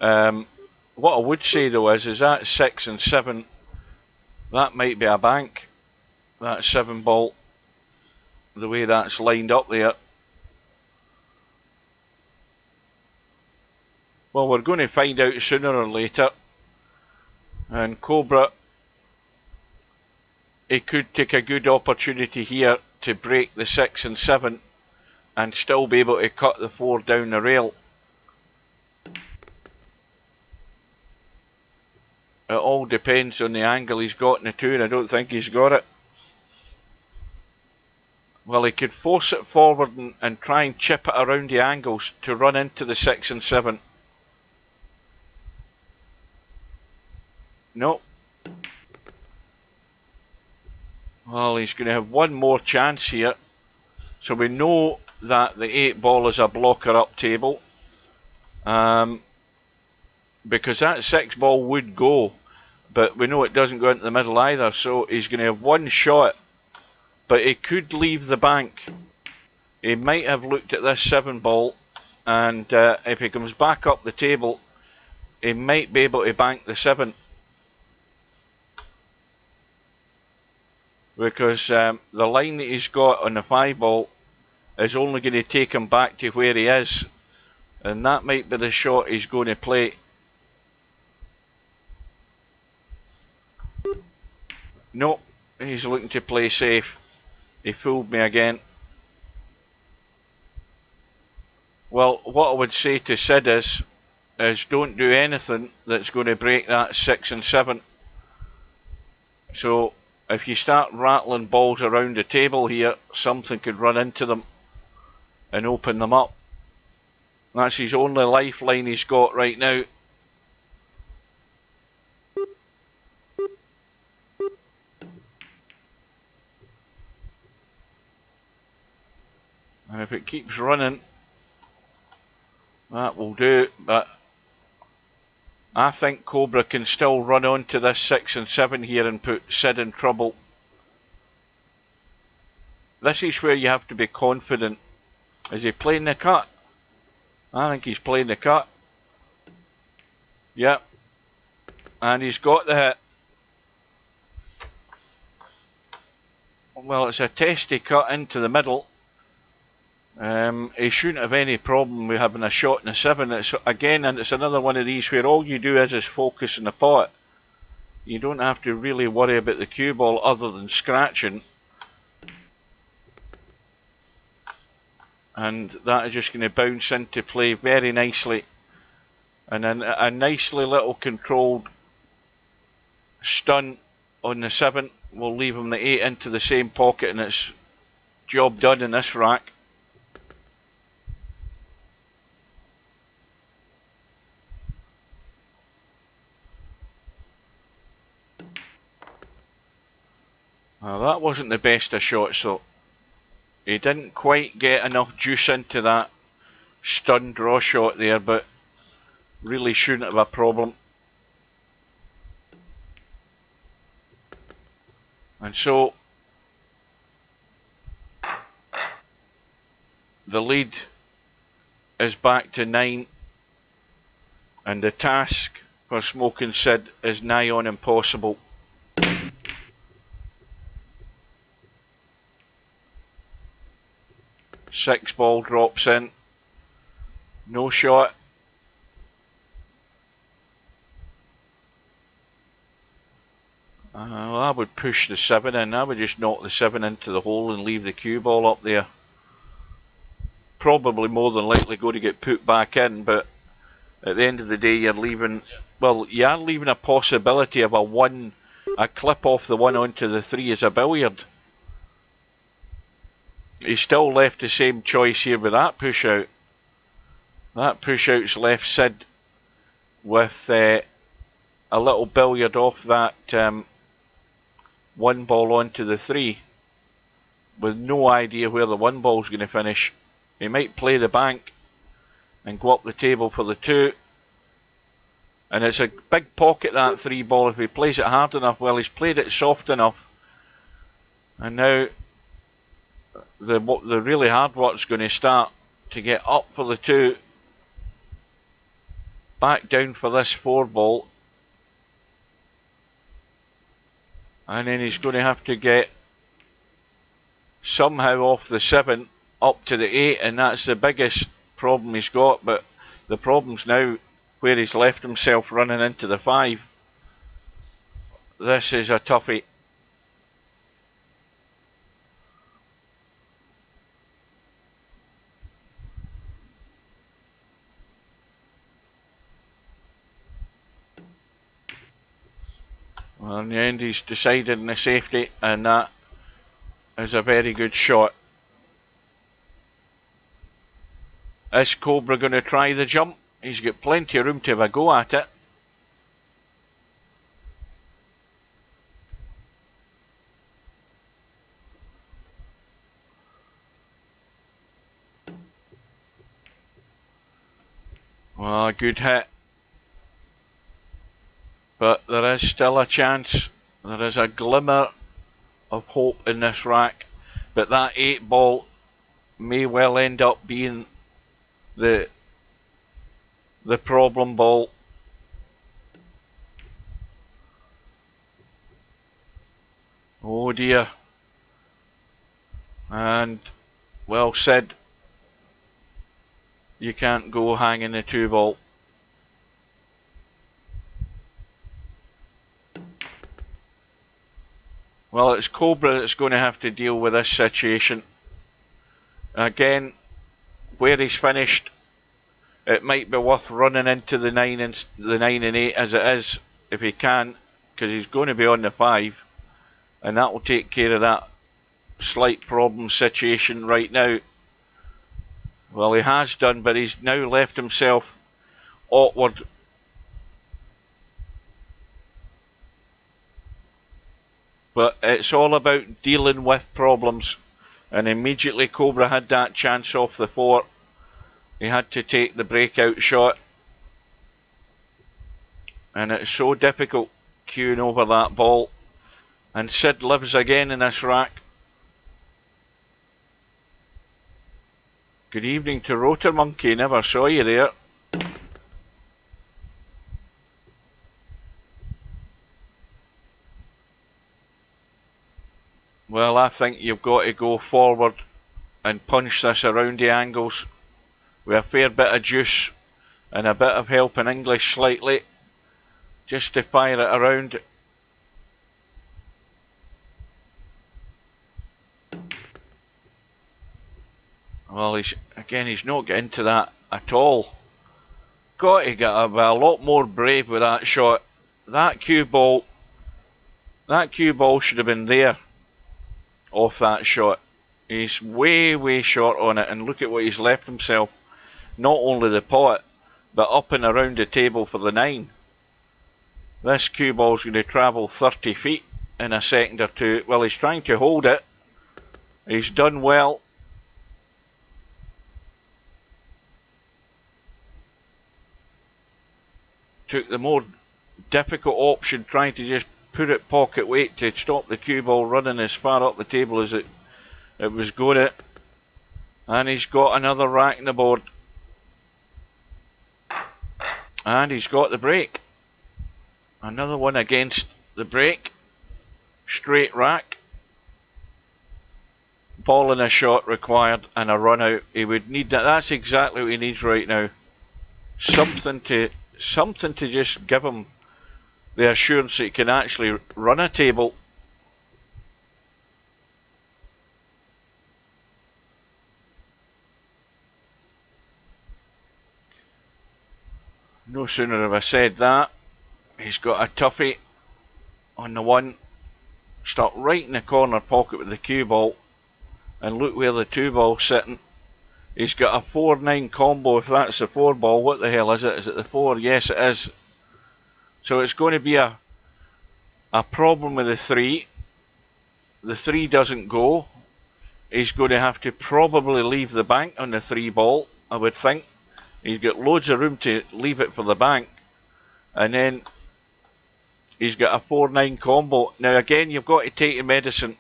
What I would say though is that 6 and 7, that might be a bank. That 7 ball, the way that's lined up there. Well, we're going to find out sooner or later. And Cobra, he could take a good opportunity here to break the 6 and 7 and still be able to cut the 4 down the rail. It all depends on the angle he's got in the 2, and I don't think he's got it. Well, he could force it forward and try and chip it around the angles to run into the 6 and 7. Nope. Well, he's going to have one more chance here. So we know that the 8 ball is a blocker up table. Because that 6 ball would go. But we know it doesn't go into the middle either. So he's going to have one shot. But he could leave the bank. He might have looked at this 7 ball. And if he comes back up the table, he might be able to bank the 7. Because the line that he's got on the 5 ball is only going to take him back to where he is. And that might be the shot he's going to play. No, he's looking to play safe. He fooled me again. Well, what I would say to Sid is don't do anything that's going to break that 6 and 7. So if you start rattling balls around the table here, something could run into them and open them up. That's his only lifeline he's got right now. And if it keeps running, that will do. But I think Cobra can still run on to this 6 and 7 here and put Sid in trouble. This is where you have to be confident. Is he playing the cut? I think he's playing the cut. Yep. And he's got the hit. Well, it's a testy cut into the middle. He shouldn't have any problem with having a shot in the 7. It's again, and it's another one of these where all you do is focus on the pot. You don't have to really worry about the cue ball other than scratching. And that is just going to bounce into play very nicely. And then a nicely little controlled stun on the 7 will leave him the 8 into the same pocket, and it's job done in this rack. Well, that wasn't the best of shots, though. He didn't quite get enough juice into that stun draw shot there, but really shouldn't have a problem. And so the lead is back to 9, and the task for Smoking Sid is nigh on impossible. Six ball drops in. No shot. Well, I would push the 7 in. I would just knock the 7 into the hole and leave the cue ball up there. Probably more than likely going to get put back in, but at the end of the day, you're leaving. Well, you are leaving a possibility of a clip off the 1 onto the 3 as a billiard. He's still left the same choice here with that push out. That push out's left Sid with a little billiard off that 1 ball onto the 3 with no idea where the 1 ball's going to finish. He might play the bank and go up the table for the 2. And it's a big pocket, that 3 ball. If he plays it hard enough, well, he's played it soft enough. And now the really hard work's going to start to get up for the 2. Back down for this 4 ball. And then he's going to have to get somehow off the 7 up to the 8, and that's the biggest problem he's got. But the problem's now where he's left himself running into the 5. This is a toughie. Well, in the end, he's decided in the safety, and that is a very good shot. Is Cobra going to try the jump? He's got plenty of room to have a go at it. Well, a good hit. But there is still a chance. There is a glimmer of hope in this rack. But that 8 ball may well end up being the problem ball. Oh dear. And well said. You can't go hanging the 2 ball. Well, it's Cobra that's going to have to deal with this situation. Again, where he's finished, it might be worth running into the 9 and 8 as it is, if he can, because he's going to be on the 5, and that will take care of that slight problem situation right now. Well, he has done, but he's now left himself awkward. But it's all about dealing with problems. And immediately Cobra had that chance off the 4. He had to take the breakout shot. And it's so difficult queuing over that ball. And Sid lives again in this rack. Good evening to Rotor Monkey, never saw you there. Well, I think you've got to go forward and punch this around the angles with a fair bit of juice and a bit of help in English slightly, just to fire it around. Well, he's not getting to that at all. Got to get a lot more brave with that shot. That cue ball should have been there off that shot. He's way short on it, and look at what he's left himself. Not only the pot, but up and around the table for the 9. This cue ball's going to travel 30 feet in a second or two. Well, he's trying to hold it. He's done well. Took the more difficult option, trying to just put it pocket weight to stop the cue ball running as far up the table as it was going at. And he's got another rack in the board. And he's got the break. Another one against the break. Straight rack. Ball and a shot required and a run out. He would need that. That's exactly what he needs right now. Something to just give him the assurance that he can actually run a table. No sooner have I said that, he's got a toughie on the 1. Stuck right in the corner pocket with the cue ball. And look where the 2 ball's sitting. He's got a 4-9 combo. If that's the 4 ball, what the hell is it? Is it the 4? Yes, it is. So it's going to be a problem with the 3. The 3 doesn't go. He's going to have to probably leave the bank on the 3 ball, I would think. He's got loads of room to leave it for the bank. And then he's got a 4-9 combo. Now again, you've got to take your medicine.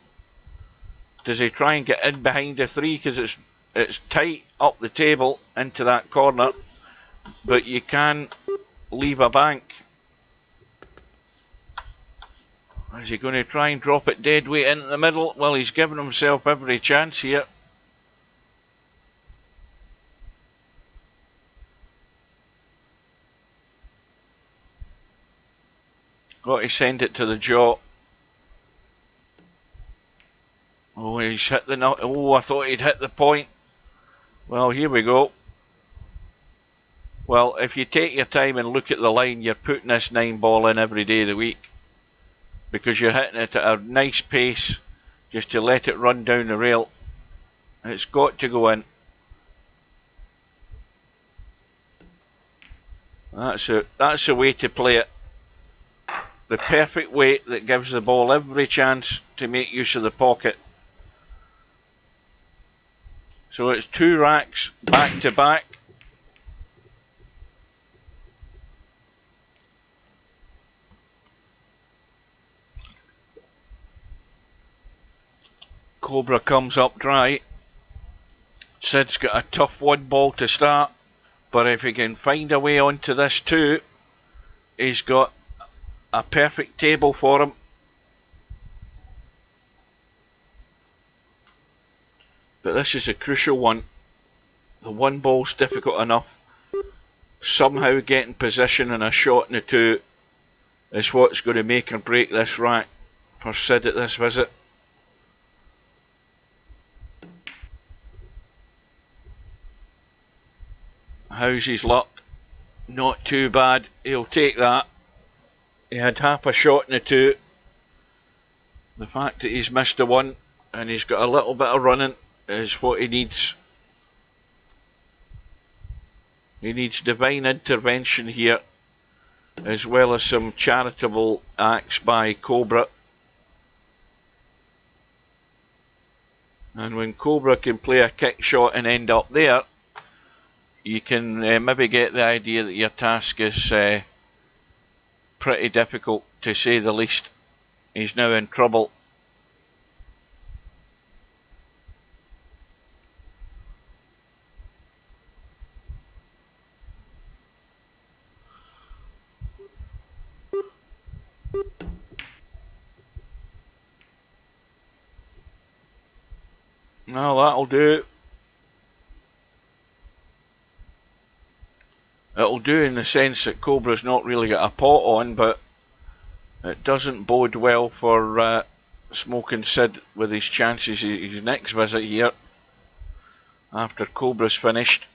Does he try and get in behind the 3 because it's tight up the table into that corner, but you can leave a bank. Is he going to try and drop it dead weight into the middle? Well, he's given himself every chance here. Got to send it to the jaw. Oh, he's hit the nut. Oh, I thought he'd hit the point. Well, here we go. Well, if you take your time and look at the line, you're putting this 9 ball in every day of the week, because you're hitting it at a nice pace just to let it run down the rail. It's got to go in. That's the way to play it. The perfect weight that gives the ball every chance to make use of the pocket. So it's 2 racks back to back. Cobra comes up dry. Sid's got a tough 1 ball to start, but if he can find a way onto this 2, he's got a perfect table for him. But this is a crucial one. The 1 ball's difficult enough. Somehow getting position and a shot in the 2 is what's going to make or break this rack for Sid at this visit. How's his luck? Not too bad. He'll take that. He had half a shot in the 2. The fact that he's missed a 1 and he's got a little bit of running is what he needs. He needs divine intervention here, as well as some charitable acts by Cobra. And when Cobra can play a kick shot and end up there, you can maybe get the idea that your task is pretty difficult, to say the least. He's now in trouble. Well, that'll do. It'll do in the sense that Cobra's not really got a pot on, but it doesn't bode well for Smoking Sid with his chances his next visit here after Cobra's finished.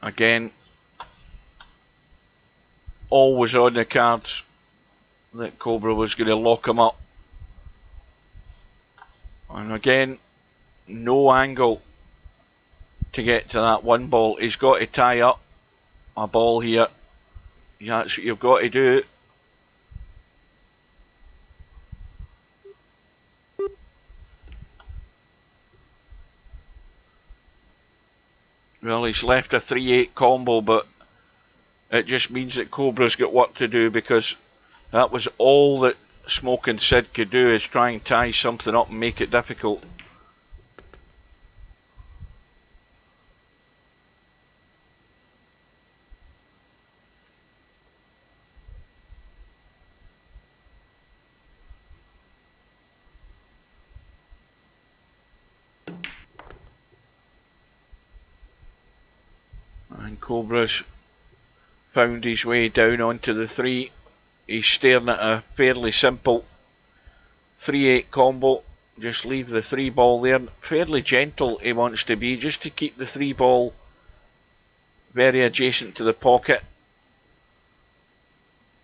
Again, always on the cards that Cobra was going to lock him up. And again, no angle to get to that 1 ball. He's got to tie up a ball here. That's what you've got to do. Well, he's left a 3-8 combo, but it just means that Cobra's got work to do, because that was all that Smoking Sid could do, is try and tie something up and make it difficult. And Cobra's found his way down onto the 3. He's staring at a fairly simple 3-8 combo. Just leave the 3 ball there. Fairly gentle he wants to be, just to keep the 3 ball very adjacent to the pocket.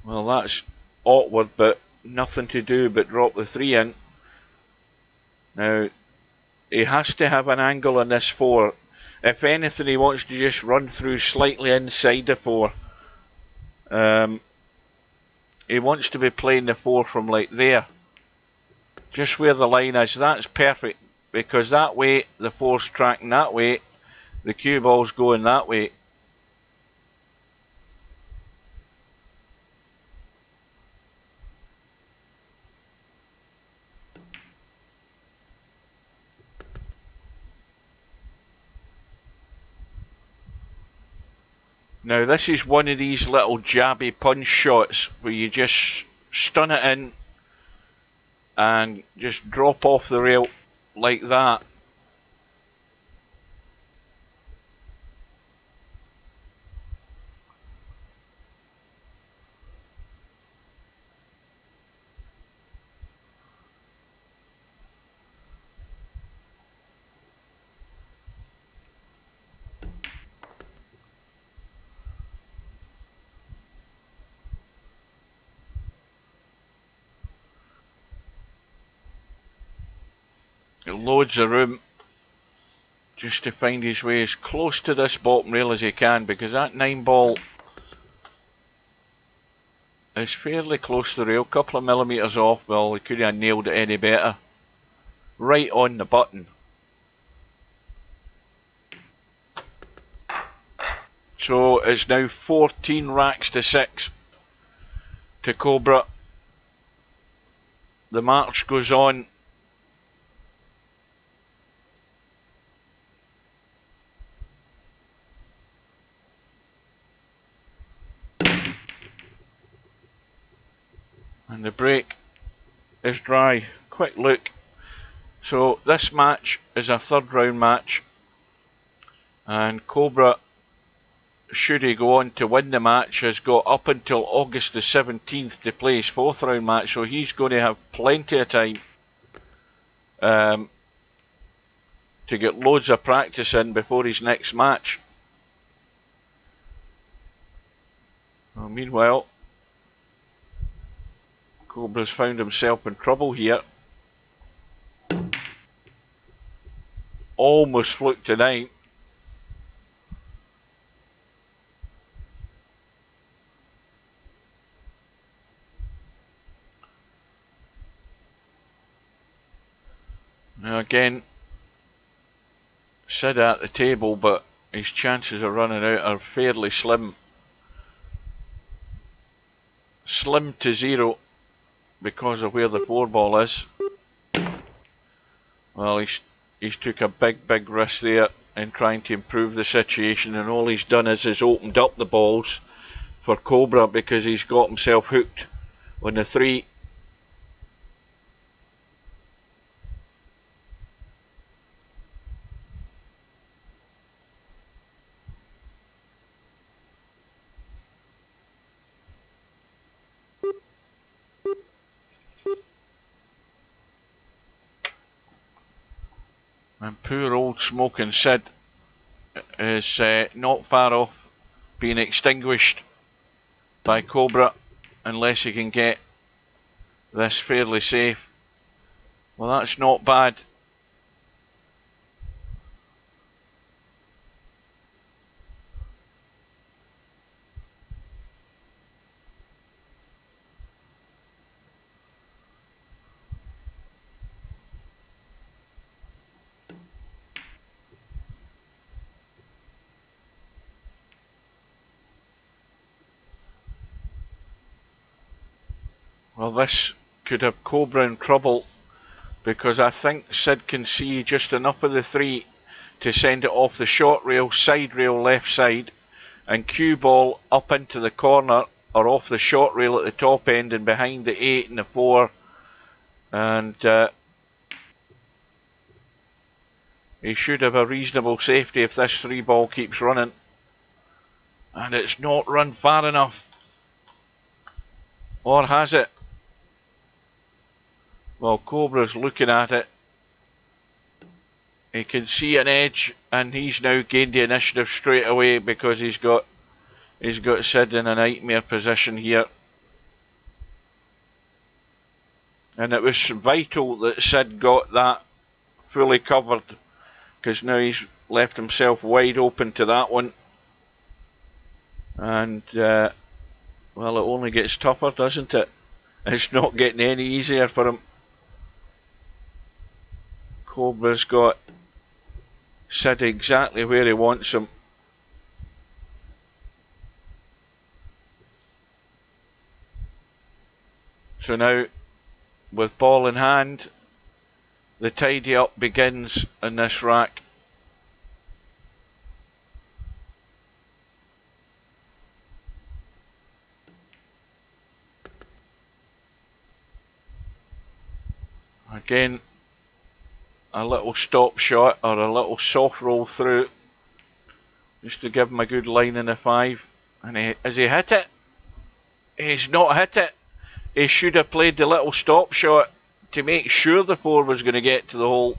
Well, that's awkward, but nothing to do but drop the 3 in. Now, he has to have an angle on this 4. If anything, he wants to just run through slightly inside the 4. He wants to be playing the 4 from like there. Just where the line is. That's perfect, because that way the 4's tracking that way, the cue ball's going that way. Now this is one of these little jabby punch shots where you just stun it in and just drop off the rail like that. loads of room just to find his way as close to this bottom rail as he can, because that 9 ball is fairly close to the rail, couple of millimetres off. Well, he couldn't have nailed it any better. Right on the button. So it's now 14 racks to 6 to Cobra. The march goes on. And the break is dry. Quick look. So this match is a 3rd round match. And Cobra, should he go on to win the match, has got up until August the 17th to play his 4th round match. So he's going to have plenty of time to get loads of practice in before his next match. Well, meanwhile, Cobra's found himself in trouble here. Almost fluked tonight. Now again, Sid at the table, but his chances of running out are fairly slim. Slim to 0 because of where the 4 ball is. Well, he's took a big risk there in trying to improve the situation, and all he's done is opened up the balls for Cobra, because he's got himself hooked on the 3. And poor old smoking Sid is not far off being extinguished by Cobra unless he can get this fairly safe. Well, that's not bad. Well, this could have Cobra in trouble, because I think Sid can see just enough of the 3 to send it off the short rail, side rail, left side, and cue ball up into the corner or off the short rail at the top end and behind the 8 and the 4. And he should have a reasonable safety if this 3 ball keeps running. And it's not run far enough. Or has it? Well, Cobra's looking at it. He can see an edge, and he's now gained the initiative straight away, because he's got Sid in a nightmare position here. And it was vital that Sid got that fully covered, because now he's left himself wide open to that one. And well, it only gets tougher, doesn't it? It's not getting any easier for him. Cobra's got Sid exactly where he wants him. So now, with ball in hand, the tidy up begins in this rack. Again, a little stop shot or a little soft roll through, just to give him a good line in the 5. And has he hit it? He's not hit it. He should have played the little stop shot to make sure the 4 was going to get to the hole.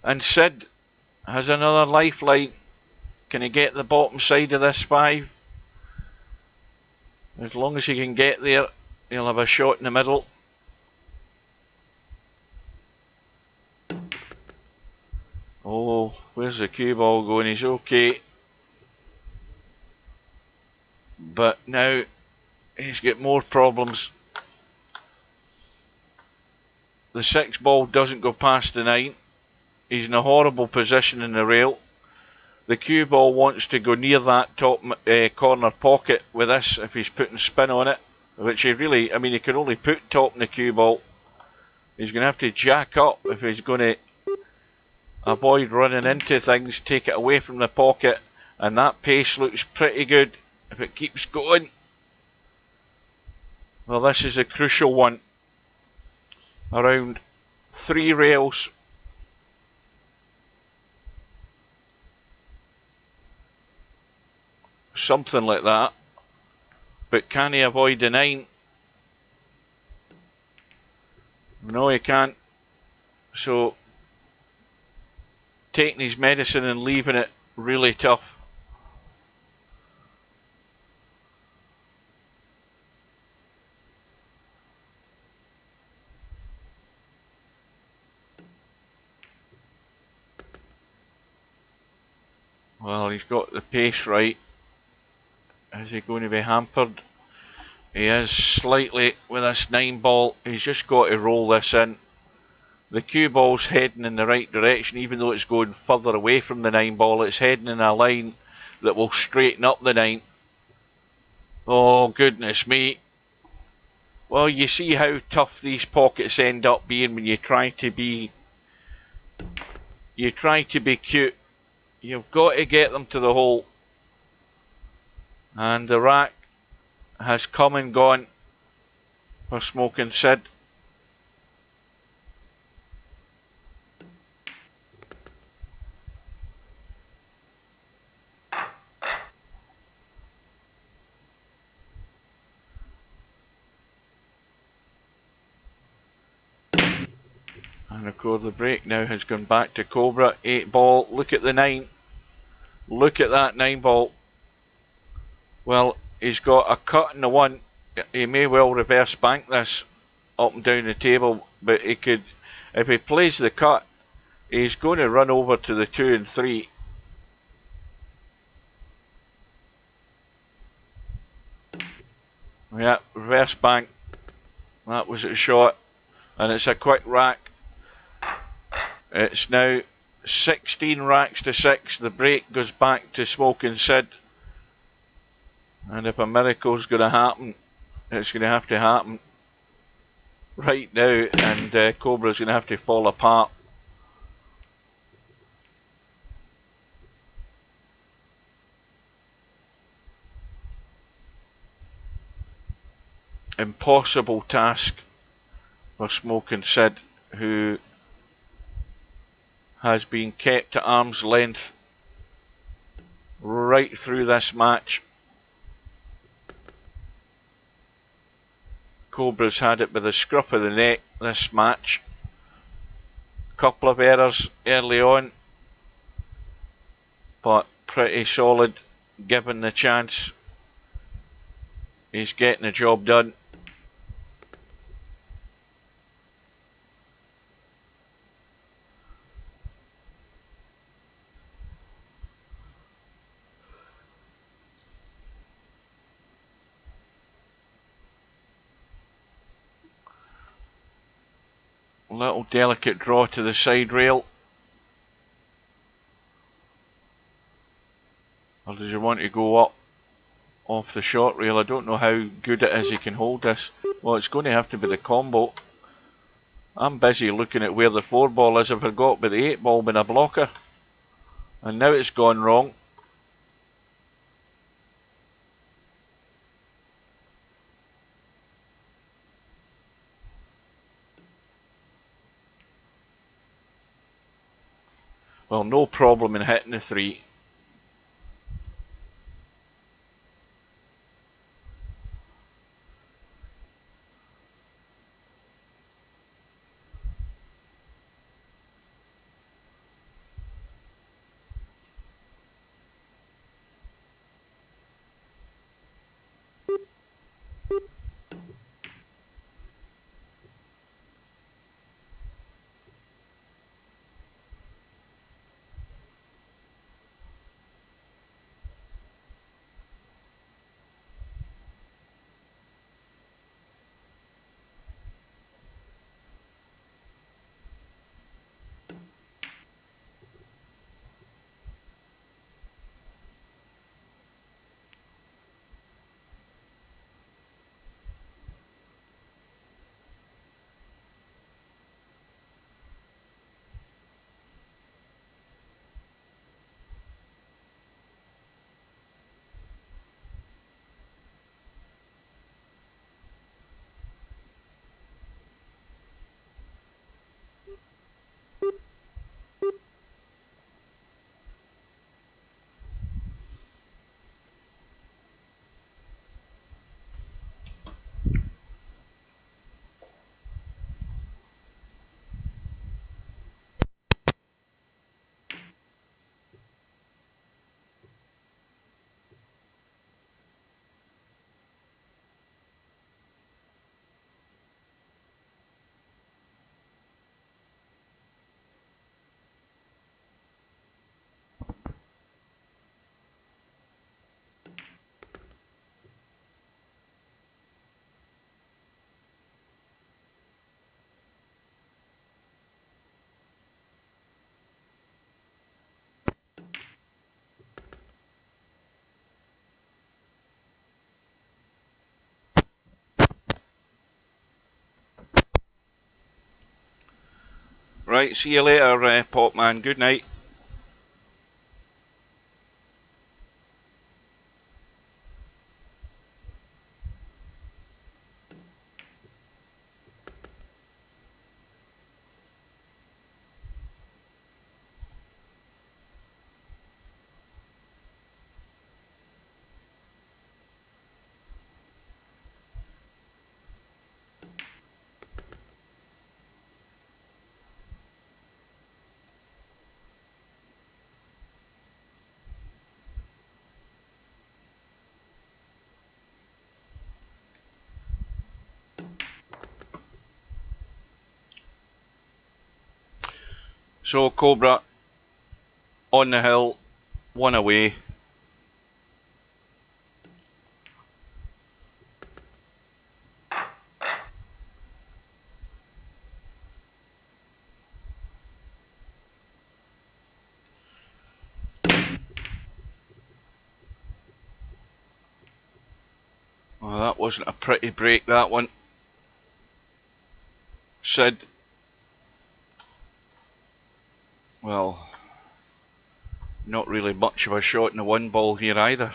And Sid has another lifeline. Can he get the bottom side of this 5? As long as he can get there, he'll have a shot in the middle. Where's the cue ball going? He's okay. But now he's got more problems. The 6 ball doesn't go past the 9. He's in a horrible position in the rail. The cue ball wants to go near that top corner pocket with this if he's putting spin on it, which he really, I mean, he can only put top in the cue ball. He's going to have to jack up if he's going to avoid running into things, take it away from the pocket, and that pace looks pretty good if it keeps going. Well, this is a crucial one. Around 3 rails. Something like that. But can he avoid the 9? No, he can't. So, taking his medicine and leaving it really tough. Well, he's got the pace right. Is he going to be hampered? He is slightly with this 9 ball. He's just got to roll this in. The cue ball's heading in the right direction, even though it's going further away from the 9 ball. It's heading in a line that will straighten up the 9. Oh, goodness me. Well, you see how tough these pockets end up being when you try to be cute. You've got to get them to the hole. And the rack has come and gone for Smoking Sid. And of course the break now has gone back to Cobra. 8 ball, look at the 9. Look at that 9 ball. Well, he's got a cut in the 1. He may well reverse bank this up and down the table, but he could, if he plays the cut, he's going to run over to the 2 and 3. Yeah, reverse bank. That was a shot, and it's a quick rack. It's now 16 racks to 6. The break goes back to Smoking Sid. And if a miracle's going to happen, it's going to have to happen right now, and Cobra's going to have to fall apart. Impossible task for Smoking Sid, who has been kept at arm's length right through this match. Cobra's had it by the scruff of the neck this match. Couple of errors early on, but pretty solid given the chance. He's getting the job done. Little delicate draw to the side rail. Or does he want to go up off the short rail? I don't know how good it is he can hold this. Well, it's going to have to be the combo. I'm busy looking at where the 4 ball is. I forgot about the 8 ball being a blocker. And now it's gone wrong. Well, no problem in hitting the 3. Right, see you later, Popman. Good night. So Cobra on the hill, one away. Well, that wasn't a pretty break, that one. Sid, well, not really much of a shot in the one ball here either.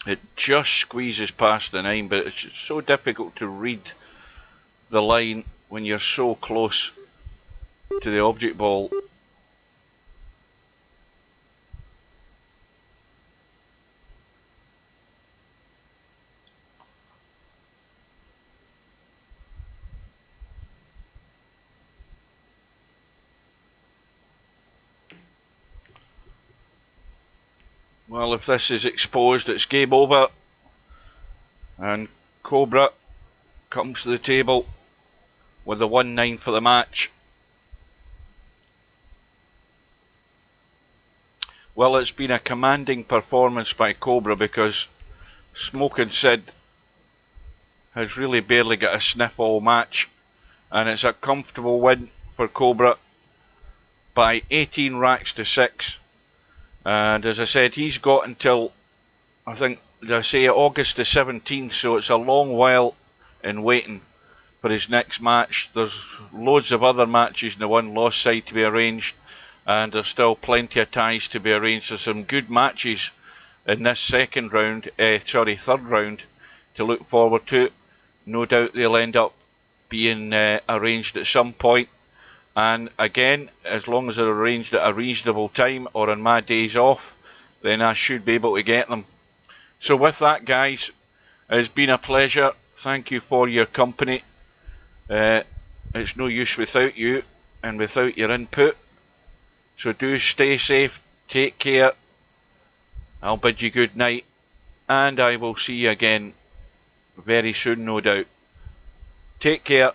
It just squeezes past the 9, but it's so difficult to read the line when you're so close to the object ball. Well, if this is exposed, it's game over. And Cobra comes to the table with the 1-9 for the match. Well, it's been a commanding performance by Cobra because Smoking Sid has really barely got a sniff all match. And it's a comfortable win for Cobra by 18 racks to 6. And as I said, he's got until, I think, they say August the 17th, so it's a long while in waiting for his next match. There's loads of other matches in the one-loss side to be arranged, and there's still plenty of ties to be arranged. There's some good matches in this third round to look forward to. No doubt they'll end up being arranged at some point. And again, as long as they're arranged at a reasonable time or on my days off, then I should be able to get them. So with that, guys, it's been a pleasure. Thank you for your company. It's no use without you and without your input. So do stay safe, take care. I'll bid you good night, and I will see you again very soon, no doubt. Take care.